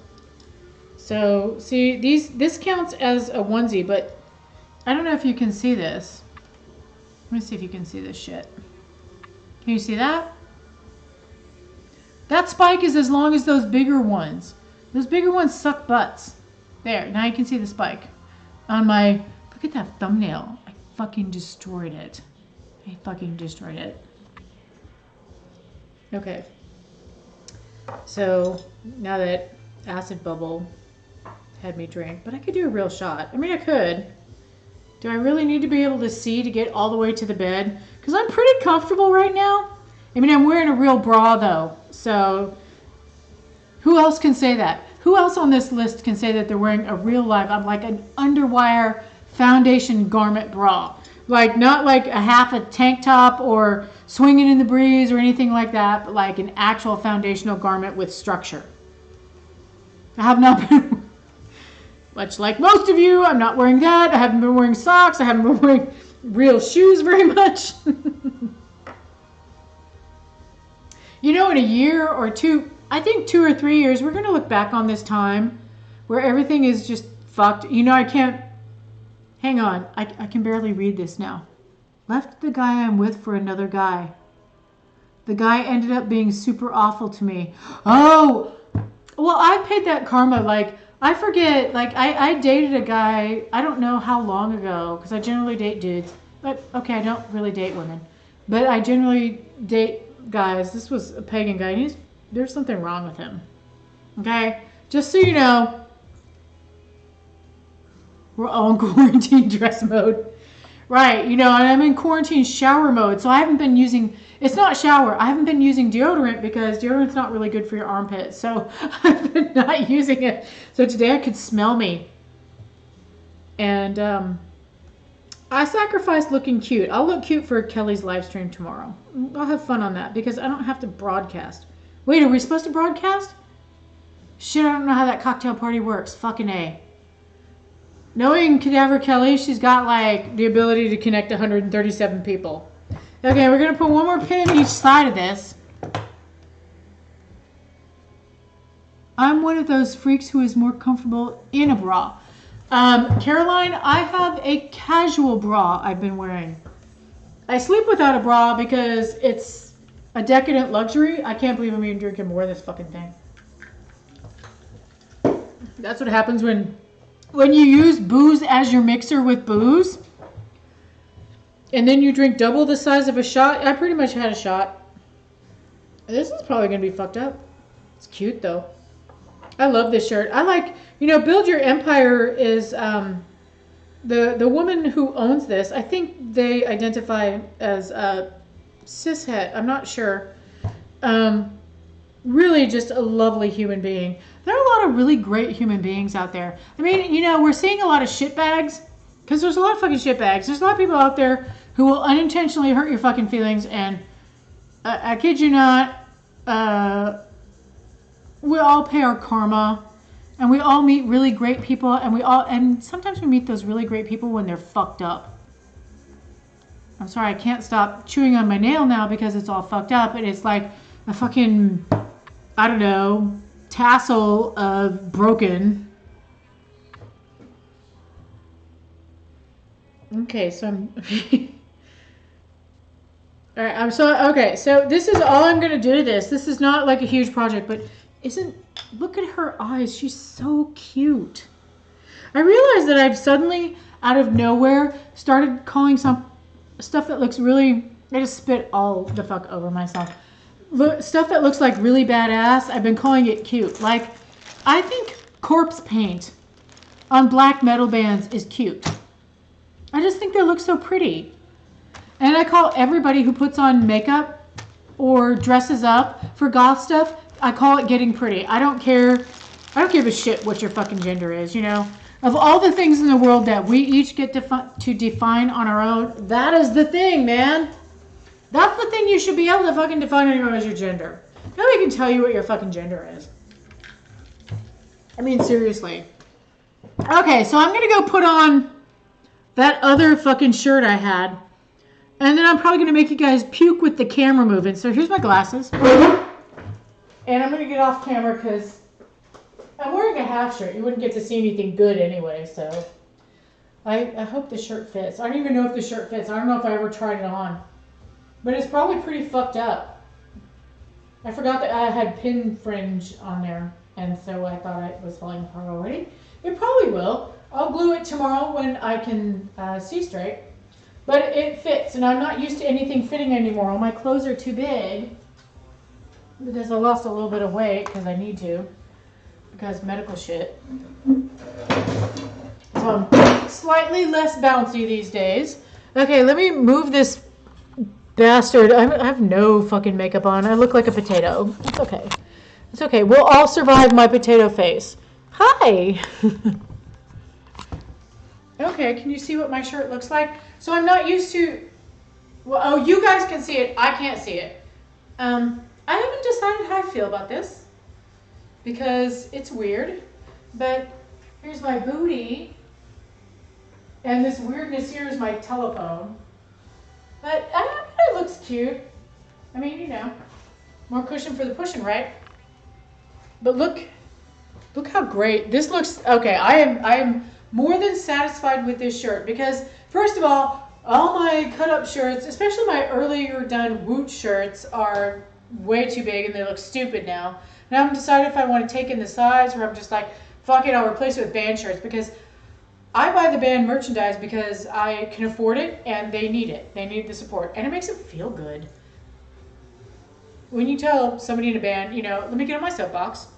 So, see, this counts as a onesie, but I don't know if you can see this. Let me see if you can see this shit. Can you see that? That spike is as long as those bigger ones. Those bigger ones suck butts. There, now you can see the spike. on my, look at that thumbnail. I fucking destroyed it. I fucking destroyed it. Okay. So now that acid bubble had me drink, but I could do a real shot. I mean, I could. Do I really need to be able to see to get all the way to the bed? Because I'm pretty comfortable right now. I mean, I'm wearing a real bra though. So who else can say that? Who else on this list can say that they're wearing a real live, I'm like an underwire foundation garment bra? Like not like a half a tank top or swinging in the breeze or anything like that, but like an actual foundational garment with structure. I have not been, much like most of you, I'm not wearing that. I haven't been wearing socks. I haven't been wearing real shoes very much. You know, in a year or two, I think 2 or 3 years, we're going to look back on this time where everything is just fucked. You know, I can't, hang on. I can barely read this now. Left the guy I'm with for another guy. The guy ended up being super awful to me. Oh, well, I paid that karma. Like, I forget, like, I dated a guy, I don't know how long ago, because I generally date dudes. But, okay, I don't really date women. But I generally date guys. This was a pagan guy. There's something wrong with him. Okay? Just so you know, we're all in quarantine dress mode. Right, you know, and I'm in quarantine shower mode, so I haven't been using, it's not shower, I haven't been using deodorant because deodorant's not really good for your armpits, so I've been not using it. So today I could smell me. And I sacrificed looking cute. I'll look cute for Kelly's live stream tomorrow. I'll have fun on that because I don't have to broadcast. Wait, are we supposed to broadcast? Shit, I don't know how that cocktail party works. Fucking A. Knowing Cadaver Kelly, she's got like the ability to connect 137 people. Okay, we're going to put one more pin in each side of this. I'm one of those freaks who is more comfortable in a bra. Caroline, I have a casual bra I've been wearing. I sleep without a bra because it's a decadent luxury. I can't believe I'm even drinking more of this fucking thing. That's what happens when you use booze as your mixer with booze, and then you drink double the size of a shot. I pretty much had a shot. This is probably going to be fucked up. It's cute, though. I love this shirt. I like, you know, Build Your Empire is, the woman who owns this, I think they identify as cishet. I'm not sure. Really just a lovely human being. There are a lot of really great human beings out there. I mean, you know, we're seeing a lot of shitbags because there's a lot of fucking shitbags. There's a lot of people out there who will unintentionally hurt your fucking feelings, and I kid you not, we all pay our karma, and we all meet really great people, and sometimes we meet those really great people when they're fucked up. I'm sorry, I can't stop chewing on my nail now because it's all fucked up, and it's like a fucking, I don't know, tassel of broken. Okay, so I'm all right, okay, so this is all I'm gonna do to this. This is not like a huge project, but look at her eyes, she's so cute. I realized that I've suddenly, out of nowhere, started calling some stuff that looks really, I just spit all the fuck over myself. Stuff that looks like really badass, I've been calling it cute. Like, I think corpse paint on black metal bands is cute. I just think they look so pretty. And I call everybody who puts on makeup or dresses up for goth stuff, I call it getting pretty. I don't care. I don't give a shit what your fucking gender is, you know. Of all the things in the world that we each get to define on our own, that is the thing, man. That's the thing you should be able to fucking define on your own as your gender. Nobody can tell you what your fucking gender is. I mean, seriously. Okay, so I'm going to go put on that other fucking shirt I had. And then I'm probably going to make you guys puke with the camera moving. So here's my glasses. And I'm going to get off camera because I'm wearing a half shirt. You wouldn't get to see anything good anyway, so. I hope the shirt fits. I don't even know if the shirt fits. I don't know if I ever tried it on. But it's probably pretty fucked up. I forgot that I had pin fringe on there. And so I thought it was falling apart already. It probably will. I'll glue it tomorrow when I can see straight. But it fits, and I'm not used to anything fitting anymore. All my clothes are too big because I lost a little bit of weight because I need to, because medical shit. So I'm slightly less bouncy these days. Okay, let me move this bastard. I have no fucking makeup on. I look like a potato. It's okay. It's okay. We'll all survive my potato face. Hi! Okay, can you see what my shirt looks like? So I'm not used to... Well, oh, you guys can see it. I can't see it. I haven't decided how I feel about this because it's weird. But here's my booty. And this weirdness here is my telephone. But it looks cute. I mean, you know, more cushion for the pushing, right? But look how great this looks. Okay, I am more than satisfied with this shirt because, first of all my cut-up shirts, especially my earlier done Woot shirts, are way too big and they look stupid now. Now I'm decided if I want to take in the size or I'm just like, fuck it, I'll replace it with band shirts because I buy the band merchandise because I can afford it and they need it. They need the support and it makes them feel good. When you tell somebody in a band, you know, let me get on my soapbox.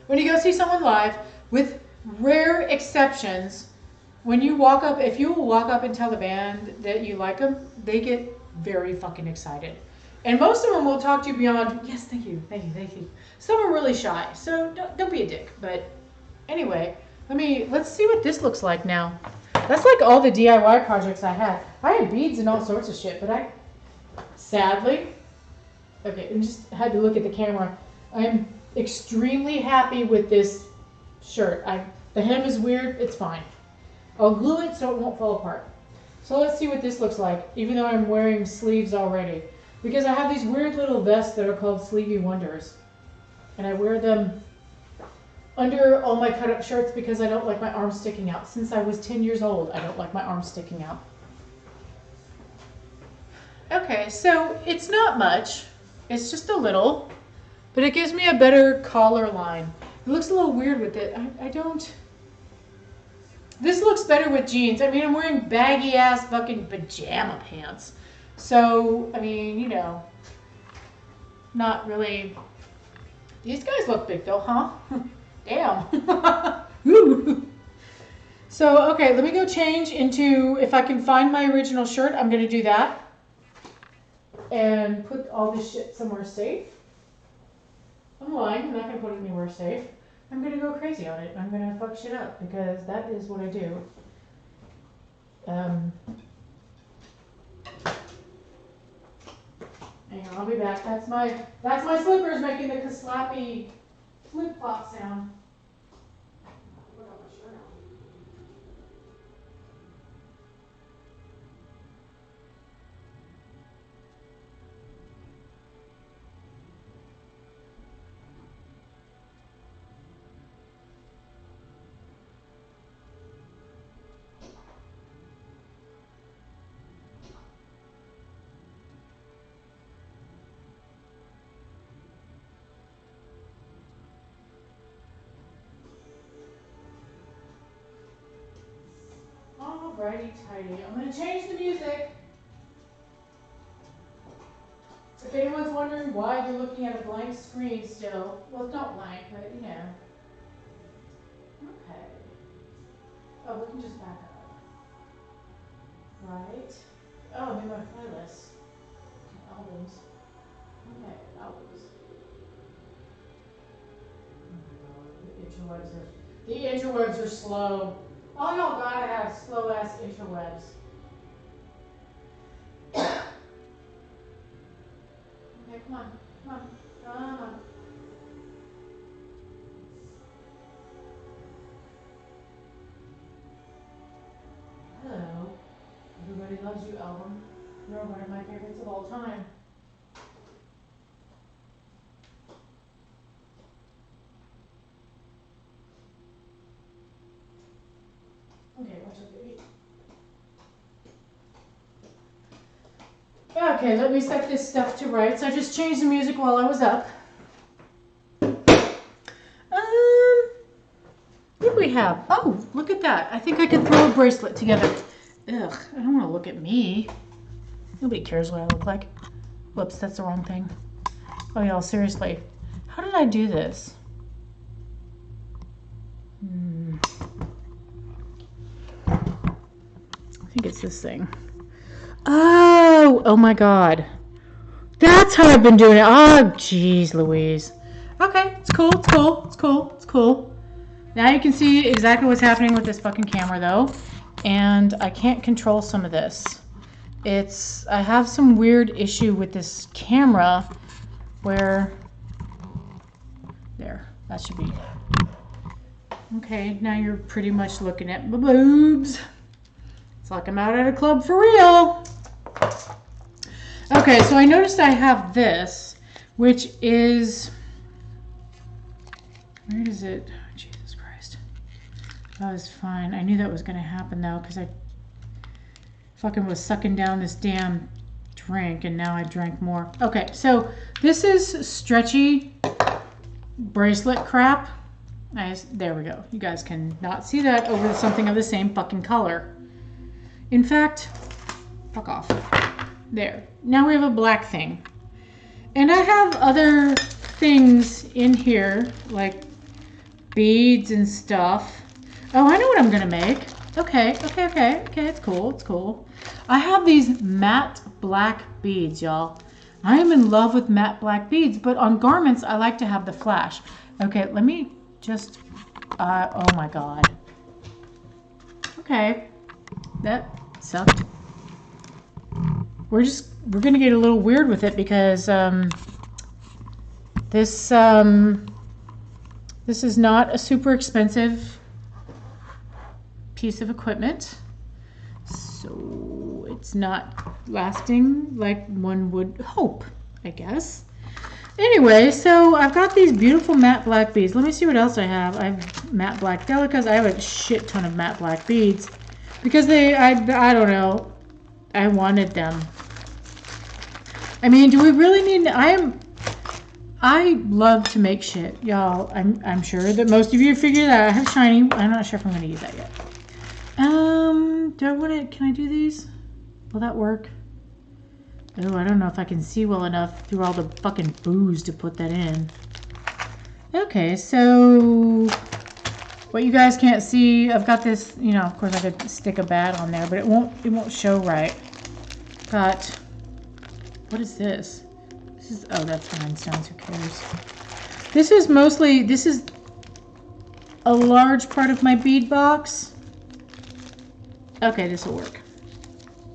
When you go see someone live, with rare exceptions, when you walk up, if you walk up and tell the band that you like them, they get very fucking excited. And most of them will talk to you beyond, yes, thank you, thank you, thank you. Some are really shy, so don't be a dick. But anyway, let's see what this looks like now. That's like all the DIY projects I had. I had beads and all sorts of shit, but sadly, okay, I just had to look at the camera. I'm extremely happy with this shirt. The hem is weird, it's fine. I'll glue it so it won't fall apart. So let's see what this looks like, even though I'm wearing sleeves already. Because I have these weird little vests that are called Sleevey Wonders. And I wear them under all my cut-up shirts because I don't like my arms sticking out. Since I was 10 years old, I don't like my arms sticking out. Okay, so it's not much. It's just a little. But it gives me a better collar line. It looks a little weird with it. This looks better with jeans. I mean, I'm wearing baggy ass fucking pajama pants. So, I mean, you know, not really. These guys look big though, huh? Damn. So, okay, let me go change into, if I can find my original shirt, I'm going to do that. And put all this shit somewhere safe. I'm lying, I'm not going to put it anywhere safe. I'm going to go crazy on it. I'm going to fuck shit up because that is what I do. Hang on, I'll be back. That's my slippers making the slappy flip-flop sound. Put on my shirt on. Alrighty, tidy. I'm going to change the music. If anyone's wondering why you're looking at a blank screen still, well, it's not blank, but you know. Okay. Oh, we can just back up. Right. Oh, maybe my playlist. Albums. Okay, albums. Oh my God, the interwebs are slow. Oh no, God, I have slow ass interwebs. Okay, come on, come on, come on. Hello, Everybody Loves You album. You're one of my favorites of all time. Okay, watch out, baby. Okay, let me set this stuff to rights. I just changed the music while I was up. What do we we have? Oh, look at that. I think I could throw a bracelet together. Ugh, I don't want to look at me. Nobody cares what I look like. Whoops, that's the wrong thing. Oh, y'all, seriously. How did I do this? I think it's this thing. Oh my God. That's how I've been doing it. Oh, jeez Louise. Okay, it's cool, it's cool, it's cool, it's cool. Now you can see exactly what's happening with this fucking camera though. And I can't control some of this. I have some weird issue with this camera where, there, that should be. Okay, now you're pretty much looking at my boobs. It's like I'm out at a club for real. Okay, so I noticed I have this, which is, where is it? Oh, Jesus Christ. That was fine. I knew that was going to happen though, because I fucking was sucking down this damn drink and now I drank more. Okay, so this is stretchy bracelet crap. Nice. There we go. You guys can not see that over something of the same fucking color. In fact, fuck off. There. Now we have a black thing. And I have other things in here, like beads and stuff. Oh, I know what I'm going to make. Okay, it's cool, it's cool. I have these matte black beads, y'all. I am in love with matte black beads, but on garments, I like to have the flash. Okay, let me just, oh my God. Okay, that sucked. We're going to get a little weird with it because this is not a super expensive piece of equipment. So it's not lasting like one would hope, I guess. Anyway, so I've got these beautiful matte black beads. Let me see what else I have. I have matte black delicas. I have a shit ton of matte black beads because I don't know. I wanted them. I mean, do we really need? I love to make shit, y'all. I'm sure that most of you figured that I have shiny. I'm not sure if I'm going to use that yet. Do I want to? Can I do these? Will that work? Oh, I don't know if I can see well enough through all the fucking booze to put that in. Okay, so what you guys can't see, I've got this. You know, of course, I could stick a bat on there, but it won't show right. Got. What is this? This is, oh, that's rhinestones, who cares? This is a large part of my bead box. Okay, this will work.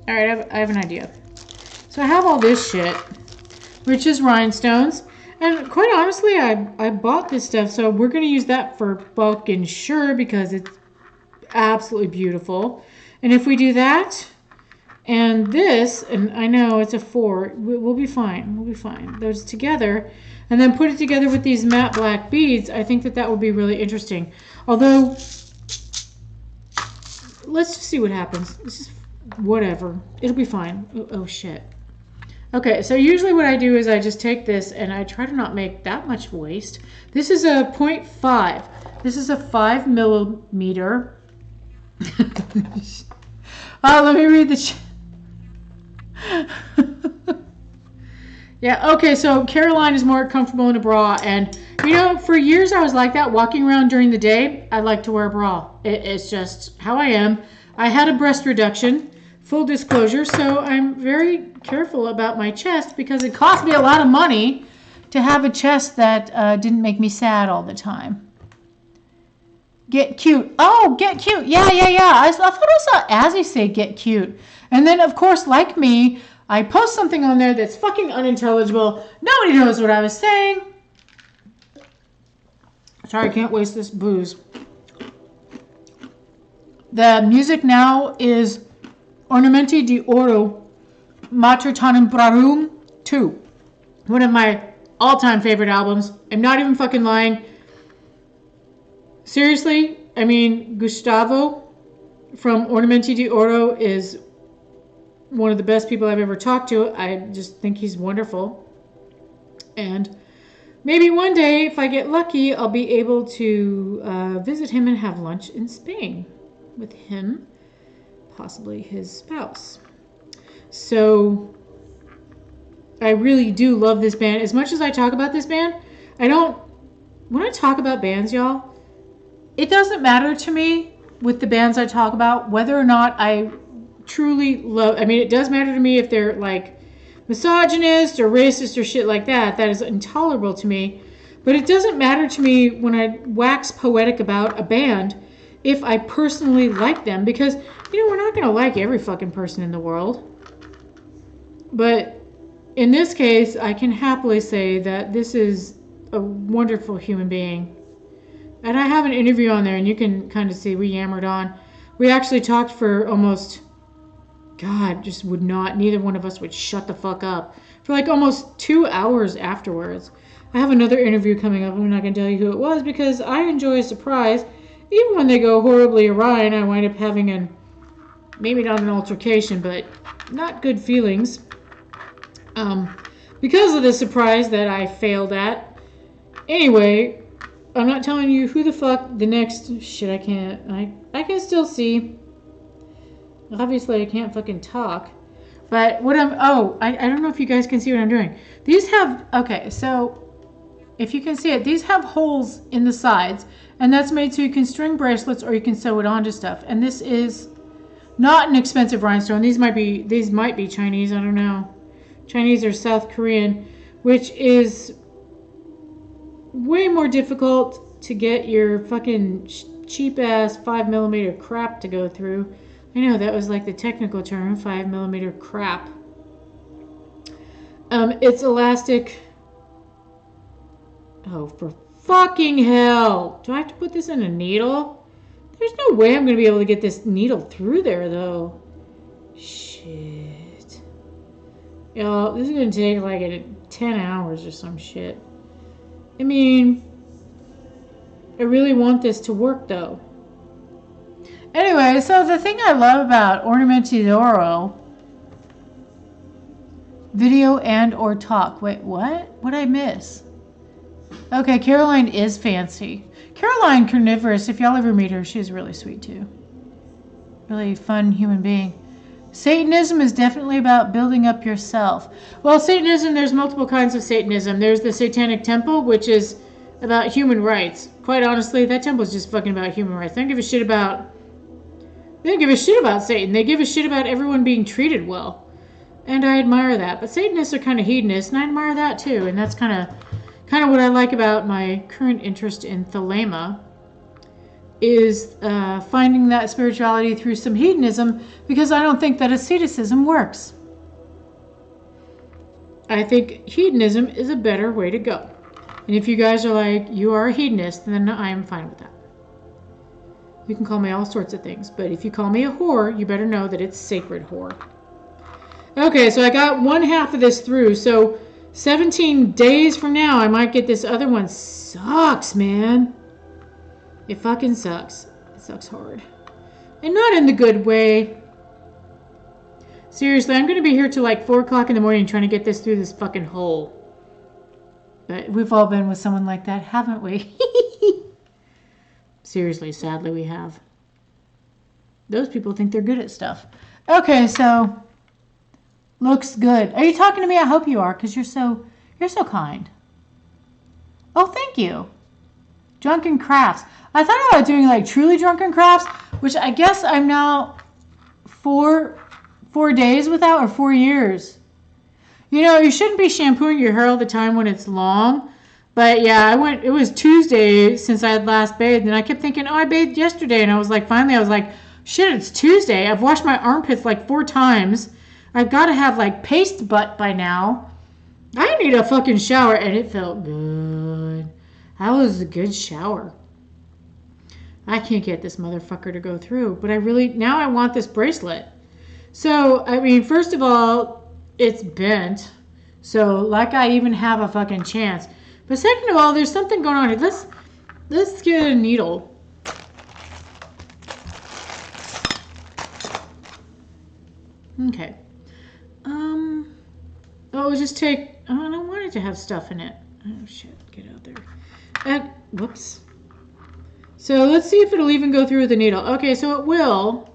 All right, I have an idea. So I have all this shit, which is rhinestones. And quite honestly, I bought this stuff, so we're going to use that for bulk and sure because it's absolutely beautiful. And if we do that, and this, and I know it's a 4, we'll be fine. We'll be fine. Those together, and then put it together with these matte black beads. I think that would be really interesting. Although, let's just see what happens. This is whatever. It'll be fine. Oh shit. Okay, so usually what I do is I just take this and I try to not make that much waste. This is a 0.5. This is a 5 millimeter. Let me read the. Yeah, okay, so Caroline is more comfortable in a bra, and you know, for years I was like that, walking around during the day. I like to wear a bra. It's just how I am. I had a breast reduction, full disclosure, so I'm very careful about my chest because it cost me a lot of money to have a chest that didn't make me sad all the time. Get cute. Oh, get cute. Yeah. I thought I saw Azzy say get cute. And then, of course, like me, I post something on there that's fucking unintelligible. Nobody knows what I was saying. Sorry, I can't waste this booze. The music now is Ornamenti di Oro Matertanum Brarum 2. One of my all-time favorite albums. I'm not even fucking lying. Seriously, I mean, Gustavo from Ornamenti di Oro is one of the best people I've ever talked to. I just think he's wonderful. And maybe one day, if I get lucky, I'll be able to visit him and have lunch in Spain with him, possibly his spouse. So I really do love this band. As much as I talk about this band, when I talk about bands, y'all, it doesn't matter to me with the bands I talk about whether or not I truly love. I mean, it does matter to me if they're like misogynist or racist or shit like that. That is intolerable to me. But it doesn't matter to me when I wax poetic about a band if I personally like them, because, you know, we're not going to like every fucking person in the world. But in this case, I can happily say that this is a wonderful human being. And I have an interview on there, and you can kind of see we yammered on. We actually talked for almost, God, just would not, neither one of us would shut the fuck up. For like almost 2 hours afterwards. I have another interview coming up. I'm not going to tell you who it was because I enjoy a surprise. Even when they go horribly awry and I wind up having maybe not an altercation, but not good feelings. Because of the surprise that I failed at. Anyway, I'm not telling you who the fuck the next shit I can still see. Obviously I can't fucking talk. But what I don't know if you guys can see what I'm doing. These have, okay, so if you can see it, these have holes in the sides, and that's made so you can string bracelets or you can sew it onto stuff. And this is not an expensive rhinestone. These might be Chinese, I don't know. Chinese or South Korean, which is way more difficult to get your fucking cheap ass 5mm crap to go through. I know that was like the technical term, 5mm crap. It's elastic. Oh, for fucking hell. Do I have to put this in a needle? There's no way I'm going to be able to get this needle through there, though. Shit. Y'all, this is going to take like 10 hours or some shit. I mean, I really want this to work, though. Anyway, so the thing I love about Ornamentadoro, video and or talk. Wait, what? What'd I miss? Okay, Caroline is fancy. Caroline Carnivorous, if y'all ever meet her, she's really sweet too. Really fun human being. Satanism is definitely about building up yourself. Well, Satanism, there's multiple kinds of Satanism. There's the Satanic Temple, which is about human rights. Quite honestly, that temple is just fucking about human rights. They don't give a shit about Satan. They give a shit about everyone being treated well. And I admire that. But Satanists are kind of hedonists, and I admire that too. And that's kind of what I like about my current interest in Thelema, is finding that spirituality through some hedonism, because I don't think that asceticism works. I think hedonism is a better way to go. And if you guys are like, you are a hedonist, then I am fine with that. You can call me all sorts of things, but if you call me a whore, you better know that it's sacred whore. Okay, so I got one half of this through, so 17 days from now, I might get this other one. Sucks, man. It fucking sucks. It sucks hard. And not in the good way. Seriously, I'm going to be here till like 4 o'clock in the morning trying to get this through this fucking hole. But we've all been with someone like that, haven't we? Seriously, sadly, we have. Those people think they're good at stuff. Okay, so looks good. Are you talking to me? I hope you are, because you're so kind. Oh, thank you. Drunken crafts. I thought about doing like truly drunken crafts, which I guess I'm now 4 days without, or 4 years. You know, you shouldn't be shampooing your hair all the time when it's long. But yeah, it was Tuesday since I had last bathed, and I kept thinking, oh, I bathed yesterday. And I was like, finally, I was like, shit, it's Tuesday. I've washed my armpits like 4 times. I've got to have like paste butt by now. I need a fucking shower, and it felt good. That was a good shower. I can't get this motherfucker to go through, but now I want this bracelet. So, I mean, first of all, it's bent. So, like I even have a fucking chance. But second of all, there's something going on here. Let's get a needle. Okay. Oh, just take, I don't want it to have stuff in it. Oh shit, get out there. And, whoops. So let's see if it'll even go through with the needle. Okay, so it will,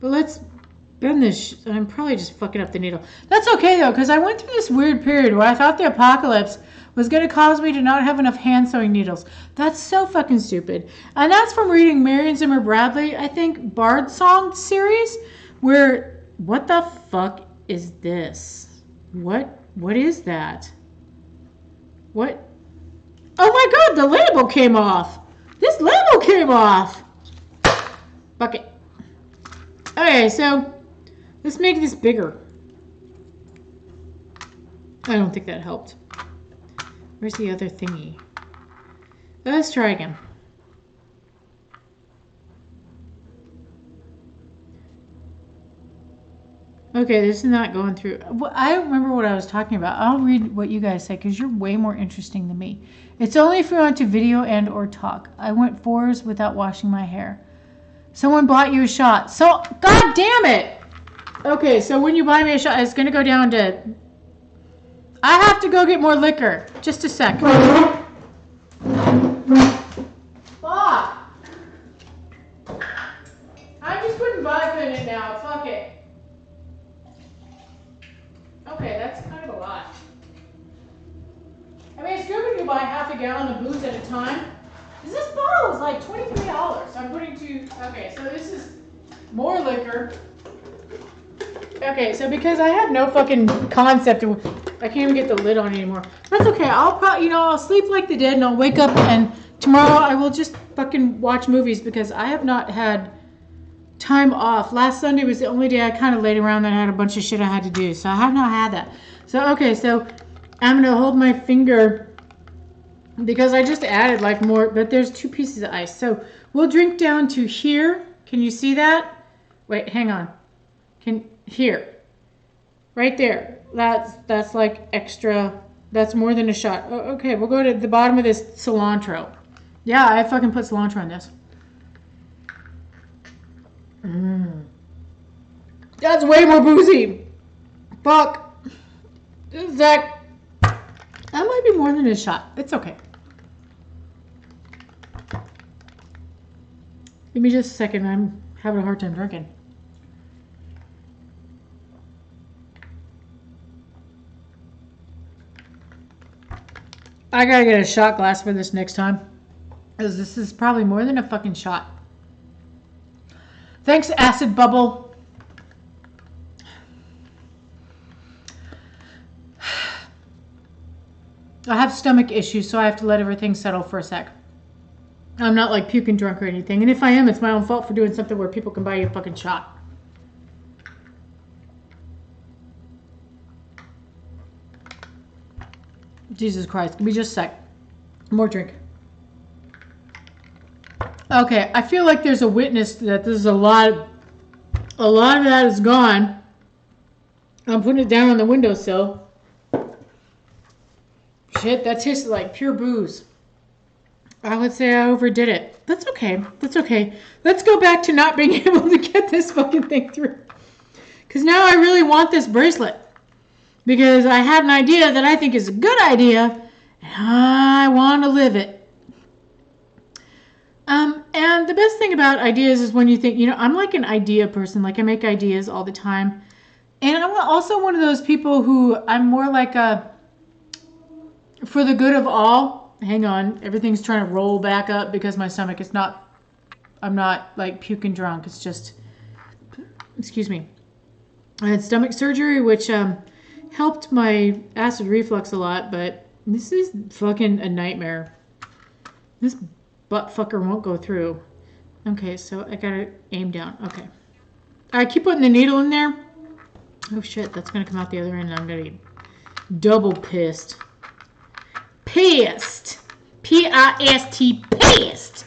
but let's bend this. I'm probably just fucking up the needle. That's okay though, because I went through this weird period where I thought the apocalypse was going to cause me to not have enough hand sewing needles. That's so fucking stupid. And that's from reading Marion Zimmer Bradley, I think, Bard Song series, where, what the fuck is this? What is that? What? Oh my god, the label came off. This label came off. Bucket. Okay, so let's make this bigger. I don't think that helped. Where's the other thingy? Let's try again. Okay, this is not going through. I don't remember what I was talking about. I'll read what you guys say because you're way more interesting than me. It's only if you want to video and or talk. I went 4 without washing my hair. Someone bought you a shot. So, god damn it! Okay, so when you buy me a shot, it's going to go down to... I have to go get more liquor. Just a sec. Fuck! I'm just putting vodka in it now. Fuck it. Okay, that's kind of a lot. I mean, it's good when you buy half a gallon of booze at a time. This bottle is like $23. I'm putting two... Okay, so this is more liquor. Okay, so because I have no fucking concept of... I can't even get the lid on anymore. That's okay. I'll probably, I'll sleep like the dead and I'll wake up and tomorrow I will just fucking watch movies because I have not had time off. Last Sunday was the only day I kind of laid around and I had a bunch of shit I had to do. So I have not had that. So, okay, so I'm going to hold my finger because I just added like more, but there's 2 pieces of ice. So we'll drink down to here. Can you see that? Wait, hang on. Here. Right there. That's like extra. That's more than a shot. Oh, okay, we'll go to the bottom of this cilantro. Yeah, I fucking put cilantro on this. That's way more boozy. Fuck. That might be more than a shot. It's okay. Give me just a second. I'm having a hard time drinking. I gotta get a shot glass for this next time. Because this is probably more than a fucking shot. Thanks, Acid Bubble. I have stomach issues, so I have to let everything settle for a sec. I'm not like puking drunk or anything. And if I am, it's my own fault for doing something where people can buy you a fucking shot. Jesus Christ. Give me just a sec. More drink. Okay, I feel like there's a witness that there's a lot of that is gone. I'm putting it down on the windowsill. Shit, that tasted like pure booze. I would say I overdid it. That's okay. That's okay. Let's go back to not being able to get this fucking thing through. Because now I really want this bracelet. Because I had an idea that I think is a good idea. And I want to live it. And the best thing about ideas is when you think, I'm like an idea person. Like I make ideas all the time. And I'm also one of those people who I'm more like for the good of all. Hang on. Everything's trying to roll back up because my stomach is not, I'm not like puking drunk. It's just, excuse me. I had stomach surgery, which helped my acid reflux a lot, but this is fucking a nightmare. This butt fucker won't go through. Okay, so I gotta aim down. Okay. I keep putting the needle in there. Oh shit, that's gonna come out the other end and I'm gonna get double pissed. Pissed! P-I-S-T, pissed!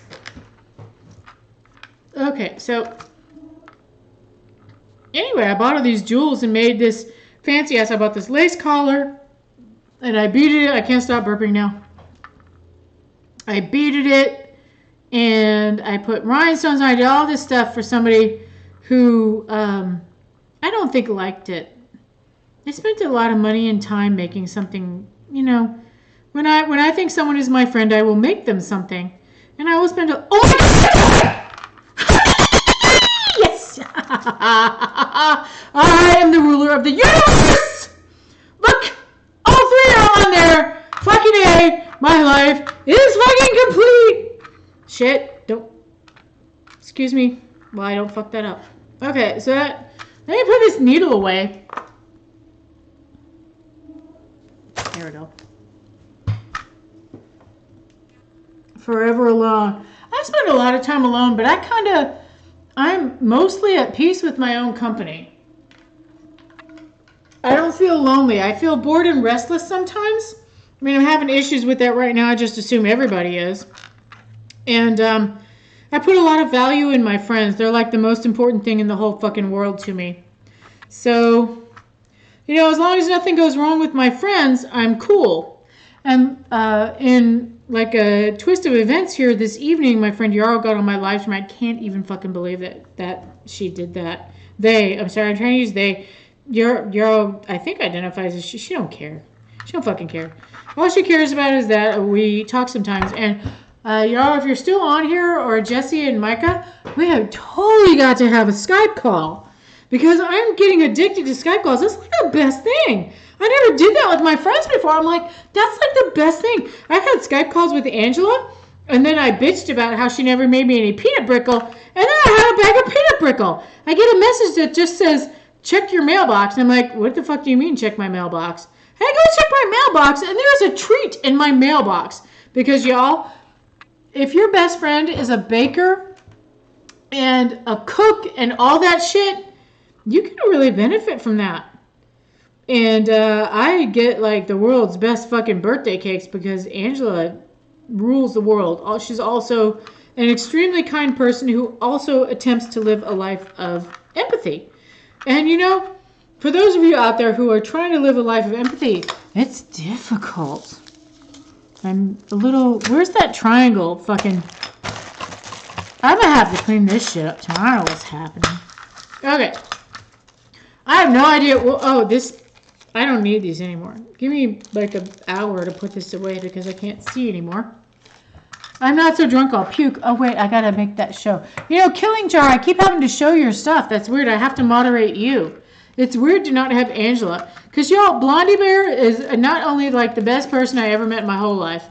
Okay, so anyway, I bought all these jewels and made this fancy ass. I bought this lace collar and I beaded it. I can't stop burping now. I beaded it and I put rhinestones on. I did all this stuff for somebody who I don't think liked it. I spent a lot of money and time making something, When I think someone is my friend, I will make them something. And I will spend a... Oh my God! Yes! I am the ruler of the universe! Look! All 3 are on there! Fucking A! My life is fucking complete! Shit. Don't... Excuse me while I don't fuck that up. Okay, so that... Let me put this needle away. There we go. Forever alone. I spend a lot of time alone, but I'm mostly at peace with my own company. I don't feel lonely. I feel bored and restless sometimes. I mean, I'm having issues with that right now. I just assume everybody is. And I put a lot of value in my friends. They're like the most important thing in the whole fucking world to me. So, you know, as long as nothing goes wrong with my friends, I'm cool. And in like a twist of events here this evening, my friend Yarrow got on my live stream. I can't even fucking believe that she did that. I'm sorry, I'm trying to use they. Yarrow, I think, identifies as she don't care. She don't fucking care. All she cares about is that we talk sometimes. And Yarrow, if you're still on here, or Jesse and Micah, we have totally got to have a Skype call. Because I'm getting addicted to Skype calls. That's like the best thing. I never did that with my friends before. I'm like, that's like the best thing. I've had Skype calls with Angela, and then I bitched about how she never made me any peanut brittle, and then I had a bag of peanut brittle. I get a message that just says, check your mailbox. And I'm like, what the fuck do you mean check my mailbox? And I go check my mailbox, and there's a treat in my mailbox. Because y'all, if your best friend is a baker and a cook and all that shit, you can really benefit from that. And I get like the world's best fucking birthday cakes because Angela rules the world. She's also an extremely kind person who also attempts to live a life of empathy. And you know, for those of you out there who are trying to live a life of empathy, it's difficult. I'm a little... Where's that triangle fucking... I'm gonna have to clean this shit up tomorrow. What's happening? Okay. I have no idea... Well, this... I don't need these anymore. Give me like an hour to put this away because I can't see anymore. I'm not so drunk I'll puke. Oh wait, I gotta make that show. You know, Killing Jar, I keep having to show your stuff. That's weird. I have to moderate you. It's weird to not have Angela. Because y'all, Blondie Bear is not only like the best person I ever met in my whole life.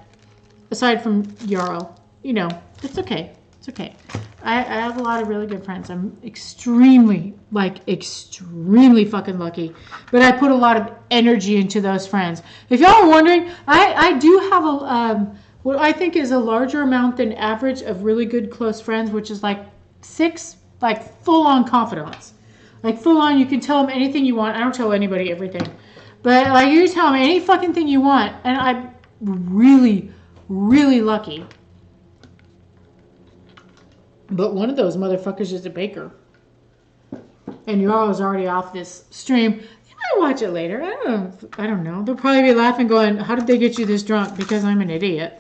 Aside from Yarrow. You know, it's okay. It's okay. I have a lot of really good friends. I'm extremely fucking lucky. But I put a lot of energy into those friends. If y'all are wondering, I do have a what I think is a larger amount than average of really good close friends, which is like 6, like full-on confidants. Like full-on, you can tell them anything you want. I don't tell anybody everything. But like you tell them any fucking thing you want. And I'm really, really lucky. But one of those motherfuckers is a baker. And Yarrow's already off this stream. They might watch it later. I don't know. They'll probably be laughing going, how did they get you this drunk? Because I'm an idiot.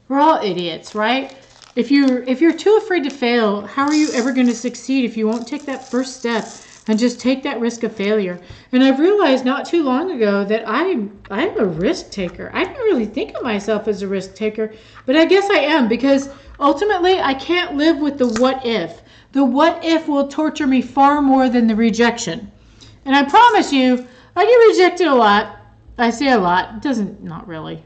We're all idiots, right? If you're too afraid to fail, how are you ever going to succeed if you won't take that first step and just take that risk of failure? And I've realized not too long ago that I'm a risk taker. I didn't really think of myself as a risk taker, but I guess I am because ultimately I can't live with the what if. The what if will torture me far more than the rejection. And I promise you, I get rejected a lot. I say a lot. It doesn't, not really,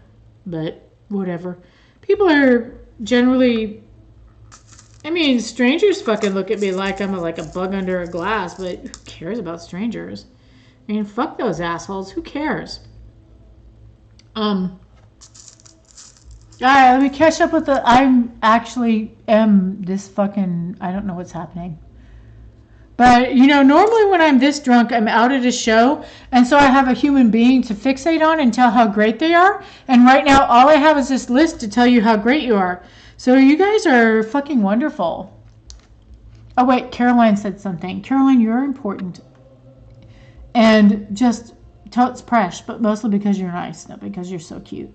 but whatever. People are generally, I mean, strangers fucking look at me like I'm like a bug under a glass, but who cares about strangers? I mean, fuck those assholes. Who cares? All right, let me catch up with I don't know what's happening. But, you know, normally when I'm this drunk, I'm out at a show, and so I have a human being to fixate on and tell how great they are. And right now, all I have is this list to tell you how great you are. So you guys are fucking wonderful. Oh, wait, Caroline said something. Caroline, you're important. And just, totes fresh, but mostly because you're nice, not because you're so cute.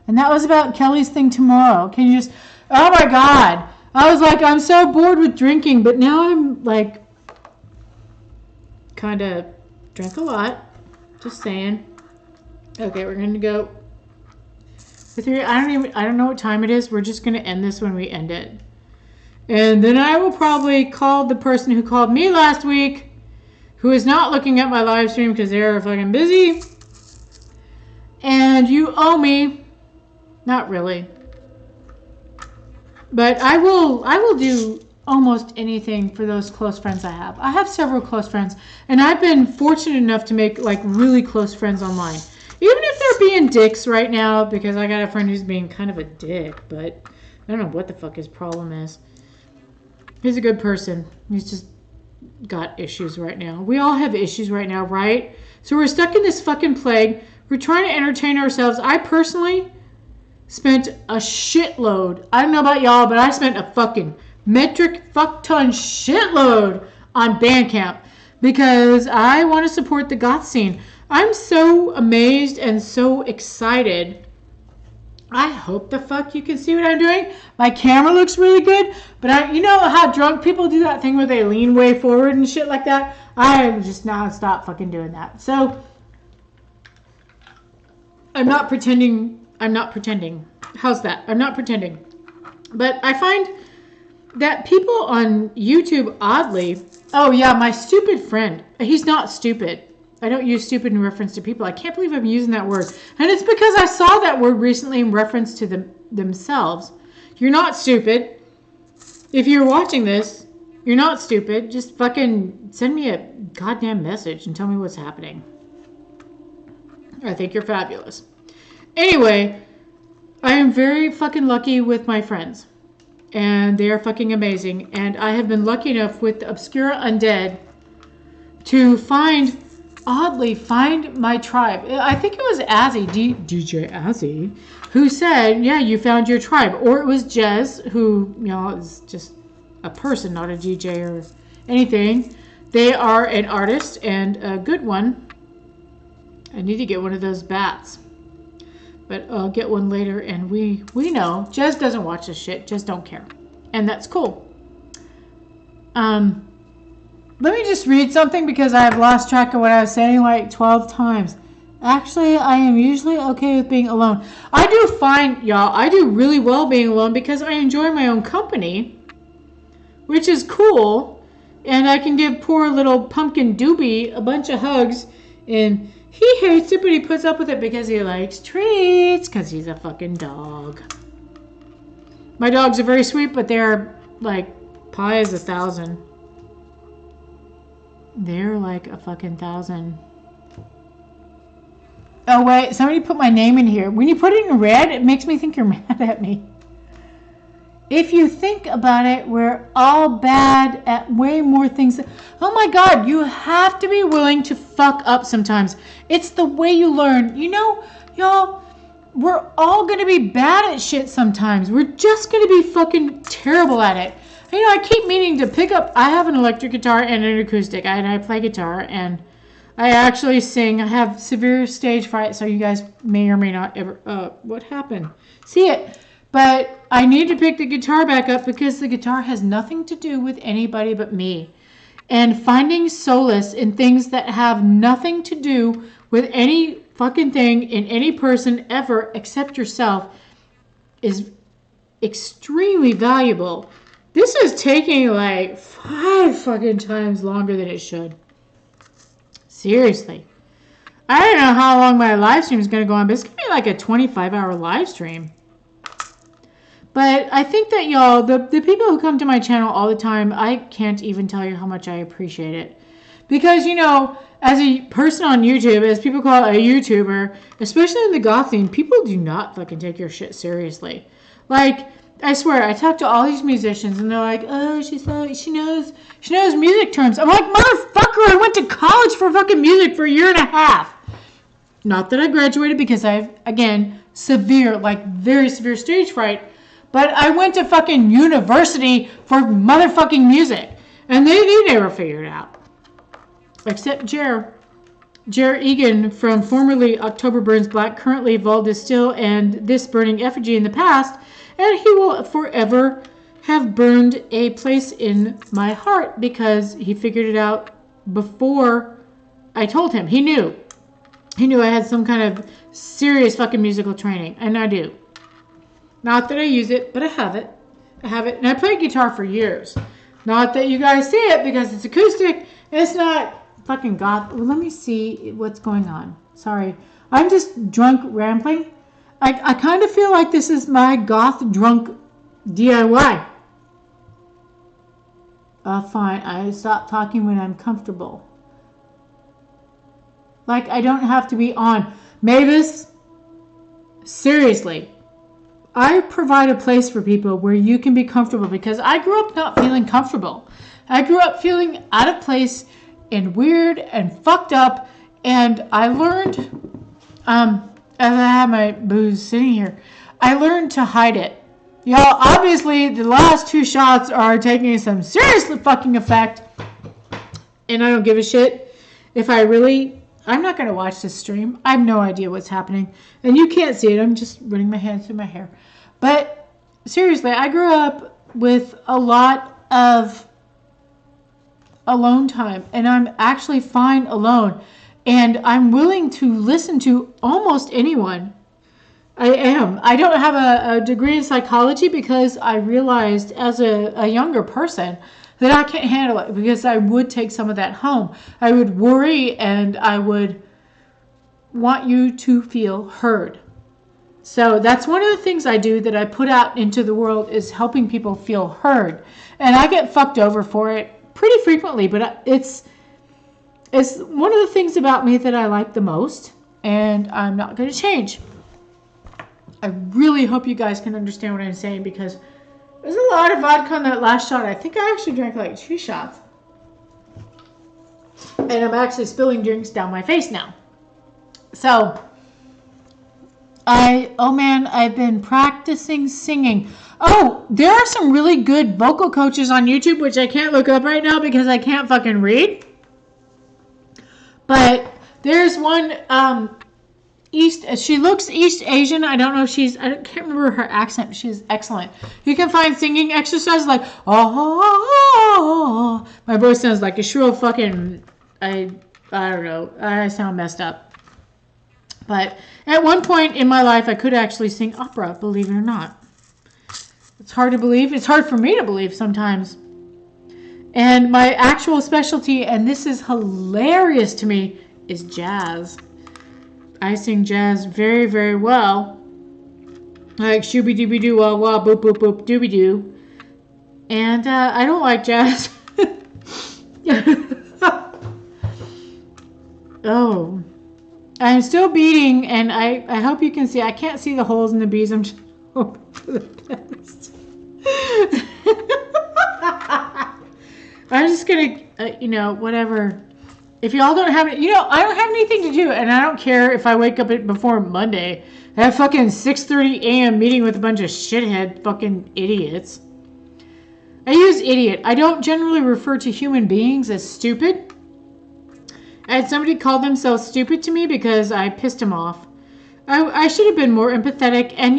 And that was about Kelly's thing tomorrow. Can you just, oh my God. I was like, I'm so bored with drinking, but now I'm like, kind of drank a lot. Just saying. Okay, we're gonna go with 3. I don't know what time it is. We're just gonna end this when we end it. And then I will probably call the person who called me last week, who is not looking at my live stream because they're fucking busy. And you owe me. Not really. But I will do almost anything for those close friends I have. I have several close friends, and I've been fortunate enough to make like really close friends online. Even if they're being dicks right now, because I got a friend who's being kind of a dick, but I don't know what the fuck his problem is. He's a good person. He's just got issues right now. We all have issues right now, right? So we're stuck in this fucking plague. We're trying to entertain ourselves. I personally spent a shitload. I don't know about y'all, but I spent a fucking metric fuck ton shitload on Bandcamp because I want to support the goth scene. I'm so amazed and so excited. I hope the fuck you can see what I'm doing. My camera looks really good, but you know how drunk people do that thing where they lean way forward and shit like that? I'm just non-stop fucking doing that. So I'm not pretending. How's that? I'm not pretending. But I find that people on YouTube, oddly, oh yeah, my stupid friend, he's not stupid. I don't use stupid in reference to people. I can't believe I'm using that word. And it's because I saw that word recently in reference to themselves. You're not stupid. If you're watching this, you're not stupid. Just fucking send me a goddamn message and tell me what's happening. I think you're fabulous. Anyway, I am very fucking lucky with my friends. And they are fucking amazing. And I have been lucky enough with the Obscura Undead to oddly find my tribe. I think it was Azzy, DJ Azzy, who said, yeah, you found your tribe. Or it was Jez, who, you know, is just a person, not a DJ or anything. They are an artist and a good one. I need to get one of those bats. But I'll get one later, and we know. Jez doesn't watch this shit. Jez don't care. And that's cool. Let me just read something because I have lost track of what I was saying like 12 times. Actually, I am usually okay with being alone. I do fine, y'all. I do really well being alone because I enjoy my own company, which is cool. And I can give poor little pumpkin Doobie a bunch of hugs, and he hates it, but he puts up with it because he likes treats, because he's a fucking dog. My dogs are very sweet, but they're like pi is 1,000. They're like a fucking 1,000. Oh wait, somebody put my name in here. When you put it in red, it makes me think you're mad at me. If you think about it, we're all bad at way more things. Oh my God, you have to be willing to fuck up sometimes. It's the way you learn. You know, y'all, we're all going to be bad at shit sometimes. We're just going to be fucking terrible at it. You know, I keep meaning to pick up. I have an electric guitar and an acoustic, and I play guitar, and I actually sing. I have severe stage fright, so you guys may or may not ever. What happened? See it. But I need to pick the guitar back up because the guitar has nothing to do with anybody but me. And finding solace in things that have nothing to do with any fucking thing in any person ever except yourself is extremely valuable. This is taking like 5 fucking times longer than it should. Seriously. I don't know how long my live stream is going to go on, but it's going to be like a 25-hour live stream. But I think that y'all, the people who come to my channel all the time, I can't even tell you how much I appreciate it. Because, you know, as a person on YouTube, as people call it a YouTuber, especially in the goth scene, people do not fucking take your shit seriously. Like, I swear, I talk to all these musicians and they're like, oh, she knows music terms. I'm like, motherfucker, I went to college for fucking music for 1.5 years. Not that I graduated because I've, again, severe, like very severe stage fright. But I went to fucking university for motherfucking music. And they never figured it out. Except Jer Egan from formerly October Burns Black, currently Vault Still and This Burning Effigy in the past. And he will forever have burned a place in my heart because he figured it out before I told him. He knew. he knew I had some kind of serious fucking musical training, and I do. Not that I use it, but I have it. I have it, and I played guitar for years. Not that you guys see it because it's acoustic. It's not fucking goth. Well, let me see what's going on. Sorry, I'm just drunk rambling. I kind of feel like this is my goth drunk DIY. Fine. I stop talking when I'm comfortable. Like I don't have to be on. Mavis, seriously. I provide a place for people where you can be comfortable because I grew up not feeling comfortable. I grew up feeling out of place and weird and fucked up. And I learned, as I have my booze sitting here, I learned to hide it. Y'all, obviously, the last 2 shots are taking some serious fucking effect. And I don't give a shit. I'm not going to watch this stream. I have no idea what's happening. And you can't see it. I'm just running my hands through my hair. But seriously, I grew up with a lot of alone time. And I'm actually fine alone. And I'm willing to listen to almost anyone. I am. I don't have a degree in psychology because I realized as a younger person that I can't handle it because I would take some of that home. I would worry and I would want you to feel heard. So that's one of the things I do that I put out into the world is helping people feel heard. And I get fucked over for it pretty frequently, but it's one of the things about me that I like the most, and I'm not going to change. I really hope you guys can understand what I'm saying because there's a lot of vodka on that last shot. I think I actually drank like 2 shots. And I'm actually spilling drinks down my face now. So, I've been practicing singing. Oh, there are some really good vocal coaches on YouTube, which I can't look up right now because I can't fucking read. But there's one, she looks East Asian. I don't know if I can't remember her accent. She's excellent. You can find singing exercises like, oh, my voice sounds like a shrill fucking, I don't know. I sound messed up. But at one point in my life, I could actually sing opera, believe it or not. It's hard to believe. It's hard for me to believe sometimes. And my actual specialty, and this is hilarious to me, is jazz. I sing jazz very, very well. Like shooby-dooby-doo, wah-wah, boop-boop-boop, dooby-doo. And I don't like jazz. Oh. I'm still beading, and I hope you can see. I can't see the holes in the beads. I'm just hoping for the best. I'm just going to, whatever. If y'all don't have it, I don't have anything to do, and I don't care if I wake up before Monday. I have fucking 6:30 a.m. meeting with a bunch of shithead fucking idiots. I use idiot. I don't generally refer to human beings as stupid. I had somebody call themselves stupid to me because I pissed him off. I should have been more empathetic, and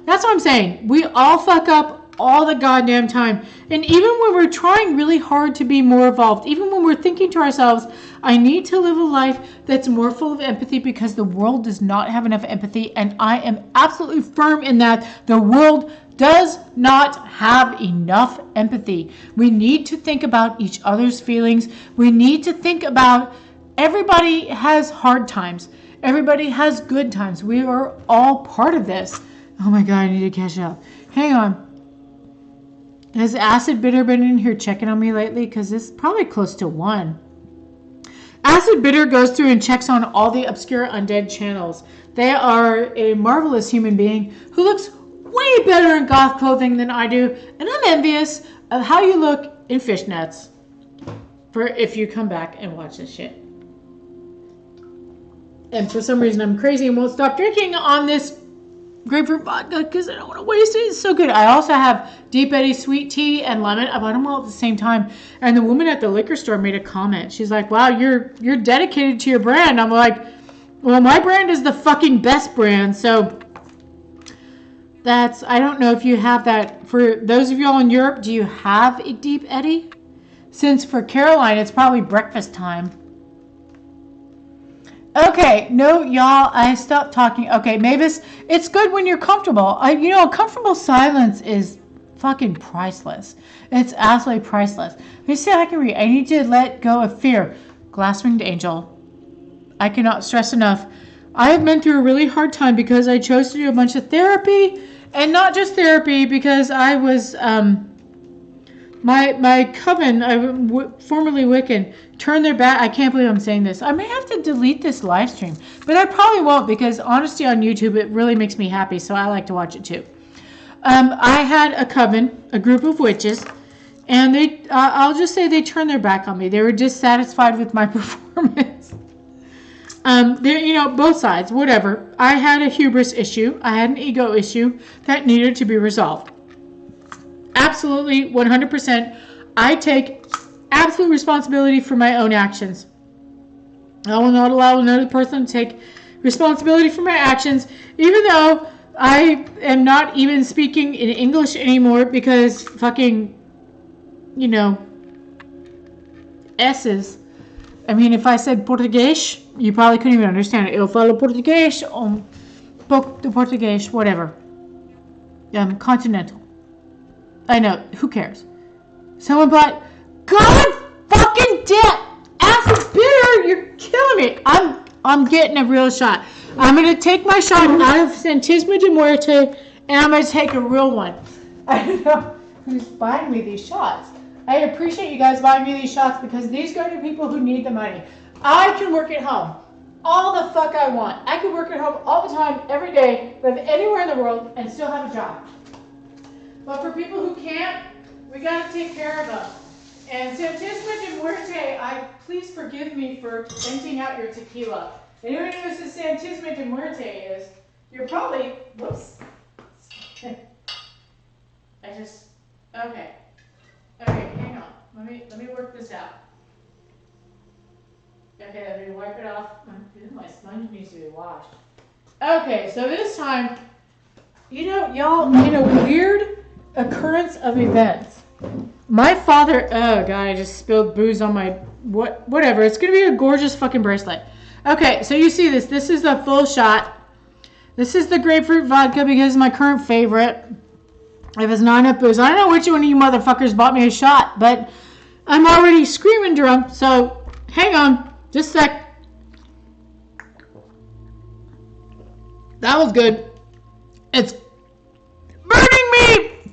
that's what I'm saying. We all fuck up all the goddamn time. And even when we're trying really hard to be more evolved, even when we're thinking to ourselves, I need to live a life that's more full of empathy because the world does not have enough empathy. And I am absolutely firm in that the world does not have enough empathy. We need to think about each other's feelings. We need to think about everybody has hard times. Everybody has good times. We are all part of this. Oh my God, I need to catch up. Hang on. Has Acid Bitter been in here checking on me lately? Because it's probably close to 1. Acid Bitter goes through and checks on all the Obscura Undead channels. They are a marvelous human being who looks way better in goth clothing than I do. And I'm envious of how you look in fishnets. For if you come back and watch this shit. And for some reason I'm crazy and won't stop drinking on this grapefruit vodka because I don't want to waste it. It's so good. I also have Deep Eddy sweet tea and lemon. I bought them all at the same time. And the woman at the liquor store made a comment. She's like, wow, you're dedicated to your brand. I'm like, well, my brand is the fucking best brand. So I don't know if you have that. For those of y'all in Europe, do you have a Deep Eddy? Since for Caroline, it's probably breakfast time. Okay, no, y'all, I stopped talking. Okay, Mavis, it's good when you're comfortable. You know, comfortable silence is fucking priceless. It's absolutely priceless. Let me see if I can read. I need to let go of fear. Glass-winged angel. I cannot stress enough. I have been through a really hard time because I chose to do a bunch of therapy, and not just therapy, because I was, my coven, formerly Wiccan, turned their back. I can't believe I'm saying this. I may have to delete this live stream, but I probably won't, because honesty on YouTube, it really makes me happy, so I like to watch it too. I had a coven, a group of witches, and they, I'll just say they turned their back on me. They were dissatisfied with my performance. You know, both sides, whatever. I had a hubris issue. I had an ego issue that needed to be resolved. Absolutely, 100%. I take absolute responsibility for my own actions. I will not allow another person to take responsibility for my actions, even though I am not even speaking in English anymore because fucking, you know, S's. I mean, if I said Portuguese, you probably couldn't even understand it. Eu falo português, Portuguese, whatever. Continental. I know, who cares? Someone bought, God fucking damn, acid bitter, you're killing me. I'm getting a real shot. I'm going to take my shot out of Santismo de Muerte, and I'm going to take a real one. I don't know who's buying me these shots. I appreciate you guys buying me these shots because these go to people who need the money. I can work at home all the fuck I want. I can work at home all the time, every day, live anywhere in the world, and still have a job. But for people who can't, we got to take care of them. And Santismo de Muerte, please forgive me for emptying out your tequila. Anyone who knows what Santismo de Muerte is, you're probably, whoops. Okay. Okay, hang on. Let me work this out. Okay, let me wipe it off. My sponge needs to be washed. Okay, so this time, you know, y'all, in a weird occurrence of events, my father, oh god, I just spilled booze on my, whatever. It's gonna be a gorgeous fucking bracelet. Okay, so you see this. This is the full shot. This is the grapefruit vodka because it's my current favorite. If it's not enough booze. I don't know which one of you motherfuckers bought me a shot, but I'm already screaming drunk, so hang on. Just a sec. That was good. It's burning me!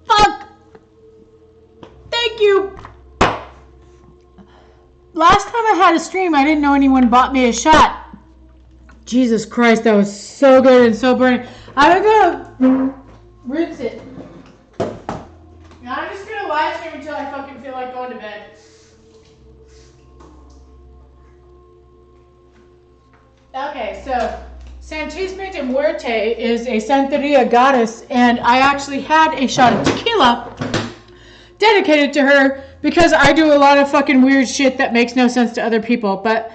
Fuck! Thank you! Last time I had a stream, I didn't know anyone bought me a shot. Jesus Christ, that was so good and so burning. I'm gonna rinse it. Now I'm just gonna live stream until I fucking feel like going to bed. Okay, so Santismo de Muerte is a Santeria goddess, and I actually had a shot of tequila dedicated to her because I do a lot of fucking weird shit that makes no sense to other people, but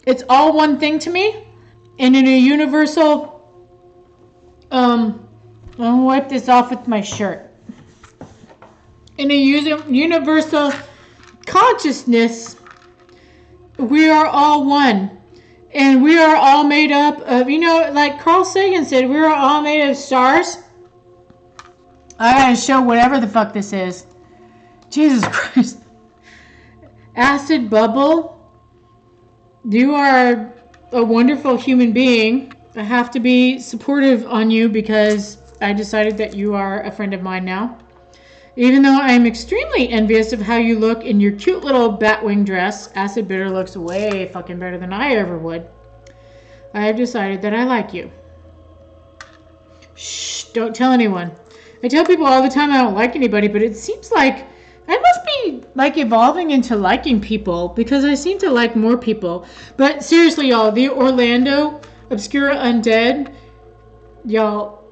it's all one thing to me, and in a universal, I'll wipe this off with my shirt. In a universal consciousness, we are all one. And we are all made up of, you know, like Carl Sagan said, we are all made of stars. I gotta show whatever the fuck this is. Jesus Christ. Acid bubble. You are a wonderful human being. I have to be supportive on you because I decided that you are a friend of mine now. Even though I am extremely envious of how you look in your cute little batwing dress, Acid Bitter looks way fucking better than I ever would. I have decided that I like you. Shh, don't tell anyone. I tell people all the time I don't like anybody, but it seems like I must be like evolving into liking people because I seem to like more people. But seriously, y'all, the Orlando Obscura Undead, y'all,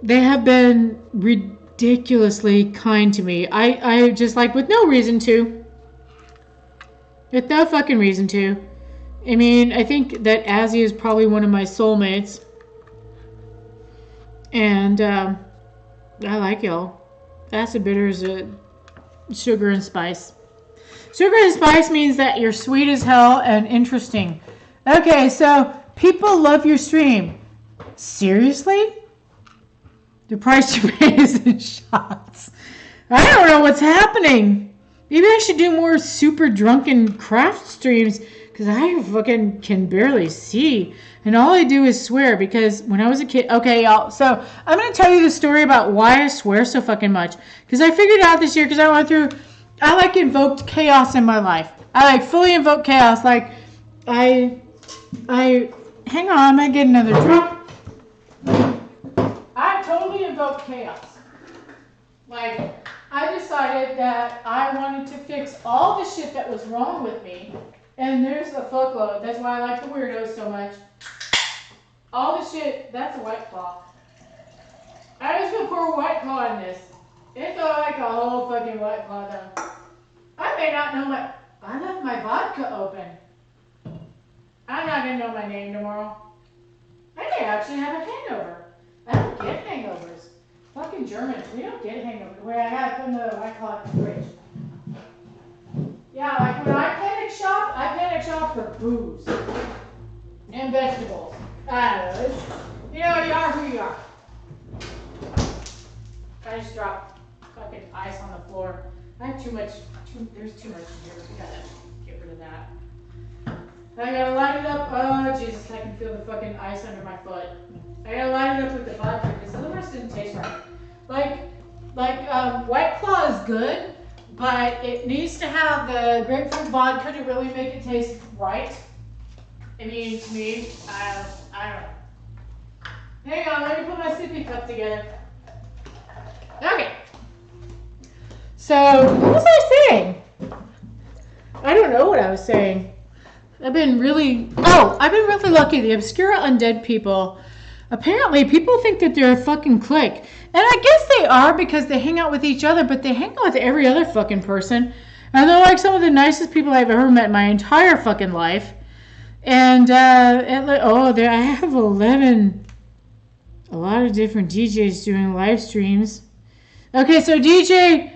they have been ridiculously kind to me. I just like with no reason to. With no fucking reason to. I mean, I think that Azzy is probably one of my soulmates. And I like y'all. Acid Bitter is a sugar and spice. Sugar and spice means that you're sweet as hell and interesting. Okay, so people love your stream. Seriously? The price you pay is in shots. I don't know what's happening. Maybe I should do more super drunken craft streams because I fucking can barely see. And all I do is swear because when I was a kid... Okay, y'all. So I'm going to tell you the story about why I swear so fucking much. Because I figured out this year because I went through... I like invoked chaos in my life. I like fully invoked chaos. Like I... Hang on. I'm going to get another drink. I totally invoked chaos. Like... I decided that I wanted to fix all the shit that was wrong with me. And there's a fuckload. That's why I like the weirdos so much. All the shit, that's a White Claw. I was gonna pour White Claw in this. It felt like a whole fucking White Claw though. I may not know I left my vodka open. I'm not gonna know my name tomorrow. I may actually have a hangover. I don't get hangovers. Fucking Germans, we don't get hangovers. Wait, I gotta put another White Claw in the fridge. Yeah, like when I panic shop for booze and vegetables. I don't know. You know, you are who you are. I just dropped fucking ice on the floor. I have there's too much in here. We gotta get rid of that. I gotta light it up. Oh, Jesus, I can feel the fucking ice under my foot. I gotta light it up with the vodka because otherwise it didn't taste right. White Claw is good, but it needs to have the grapefruit vodka to really make it taste right. I mean, to me, I don't know. Hang on, let me put my sippy cup together. Okay. So, what was I saying? I don't know what I was saying. I've been really lucky. The Obscura Undead people, apparently people think that they're a fucking clique. And I guess they are because they hang out with each other, but they hang out with every other fucking person. And they're like some of the nicest people I've ever met in my entire fucking life. And I have 11, a lot of different DJs doing live streams. Okay, so DJ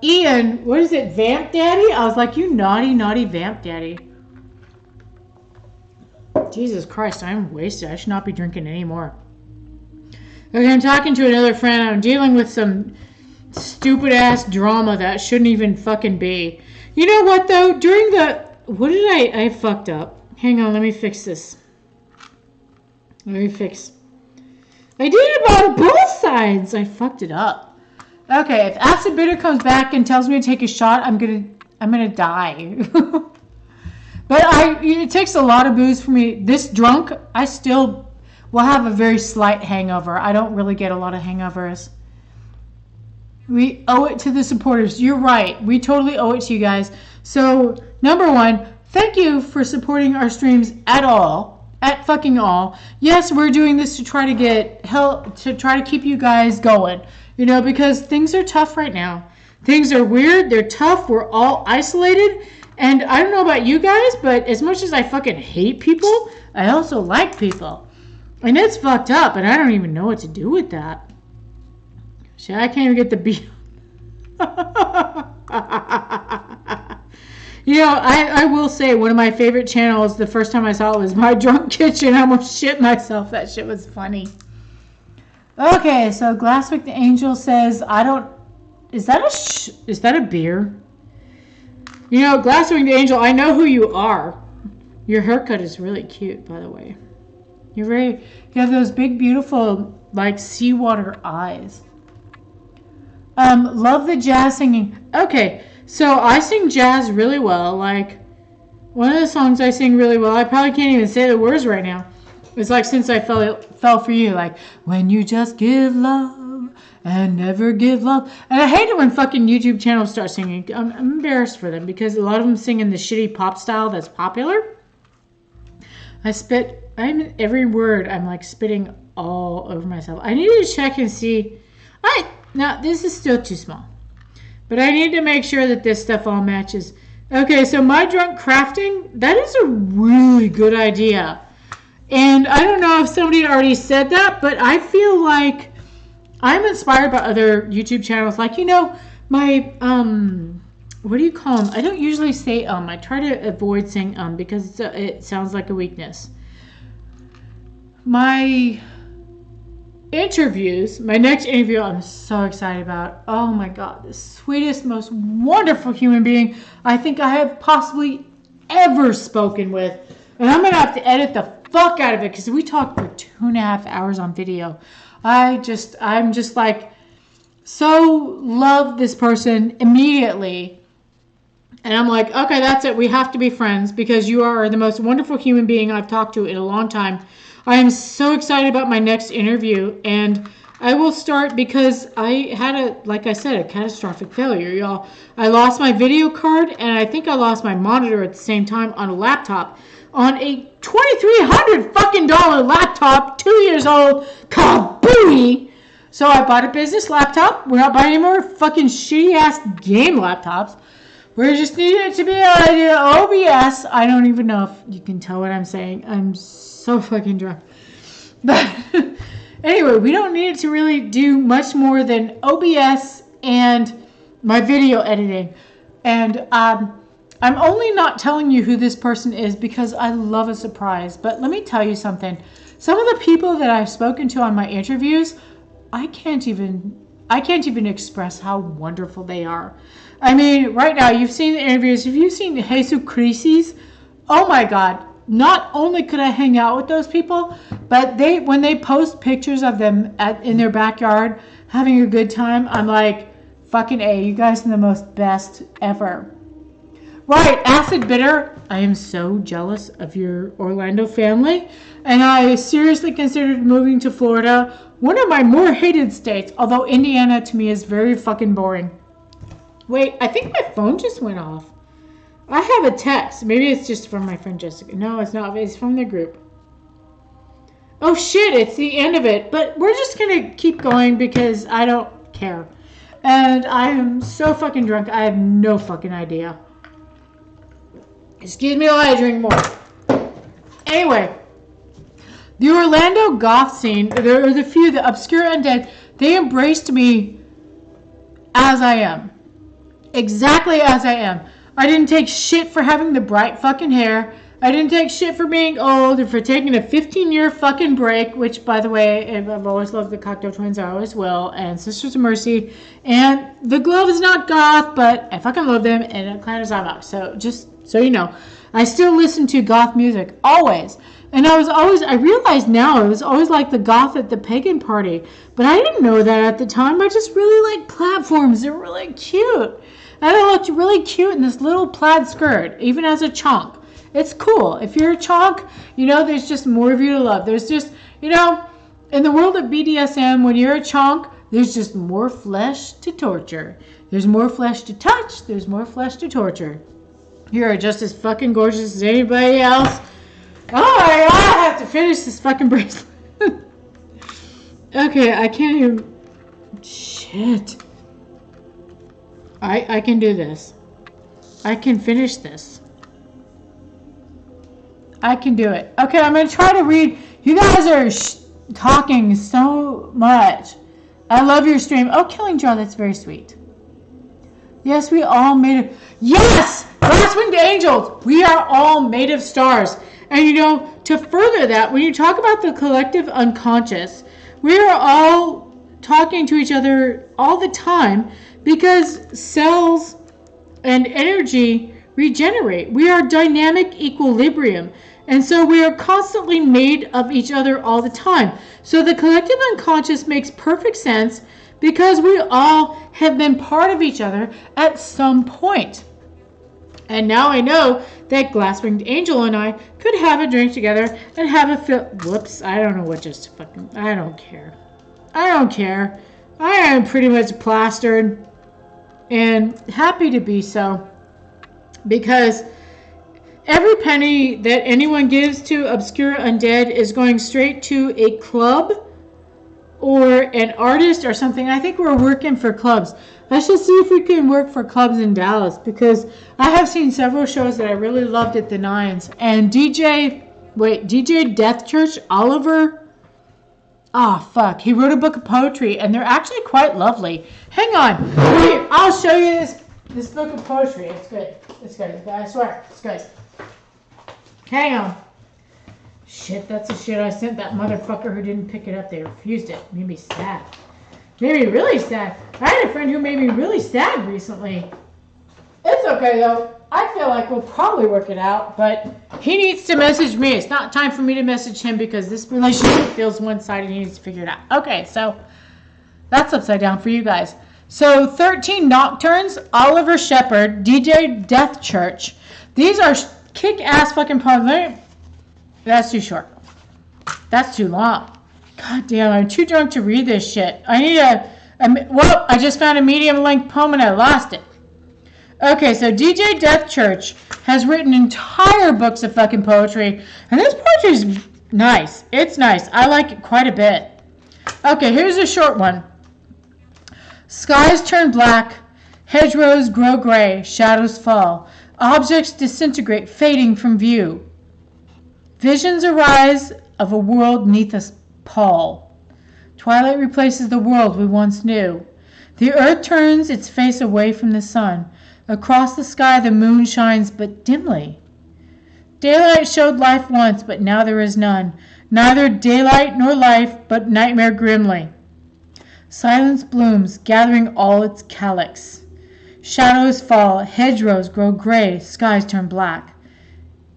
Ian, what is it, Vamp Daddy? I was like, you naughty, naughty Vamp Daddy. Jesus Christ, I'm wasted. I should not be drinking anymore. Okay, I'm talking to another friend. I'm dealing with some stupid ass drama that shouldn't even fucking be. You know what though? During the... What did I fucked up. Hang on, let me fix this. I did it on both sides. I fucked it up. Okay, if Acid Bitter comes back and tells me to take a shot, I'm gonna die. But it takes a lot of booze for me. This drunk, I still will have a very slight hangover. I don't really get a lot of hangovers. We owe it to the supporters. You're right. We totally owe it to you guys. So, number one, thank you for supporting our streams at fucking all. Yes, we're doing this to try to get help, to try to keep you guys going. You know, because things are tough right now. Things are weird. They're tough. We're all isolated. And I don't know about you guys, but as much as I fucking hate people, I also like people. And it's fucked up, and I don't even know what to do with that. Shit, I can't even get the beat. You know, I will say one of my favorite channels, the first time I saw it was My Drunk Kitchen. I almost shit myself. That shit was funny. Okay, so Glasswick the Angel says, is that a beer? You know, Glasswing the Angel, I know who you are. Your haircut is really cute, by the way. You have those big, beautiful, like, seawater eyes. Love the jazz singing. Okay, so I sing jazz really well. Like, one of the songs I sing really well, I probably can't even say the words right now. It's like Since I Fell For You. Like, when you just give love and never give up. And I hate it when fucking YouTube channels start singing. I'm embarrassed for them because a lot of them sing in the shitty pop style that's popular. I'm every word, I'm like spitting all over myself. I need to check and see. Now this is still too small. But I need to make sure that this stuff all matches. Okay, so My Drunk Crafting, that is a really good idea. And I don't know if somebody already said that, but I feel like I'm inspired by other YouTube channels. Like, you know, my what do you call them? I don't usually say I try to avoid saying because it sounds like a weakness. My interviews, my next interview I'm so excited about. Oh my god, the sweetest, most wonderful human being I think I have possibly ever spoken with. And I'm going to have to edit the fuck out of it because we talked for 2.5 hours on video. I'm just like, so love this person immediately. And I'm like, okay, that's it. We have to be friends because you are the most wonderful human being I've talked to in a long time. I am so excited about my next interview. And I will start because I had like I said, a catastrophic failure, y'all. I lost my video card and I think I lost my monitor at the same time on a laptop. On a $2,300 fucking laptop, 2 years old, kabooey. So I bought a business laptop. We're not buying any more fucking shitty ass game laptops. We just need it to be OBS. I don't even know if you can tell what I'm saying. I'm so fucking drunk. But anyway, we don't need it to really do much more than OBS and my video editing. And I'm only not telling you who this person is because I love a surprise. But let me tell you something. Some of the people that I've spoken to on my interviews, I can't even express how wonderful they are. I mean, right now, you've seen the interviews. Have you seen Jesus Crisis? Oh my God. Not only could I hang out with those people, but when they post pictures of them in their backyard having a good time, I'm like, fucking A, you guys are the most best ever. Right, Acid Bitter, I am so jealous of your Orlando family, and I seriously considered moving to Florida, one of my more hated states, although Indiana to me is very fucking boring. Wait, I think my phone just went off. I have a text. Maybe it's just from my friend Jessica. No, it's not. It's from the group. Oh shit, it's the end of it. But we're just going to keep going because I don't care. And I am so fucking drunk. I have no fucking idea. Excuse me while I drink more. Anyway, the Orlando Goth scene, the Obscura Undead, they embraced me as I am. Exactly as I am. I didn't take shit for having the bright fucking hair. I didn't take shit for being old or for taking a 15-year fucking break, which, by the way, I've always loved the Cocteau Twins. I always will. And Sisters of Mercy. And the Glove is not goth, but I fucking love them. And Clan of Zama. So, just so you know, I still listen to goth music. Always. And I realize now, it was always like the goth at the pagan party. But I didn't know that at the time. I just really like platforms. They're really cute. And I looked really cute in this little plaid skirt, even as a chonk. It's cool. If you're a chonk, you know, there's just more of you to love. There's just, you know, in the world of BDSM, when you're a chonk, there's just more flesh to torture. There's more flesh to touch. There's more flesh to torture. You're just as fucking gorgeous as anybody else. Oh my God, I have to finish this fucking bracelet. Okay, I can't even... Shit. I can do this. I can finish this. I can do it. Okay, I'm going to try to read. You guys are talking so much. I love your stream. Oh, Killing Jar, that's very sweet. Yes, we all made of... Yes! Glass-winged angels! We are all made of stars. And you know, to further that, when you talk about the collective unconscious, we are all talking to each other all the time because cells and energy regenerate. We are dynamic equilibrium. And so we are constantly made of each other all the time. So the collective unconscious makes perfect sense because we all have been part of each other at some point. And now I know that Glass-winged Angel and I could have a drink together and have a whoops, I don't know what just fucking... I don't care. I don't care. I am pretty much plastered and happy to be so. Because every penny that anyone gives to Obscura Undead is going straight to a club or an artist or something. I think we're working for clubs. I should see if we can work for clubs in Dallas because I have seen several shows that I really loved at the Nines. And DJ Death Church Oliver, fuck, he wrote a book of poetry and they're actually quite lovely. Hang on, I'll show you this This book of poetry, it's good. It's good. I swear, it's good. Hang on. Shit, that's the shit I sent that motherfucker who didn't pick it up. They refused it. Made me sad. Made me really sad. I had a friend who made me really sad recently. It's okay though. I feel like we'll probably work it out, but he needs to message me. It's not time for me to message him because this relationship feels one-sided. He needs to figure it out. Okay, so that's upside down for you guys. So 13 Nocturnes, Oliver Shepherd, DJ Death Church. These are kick-ass fucking poems. That's too short. That's too long. God damn, I'm too drunk to read this shit. I need well, I just found a medium-length poem and I lost it. Okay, so DJ Death Church has written entire books of fucking poetry, and this poetry is nice. It's nice. I like it quite a bit. Okay, here's a short one. Skies turn black, hedgerows grow gray, shadows fall, objects disintegrate, fading from view. Visions arise of a world neath a pall. Twilight replaces the world we once knew. The earth turns its face away from the sun. Across the sky the moon shines but dimly. Daylight showed life once, but now there is none. Neither daylight nor life, but nightmare grimly. Silence blooms, gathering all its calyx. Shadows fall, hedgerows grow gray, skies turn black.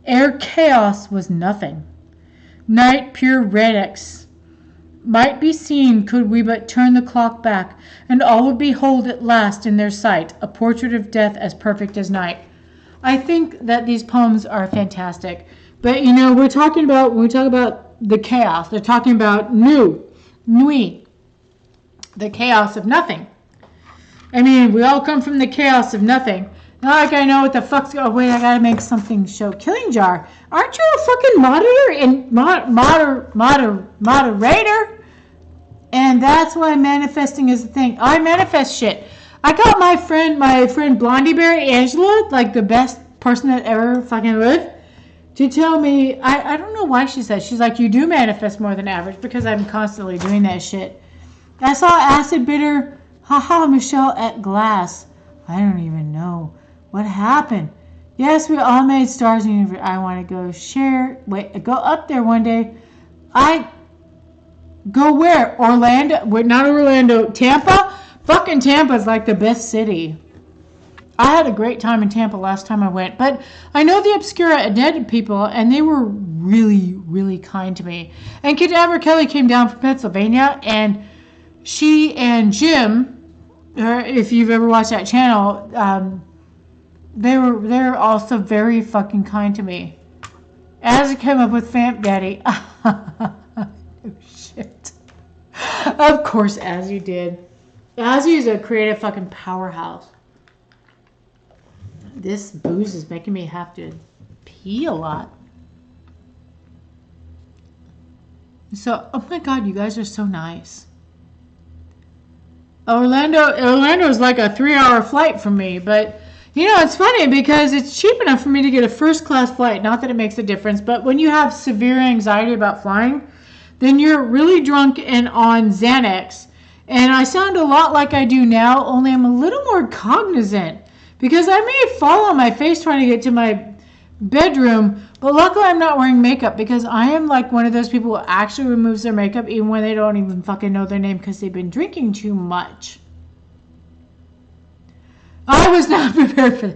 Ere chaos was nothing. Night pure radix might be seen could we but turn the clock back, and all would behold at last in their sight a portrait of death as perfect as night. I think that these poems are fantastic. But you know, when we talk about the chaos, they're talking about nuit, the chaos of nothing. I mean, we all come from the chaos of nothing. Not like I know what the fuck's going on. Oh, wait, I gotta make something show. Killing Jar, aren't you a fucking moderator? And that's why manifesting is a thing. I manifest shit. I got my friend Blondie Berry Angela, like the best person that ever fucking lived, to tell me, I don't know why she said, she's like, you do manifest more than average, because I'm constantly doing that shit. I saw Acid Bitter, haha, Michelle at Glass. I don't even know what happened. Yes, we all made stars in the universe. I want to go up there one day. Go where? Orlando? Wait, not Orlando. Tampa? Fucking Tampa's like the best city. I had a great time in Tampa last time I went. But I know the Obscura Undead people, and they were really, really kind to me. And Cadaver Kelly came down from Pennsylvania, and she and Jim, if you've ever watched that channel, they're also very fucking kind to me. As I came up with Vamp Daddy. Oh, shit. Of course, Azzy did. Azzy is a creative fucking powerhouse. This booze is making me have to pee a lot. So, oh my god, you guys are so nice. Orlando is like a 3-hour flight from me, but you know, it's funny because it's cheap enough for me to get a first-class flight. Not that it makes a difference, but when you have severe anxiety about flying, then you're really drunk and on Xanax. And I sound a lot like I do now, only I'm a little more cognizant. Because I may fall on my face trying to get to my bedroom, but luckily I'm not wearing makeup because I am like one of those people who actually removes their makeup even when they don't even fucking know their name because they've been drinking too much. I was not prepared for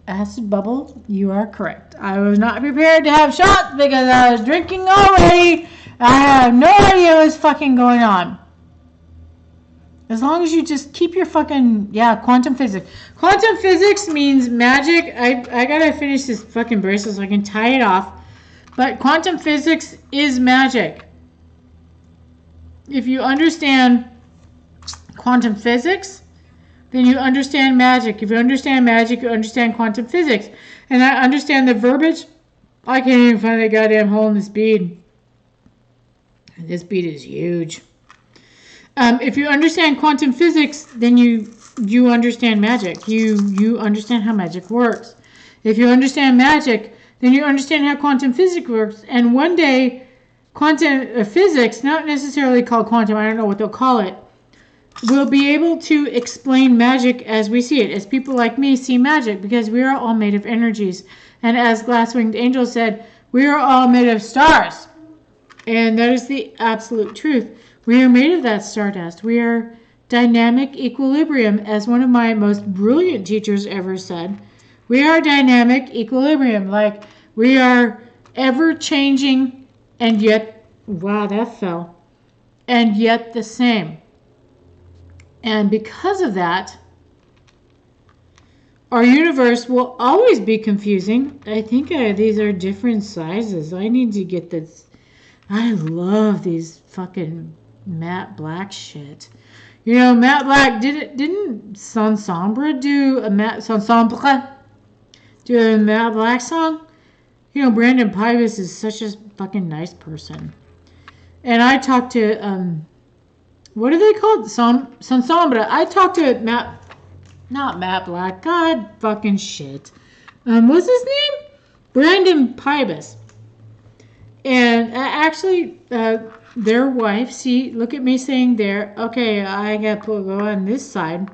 Acid Bubble, you are correct. I was not prepared to have shots because I was drinking already. I have no idea what's fucking going on. As long as you just keep your fucking, quantum physics. Quantum physics means magic. I gotta finish this fucking bracelet so I can tie it off. But quantum physics is magic. If you understand quantum physics, then you understand magic. If you understand magic, you understand quantum physics. And I understand the verbiage. I can't even find that goddamn hole in this bead. And this bead is huge. If you understand quantum physics, then you understand magic. You understand how magic works. If you understand magic, then you understand how quantum physics works. And one day, quantum physics, not necessarily called quantum, I don't know what they'll call it, will be able to explain magic as we see it, as people like me see magic, because we are all made of energies. And as Glass-Winged Angel said, we are all made of stars. And that is the absolute truth. We are made of that stardust. We are dynamic equilibrium, as one of my most brilliant teachers ever said. We are dynamic equilibrium. Like, we are ever changing and yet, wow, that fell. And yet the same. And because of that, our universe will always be confusing. I think these are different sizes. I need to get this. I love these fucking matte black shit. You know, matte black, didn't Sansombra do a matte black song? You know, Brandon Pybus is such a fucking nice person. And I talked to, what are they called? Sansombra. I talked to not Matt Black. God fucking shit. What's his name? Brandon Pybus. And actually, their wife, see, look at me saying there. Okay, I got to go on this side.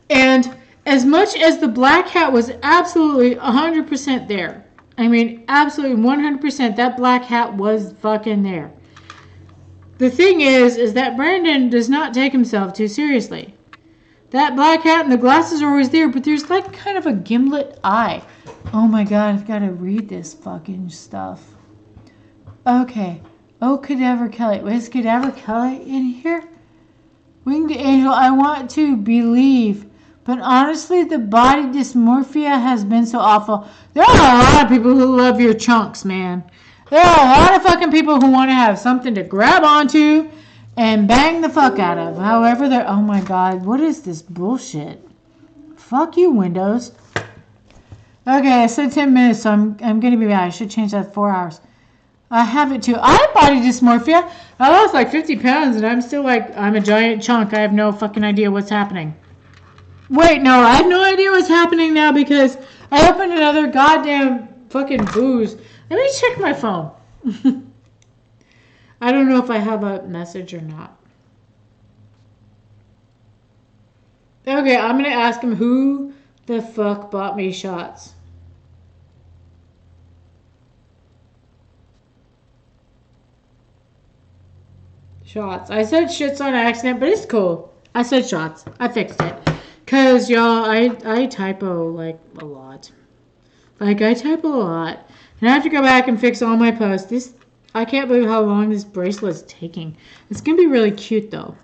And as much as the black hat was absolutely 100% there. I mean, absolutely 100%. That black hat was fucking there. The thing is that Brandon does not take himself too seriously. That black hat and the glasses are always there, but there's like kind of a gimlet eye. Oh my god, I've got to read this fucking stuff. Okay. Oh, Cadaver Kelly. Is Cadaver Kelly in here? Winged Angel, I want to believe, but honestly, the body dysmorphia has been so awful. There are a lot of people who love your chunks, man. There are a lot of fucking people who want to have something to grab onto and bang the fuck out of. However, they're... Oh my god, what is this bullshit? Fuck you, Windows. Okay, I said 10 minutes, so I'm going to be back. I should change that to 4 hours. I have it too. I have body dysmorphia. I lost like 50 pounds and I'm still like, I'm a giant chunk. I have no fucking idea what's happening. Wait, no, I have no idea what's happening now because I opened another goddamn fucking booze. Let me check my phone. I don't know if I have a message or not. Okay, I'm going to ask him who the fuck bought me shots. Shots. I said shits on accident, but it's cool. I said shots. I fixed it. Because, y'all, I typo, like, a lot. Like, I typo a lot. And I have to go back and fix all my posts. I can't believe how long this bracelet's taking. It's going to be really cute, though.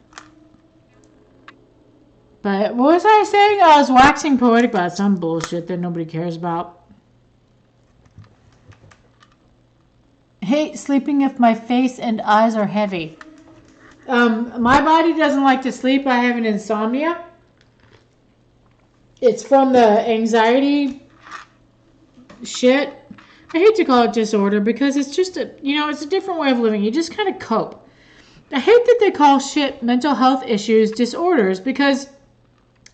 But, what was I saying? I was waxing poetic about some bullshit that nobody cares about. Hate sleeping if my face and eyes are heavy. My body doesn't like to sleep. I have an insomnia. It's from the anxiety shit. I hate to call it disorder because it's just it's a different way of living. You just kind of cope. I hate that they call shit mental health issues disorders because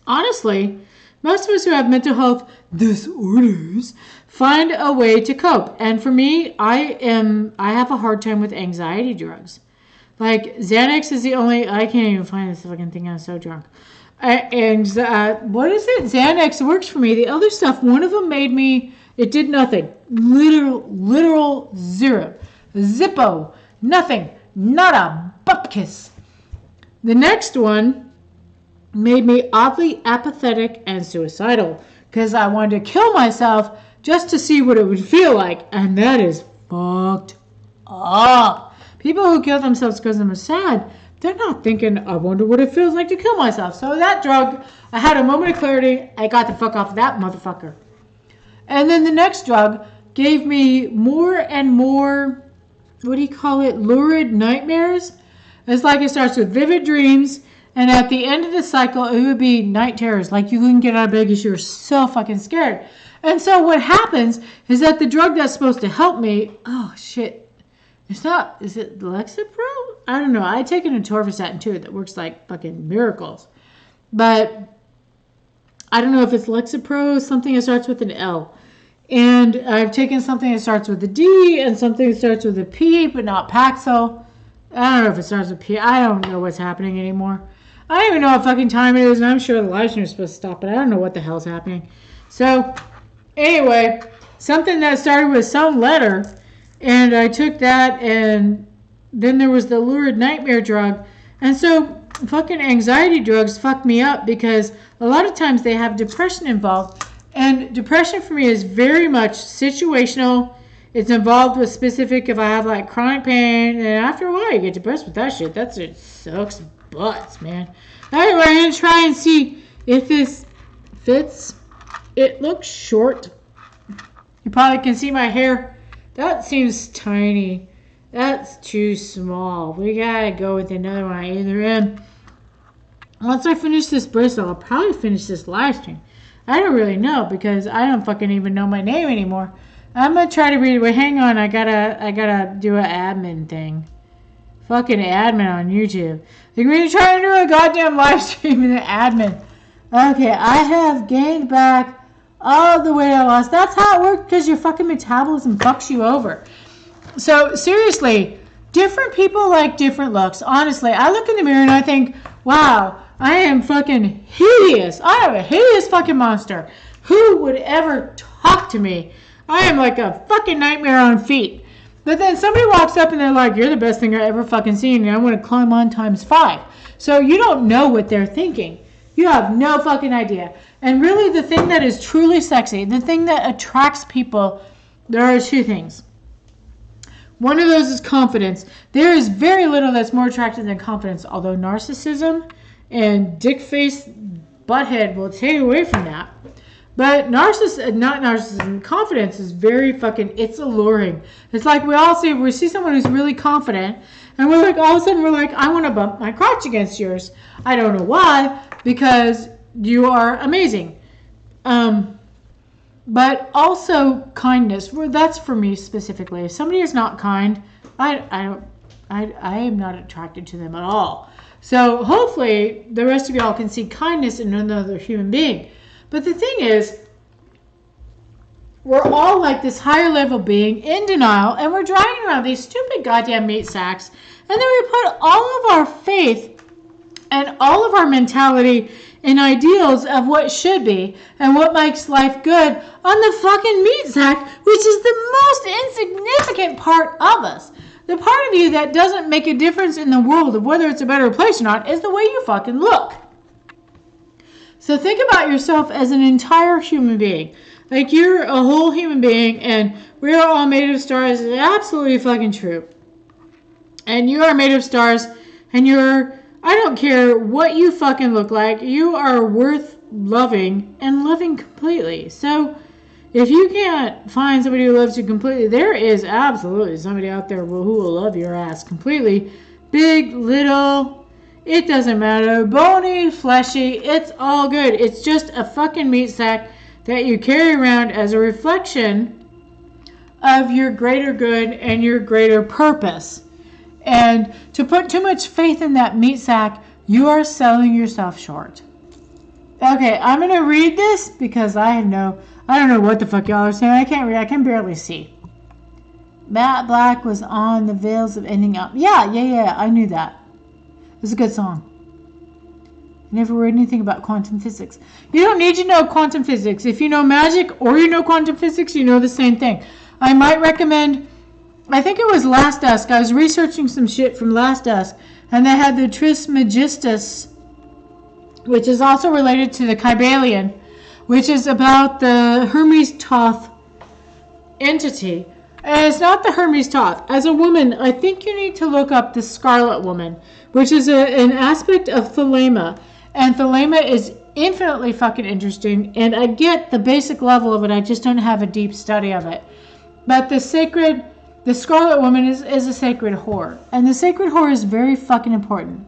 honestly, most of us who have mental health disorders find a way to cope. And for me, I have a hard time with anxiety drugs. Like Xanax is the only, I can't even find this fucking thing. I'm so drunk. What is it? Xanax works for me. The other stuff, one of them made me, it did nothing. Literal zero. Zippo. Nothing. Not a bupkis. The next one made me oddly apathetic and suicidal because I wanted to kill myself just to see what it would feel like. And that is fucked up. People who kill themselves because they're sad, they're not thinking, I wonder what it feels like to kill myself. So that drug, I had a moment of clarity. I got the fuck off of that motherfucker. And then the next drug gave me more and more, what do you call it, lurid nightmares. It's like it starts with vivid dreams. And at the end of the cycle, it would be night terrors. Like you couldn't get out of bed because you were so fucking scared. And so what happens is that the drug that's supposed to help me, oh shit. It's not, is it Lexapro? I don't know. I take an atorvastatin too that works like fucking miracles. But I don't know if it's Lexapro, something that starts with an L. And I've taken something that starts with a D and something that starts with a P, but not Paxil. I don't know if it starts with P. I don't know what's happening anymore. I don't even know what fucking time it is, and I'm sure the live stream is supposed to stop, but I don't know what the hell's happening. So, anyway, something that started with some letter, and I took that, and then there was the lurid nightmare drug. And so, fucking anxiety drugs fuck me up because a lot of times they have depression involved. And depression for me is very much situational. It's involved with specific if I have like chronic pain, and after a while you get depressed with that shit. That shit sucks butts, man. Anyway, I'm going to try and see if this fits. It looks short. You probably can see my hair. That seems tiny. That's too small. We gotta go with another one at either end. Once I finish this bracelet, I'll probably finish this live stream. I don't really know because I don't fucking even know my name anymore. I'm gonna try to read it. Wait, hang on. I gotta do an admin thing. Fucking admin on YouTube. Like, we're gonna try to do a goddamn live stream in the admin. Okay, I have gained back all the weight I lost. That's how it works because your fucking metabolism fucks you over. So, seriously, different people like different looks. Honestly, I look in the mirror and I think, wow, I am fucking hideous. I am a hideous fucking monster. Who would ever talk to me? I am like a fucking nightmare on feet. But then somebody walks up and they're like, you're the best thing I've ever fucking seen, and I want to climb on ×5. So you don't know what they're thinking. You have no fucking idea. And really the thing that is truly sexy, the thing that attracts people, there are two things. One of those is confidence. There is very little that's more attractive than confidence, although narcissism and dick face butthead will take away from that. But confidence is very fucking, it's alluring. It's like we see someone who's really confident, and we're like, all of a sudden we're like, I want to bump my crotch against yours. I don't know why, because you are amazing. But also kindness. That's for me specifically. If somebody is not kind, I am not attracted to them at all. So hopefully the rest of y'all can see kindness in another human being. But the thing is, we're all like this higher level being in denial, and we're driving around these stupid goddamn meat sacks, and then we put all of our faith and all of our mentality and ideals of what should be and what makes life good on the fucking meat sack, which is the most insignificant part of us. The part of you that doesn't make a difference in the world of whether it's a better place or not is the way you fucking look. So think about yourself as an entire human being. Like, you're a whole human being, and we are all made of stars. It's absolutely fucking true. And you are made of stars, and I don't care what you fucking look like, you are worth loving and loving completely. So if you can't find somebody who loves you completely, there is absolutely somebody out there who will love your ass completely. Big, little, it doesn't matter. Bony, fleshy, it's all good. It's just a fucking meat sack that you carry around as a reflection of your greater good and your greater purpose. And to put too much faith in that meat sack, you are selling yourself short. Okay, I'm going to read this because I don't know what the fuck y'all are saying. I can't read. I can barely see. Matt Black was on the Veils of Ending Up. Yeah, I knew that. It was a good song. I never read anything about quantum physics. You don't need to know quantum physics. If you know magic or you know quantum physics, you know the same thing. I might recommend, I think it was Last Dusk. I was researching some shit from Last Dusk, and they had the Trismegistus, which is also related to the Kybalion, which is about the Hermes Thoth entity. And it's not the Hermes Thoth. As a woman, I think you need to look up the Scarlet Woman, which is an aspect of Thelema. And Thelema is infinitely fucking interesting, and I get the basic level of it. I just don't have a deep study of it. But the Scarlet Woman is a sacred whore. And the sacred whore is very fucking important.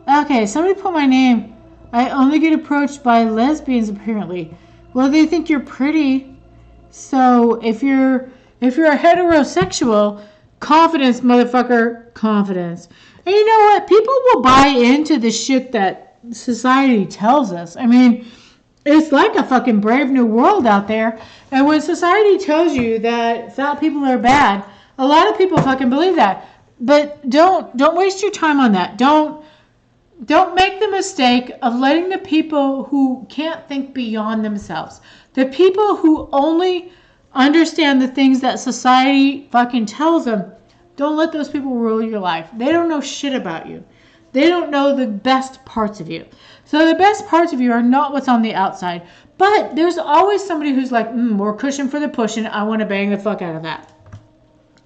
Okay, somebody put my name. I only get approached by lesbians, apparently. Well, they think you're pretty. So if you're a heterosexual, confidence, motherfucker, confidence. And you know what? People will buy into the shit that society tells us. I mean, it's like a fucking brave new world out there. And when society tells you that fat people are bad, a lot of people fucking believe that. But don't waste your time on that. Don't make the mistake of letting the people who can't think beyond themselves, the people who only understand the things that society fucking tells them, don't let those people rule your life. They don't know shit about you. They don't know the best parts of you. So the best parts of you are not what's on the outside. But there's always somebody who's like, more cushion for the pushing. I want to bang the fuck out of that.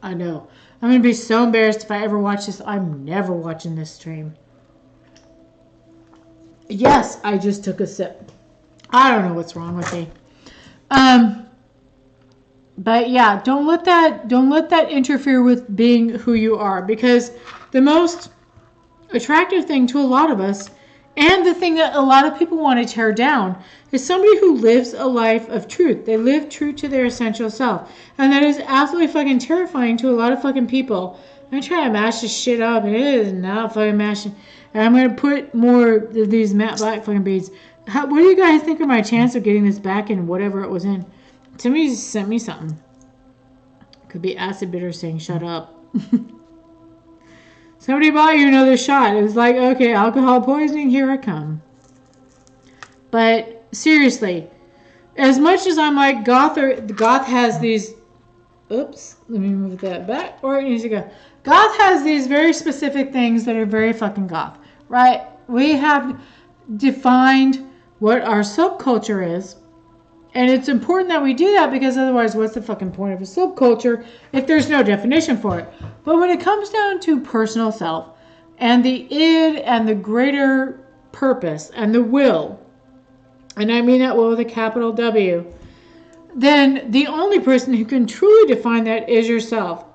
I know. I'm going to be so embarrassed if I ever watch this. I'm never watching this stream. Yes, I just took a sip. I don't know what's wrong with me. But yeah, don't let that interfere with being who you are, because the most attractive thing to a lot of us, and the thing that a lot of people want to tear down, is somebody who lives a life of truth. They live true to their essential self. And that is absolutely fucking terrifying to a lot of fucking people. I'm trying to mash this shit up, and it is not fucking mashing. And I'm going to put more of these matte black fucking beads. What do you guys think are my chance of getting this back in whatever it was in? Somebody sent me something. Could be acid bitter saying, shut up. Somebody bought you another shot. It was like, okay, alcohol poisoning, here I come. But seriously, as much as I'm like, Goth has these, oops, let me move that back, or it needs to go. Goth has these very specific things that are very fucking goth, right? We have defined what our subculture is, and it's important that we do that, because otherwise what's the fucking point of a subculture if there's no definition for it? But when it comes down to personal self and the id and the greater purpose and the will, and I mean that will with a capital W, then the only person who can truly define that is yourself.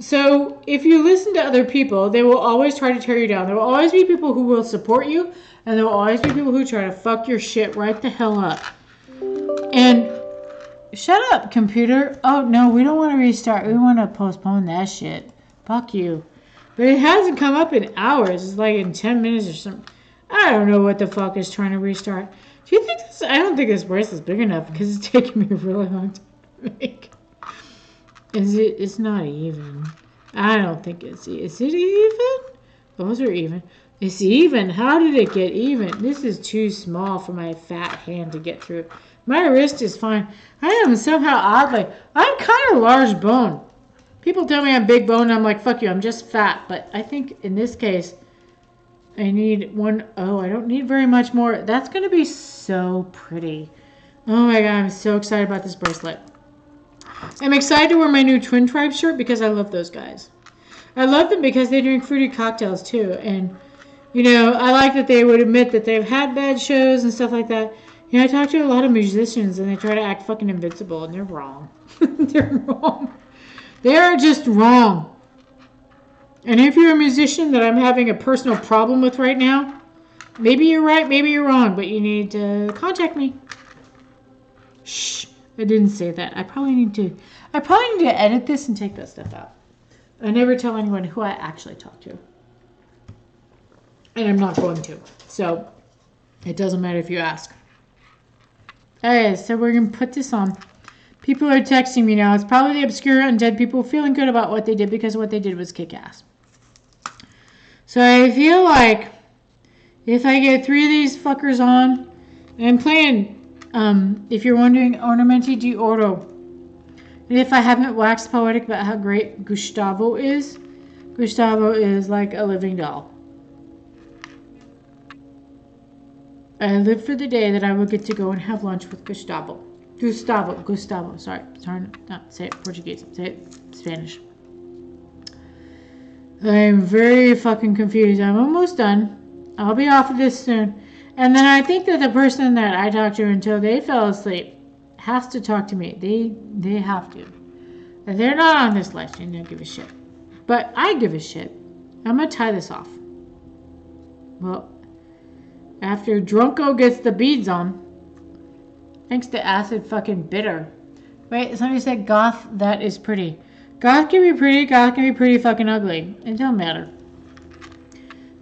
So if you listen to other people, they will always try to tear you down. There will always be people who will support you, and there will always be people who try to fuck your shit right the hell up. And shut up, computer. Oh, no, we don't want to restart. We want to postpone that shit. Fuck you. But it hasn't come up in hours. It's like in 10 minutes or something. I don't know what the fuck is trying to restart. Do you think this? I don't think this bracelet's big enough, because it's taking me a really long time to make. Is it? It's not even. I don't think it's. Is it even? Those are even. It's even. How did it get even? This is too small for my fat hand to get through. My wrist is fine. I am somehow oddly. I'm kind of large bone. People tell me I'm big bone. I'm like, fuck you. I'm just fat. But I think in this case, I need one. Oh, I don't need very much more. That's going to be so pretty. Oh my God. I'm so excited about this bracelet. I'm excited to wear my new Twin Tribe shirt because I love those guys. I love them because they drink fruity cocktails too. And, you know, I like that they would admit that they've had bad shows and stuff like that. You know, I talk to a lot of musicians and they try to act fucking invincible, and they're wrong. They're wrong. They're just wrong. And if you're a musician that I'm having a personal problem with right now, maybe you're right, maybe you're wrong, but you need to contact me. Shh. I didn't say that. I probably need to edit this and take that stuff out. I never tell anyone who I actually talk to. And I'm not going to. So, it doesn't matter if you ask. Okay, so we're going to put this on. People are texting me now. It's probably the Obscura Undead people feeling good about what they did, because what they did was kick ass. So I feel like if I get 3 of these fuckers on, and I'm playing... if you're wondering, Ornamenti di Oro. And if I haven't waxed poetic about how great Gustavo is like a living doll. I live for the day that I will get to go and have lunch with Gustavo. Sorry, not say it Portuguese, say it Spanish. I'm very fucking confused. I'm almost done. I'll be off of this soon. And then I think that the person that I talked to until they fell asleep has to talk to me. They have to. If they're not on this live stream, they don't give a shit. But I give a shit. I'm going to tie this off. Well, after Drunko gets the beads on, thanks to acid fucking bitter. Wait, somebody said Goth, that is pretty. Goth can be pretty, Goth can be pretty fucking ugly. It don't matter.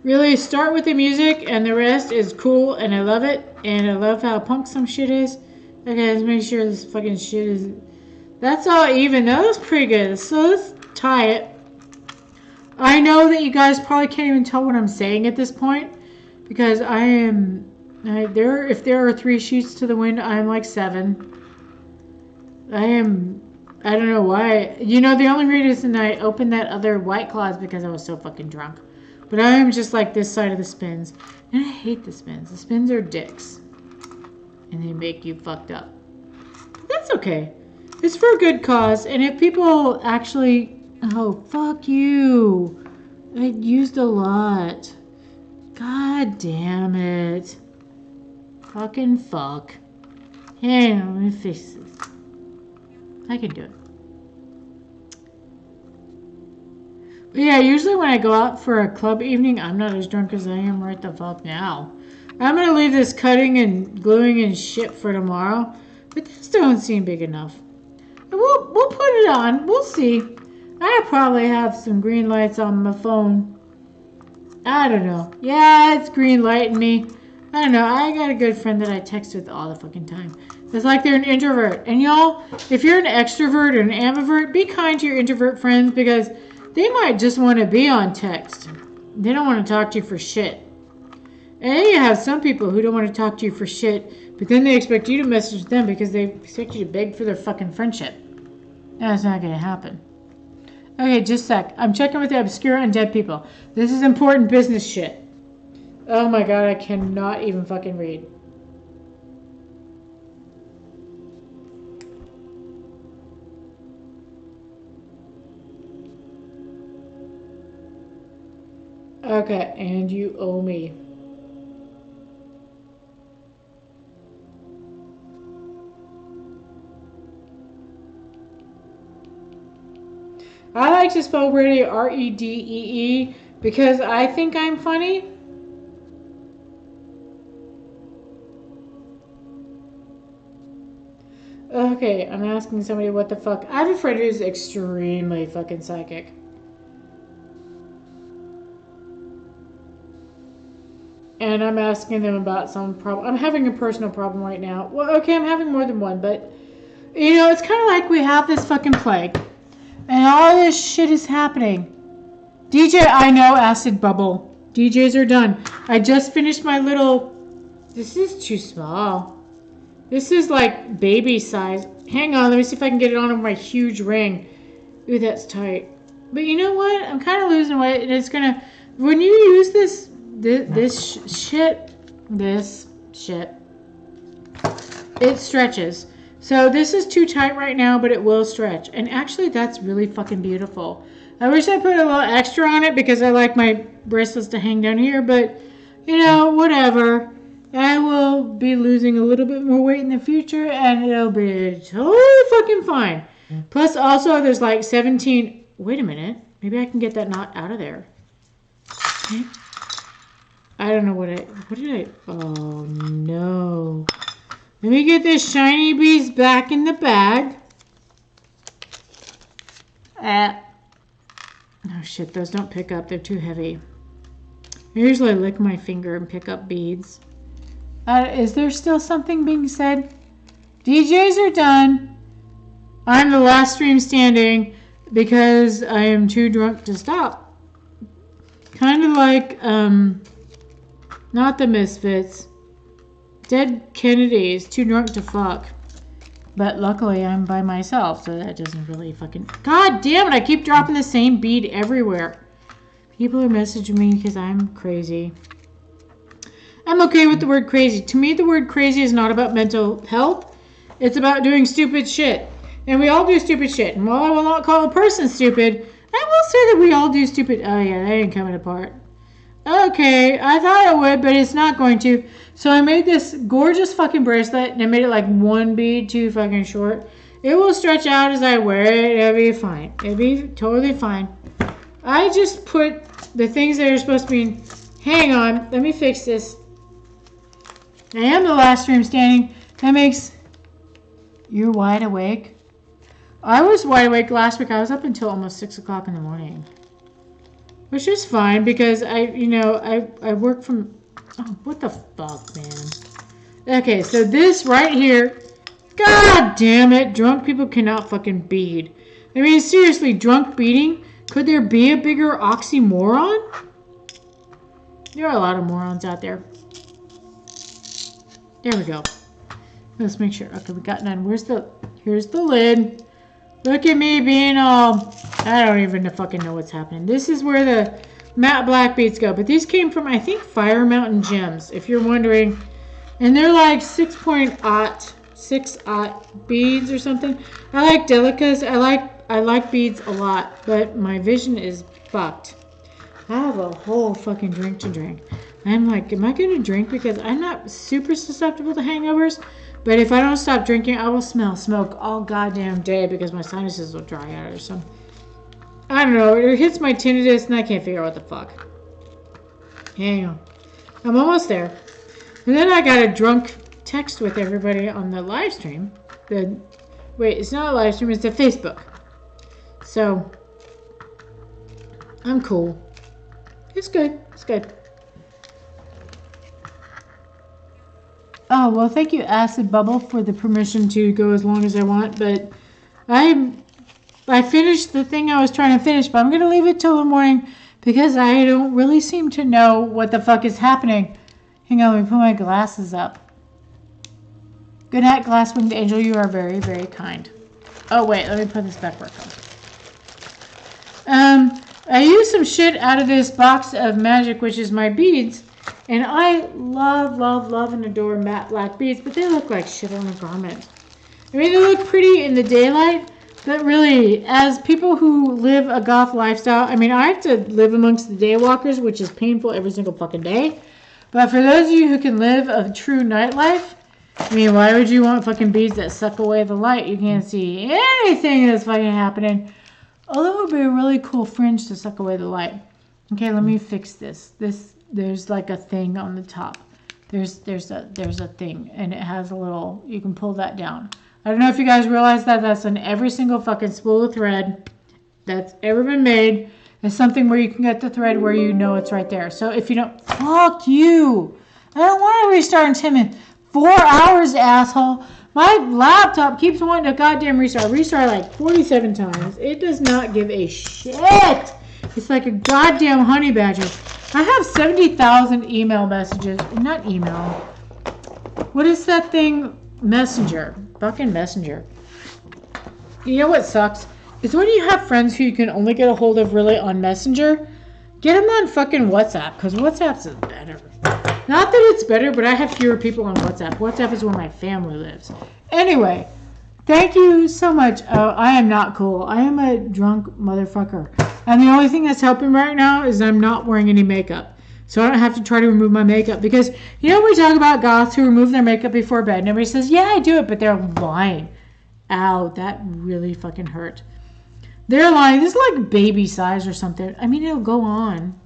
Really, start with the music, and the rest is cool, and I love it, and I love how punk some shit is. Okay, let's make sure this fucking shit is... That's all even. That was pretty good. So let's tie it. I know that you guys probably can't even tell what I'm saying at this point because I am there. If there are 3 sheets to the wind, I'm like 7. I don't know why. You know, the only reason I opened that other White Claw is because I was so fucking drunk. But I am just like this side of the spins. And I hate the spins. The spins are dicks. And they make you fucked up. But that's okay. It's for a good cause. And if people actually... Oh, fuck you. I used a lot. God damn it. Fucking fuck. Hang on, let me fix this. I can do it. But yeah, usually when I go out for a club evening, I'm not as drunk as I am right the fuck now. I'm going to leave this cutting and gluing and shit for tomorrow. But this don't seem big enough. We'll put it on. We'll see. I probably have some green lights on my phone. I don't know. Yeah, it's green lighting me. I don't know. I got a good friend that I text with all the fucking time. It's like they're an introvert. And y'all, if you're an extrovert or an ambivert, be kind to your introvert friends because they might just want to be on text. They don't want to talk to you for shit. And then you have some people who don't want to talk to you for shit, but then they expect you to message them because they expect you to beg for their fucking friendship. That's not going to happen. Okay, just a sec. I'm checking with the Obscura Undead people. This is important business shit. Oh my god, I cannot even fucking read. Okay, and you owe me. I like to spell ready R-E-D-E-E because I think I'm funny. Okay, I'm asking somebody what the fuck. I have a friend who's extremely fucking psychic. And I'm asking them about some problem. I'm having a personal problem right now. Well, okay, I'm having more than one, but you know, it's kind of like we have this fucking plague. And all this shit is happening. DJ, I know, acid bubble. DJs are done. I just finished my little... This is too small. This is like baby size. Hang on, let me see if I can get it on with my huge ring. Ooh, that's tight. But you know what? I'm kind of losing weight, and it's gonna... When you use this shit, it stretches. So this is too tight right now, but it will stretch. And actually, that's really fucking beautiful. I wish I put a little extra on it because I like my bracelets to hang down here, but you know, whatever. I will be losing a little bit more weight in the future, and it'll be totally fucking fine. Plus, also, there's like 17... Wait a minute. Maybe I can get that knot out of there. Okay. I don't know what did I... Oh, no. Let me get this shiny beads back in the bag. Oh, shit. Those don't pick up. They're too heavy. I usually lick my finger and pick up beads. Is there still something being said? DJs are done. I'm the last stream standing because I am too drunk to stop. Kind of like, not the Misfits. Dead Kennedys, too drunk to fuck. But luckily I'm by myself, so that doesn't really fucking... God damn it, I keep dropping the same bead everywhere. People are messaging me because I'm crazy. I'm okay with the word crazy. To me, the word crazy is not about mental health. It's about doing stupid shit. And we all do stupid shit. And while I will not call a person stupid, I will say that we all do stupid... Oh yeah, that ain't coming apart. Okay, I thought it would, but it's not going to. So I made this gorgeous fucking bracelet, and I made it like one bead too fucking short. It will stretch out as I wear it. It'll be fine. It'll be totally fine. I just put the things that are supposed to be... Hang on, let me fix this. I am the last stream standing. That makes... You're wide awake? I was wide awake last week. I was up until almost 6 o'clock in the morning. Which is fine because I work from... Oh, what the fuck, man. Okay, so this right here... God damn it. Drunk people cannot fucking bead. I mean, seriously, drunk beading Could there be a bigger oxymoron? There are a lot of morons out there. There we go. Let's make sure. Okay, we got none. Here's the lid. Look at me being all, I don't even fucking know what's happening. This is where the matte black beads go. But these came from, I think, Fire Mountain Gems, if you're wondering. And they're like 6.6 beads or something. I like delicas. I like beads a lot, but my vision is fucked. I have a whole fucking drink to drink. I'm like, am I going to drink? Because I'm not super susceptible to hangovers. But if I don't stop drinking, I will smell smoke all goddamn day because my sinuses will dry out or something. I don't know. It hits my tinnitus and I can't figure out what the fuck. Hang on. I'm almost there. And then I got a drunk text with everybody on the live stream. Wait, it's not a live stream. It's a Facebook. So, I'm cool. It's good. It's good. Oh, well, thank you, Acid Bubble, for the permission to go as long as I want. But I finished the thing I was trying to finish, but I'm going to leave it till the morning because I don't really seem to know what the fuck is happening. Hang on, let me put my glasses up. Good night, Glass-Winged Angel. You are very, very kind. Oh, wait, let me put this back where it comes. I used some shit out of this box of magic, which is my beads. And I love, love, love and adore matte black beads, but they look like shit on a garment. I mean, they look pretty in the daylight, but really, as people who live a goth lifestyle, I mean, I have to live amongst the daywalkers, which is painful every single fucking day. But for those of you who can live a true nightlife, I mean, why would you want fucking beads that suck away the light? You can't see anything that's fucking happening. Although it would be a really cool fringe to suck away the light. Okay, let me fix this. There's like a thing on the top. There's a thing, and it has a little, you can pull that down. I don't know if you guys realize that that's on every single fucking spool of thread that's ever been made. It's something where you can get the thread where you know it's right there. So if you don't, fuck you. I don't want to restart in 10 minutes. 4 hours, asshole. My laptop keeps wanting to goddamn restart. Restart like 47 times. It does not give a shit. It's like a goddamn honey badger. I have 70,000 email messages. Not email. What is that thing? Messenger. Fucking Messenger. You know what sucks? Is when you have friends who you can only get a hold of really on Messenger. Get them on fucking WhatsApp. Because WhatsApp's better. Not that it's better, but I have fewer people on WhatsApp. WhatsApp is where my family lives. Anyway. Thank you so much. I am not cool. I am a drunk motherfucker. And the only thing that's helping right now is I'm not wearing any makeup. So I don't have to try to remove my makeup. Because, you know, we talk about goths who remove their makeup before bed. And everybody says, yeah, I do it. But they're lying. Ow, that really fucking hurt. They're lying. This is like baby size or something. I mean, it'll go on.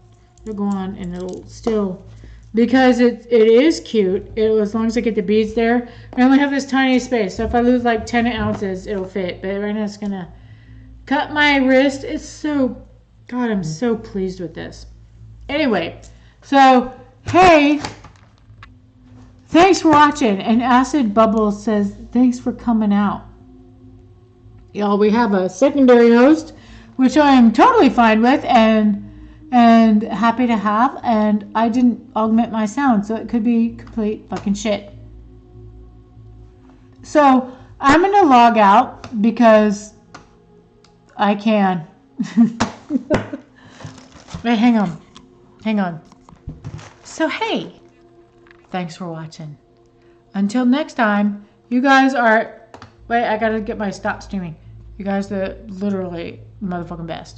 It'll go on and it'll still... Because it is cute. As long as I get the beads there. I only have this tiny space. So if I lose like 10 ounces, it'll fit. But right now it's going to cut my wrist. It's so... God, I'm so pleased with this. Anyway. So, hey. Thanks for watching. And Acid Bubble says, thanks for coming out. Y'all, we have a secondary host. Which I am totally fine with. And happy to have, and I didn't augment my sound, so it could be complete fucking shit. So I'm gonna log out because I can. Wait, hang on. So hey, thanks for watching. Until next time, you guys are. Wait, I gotta get my stop streaming. You guys are literally motherfucking best.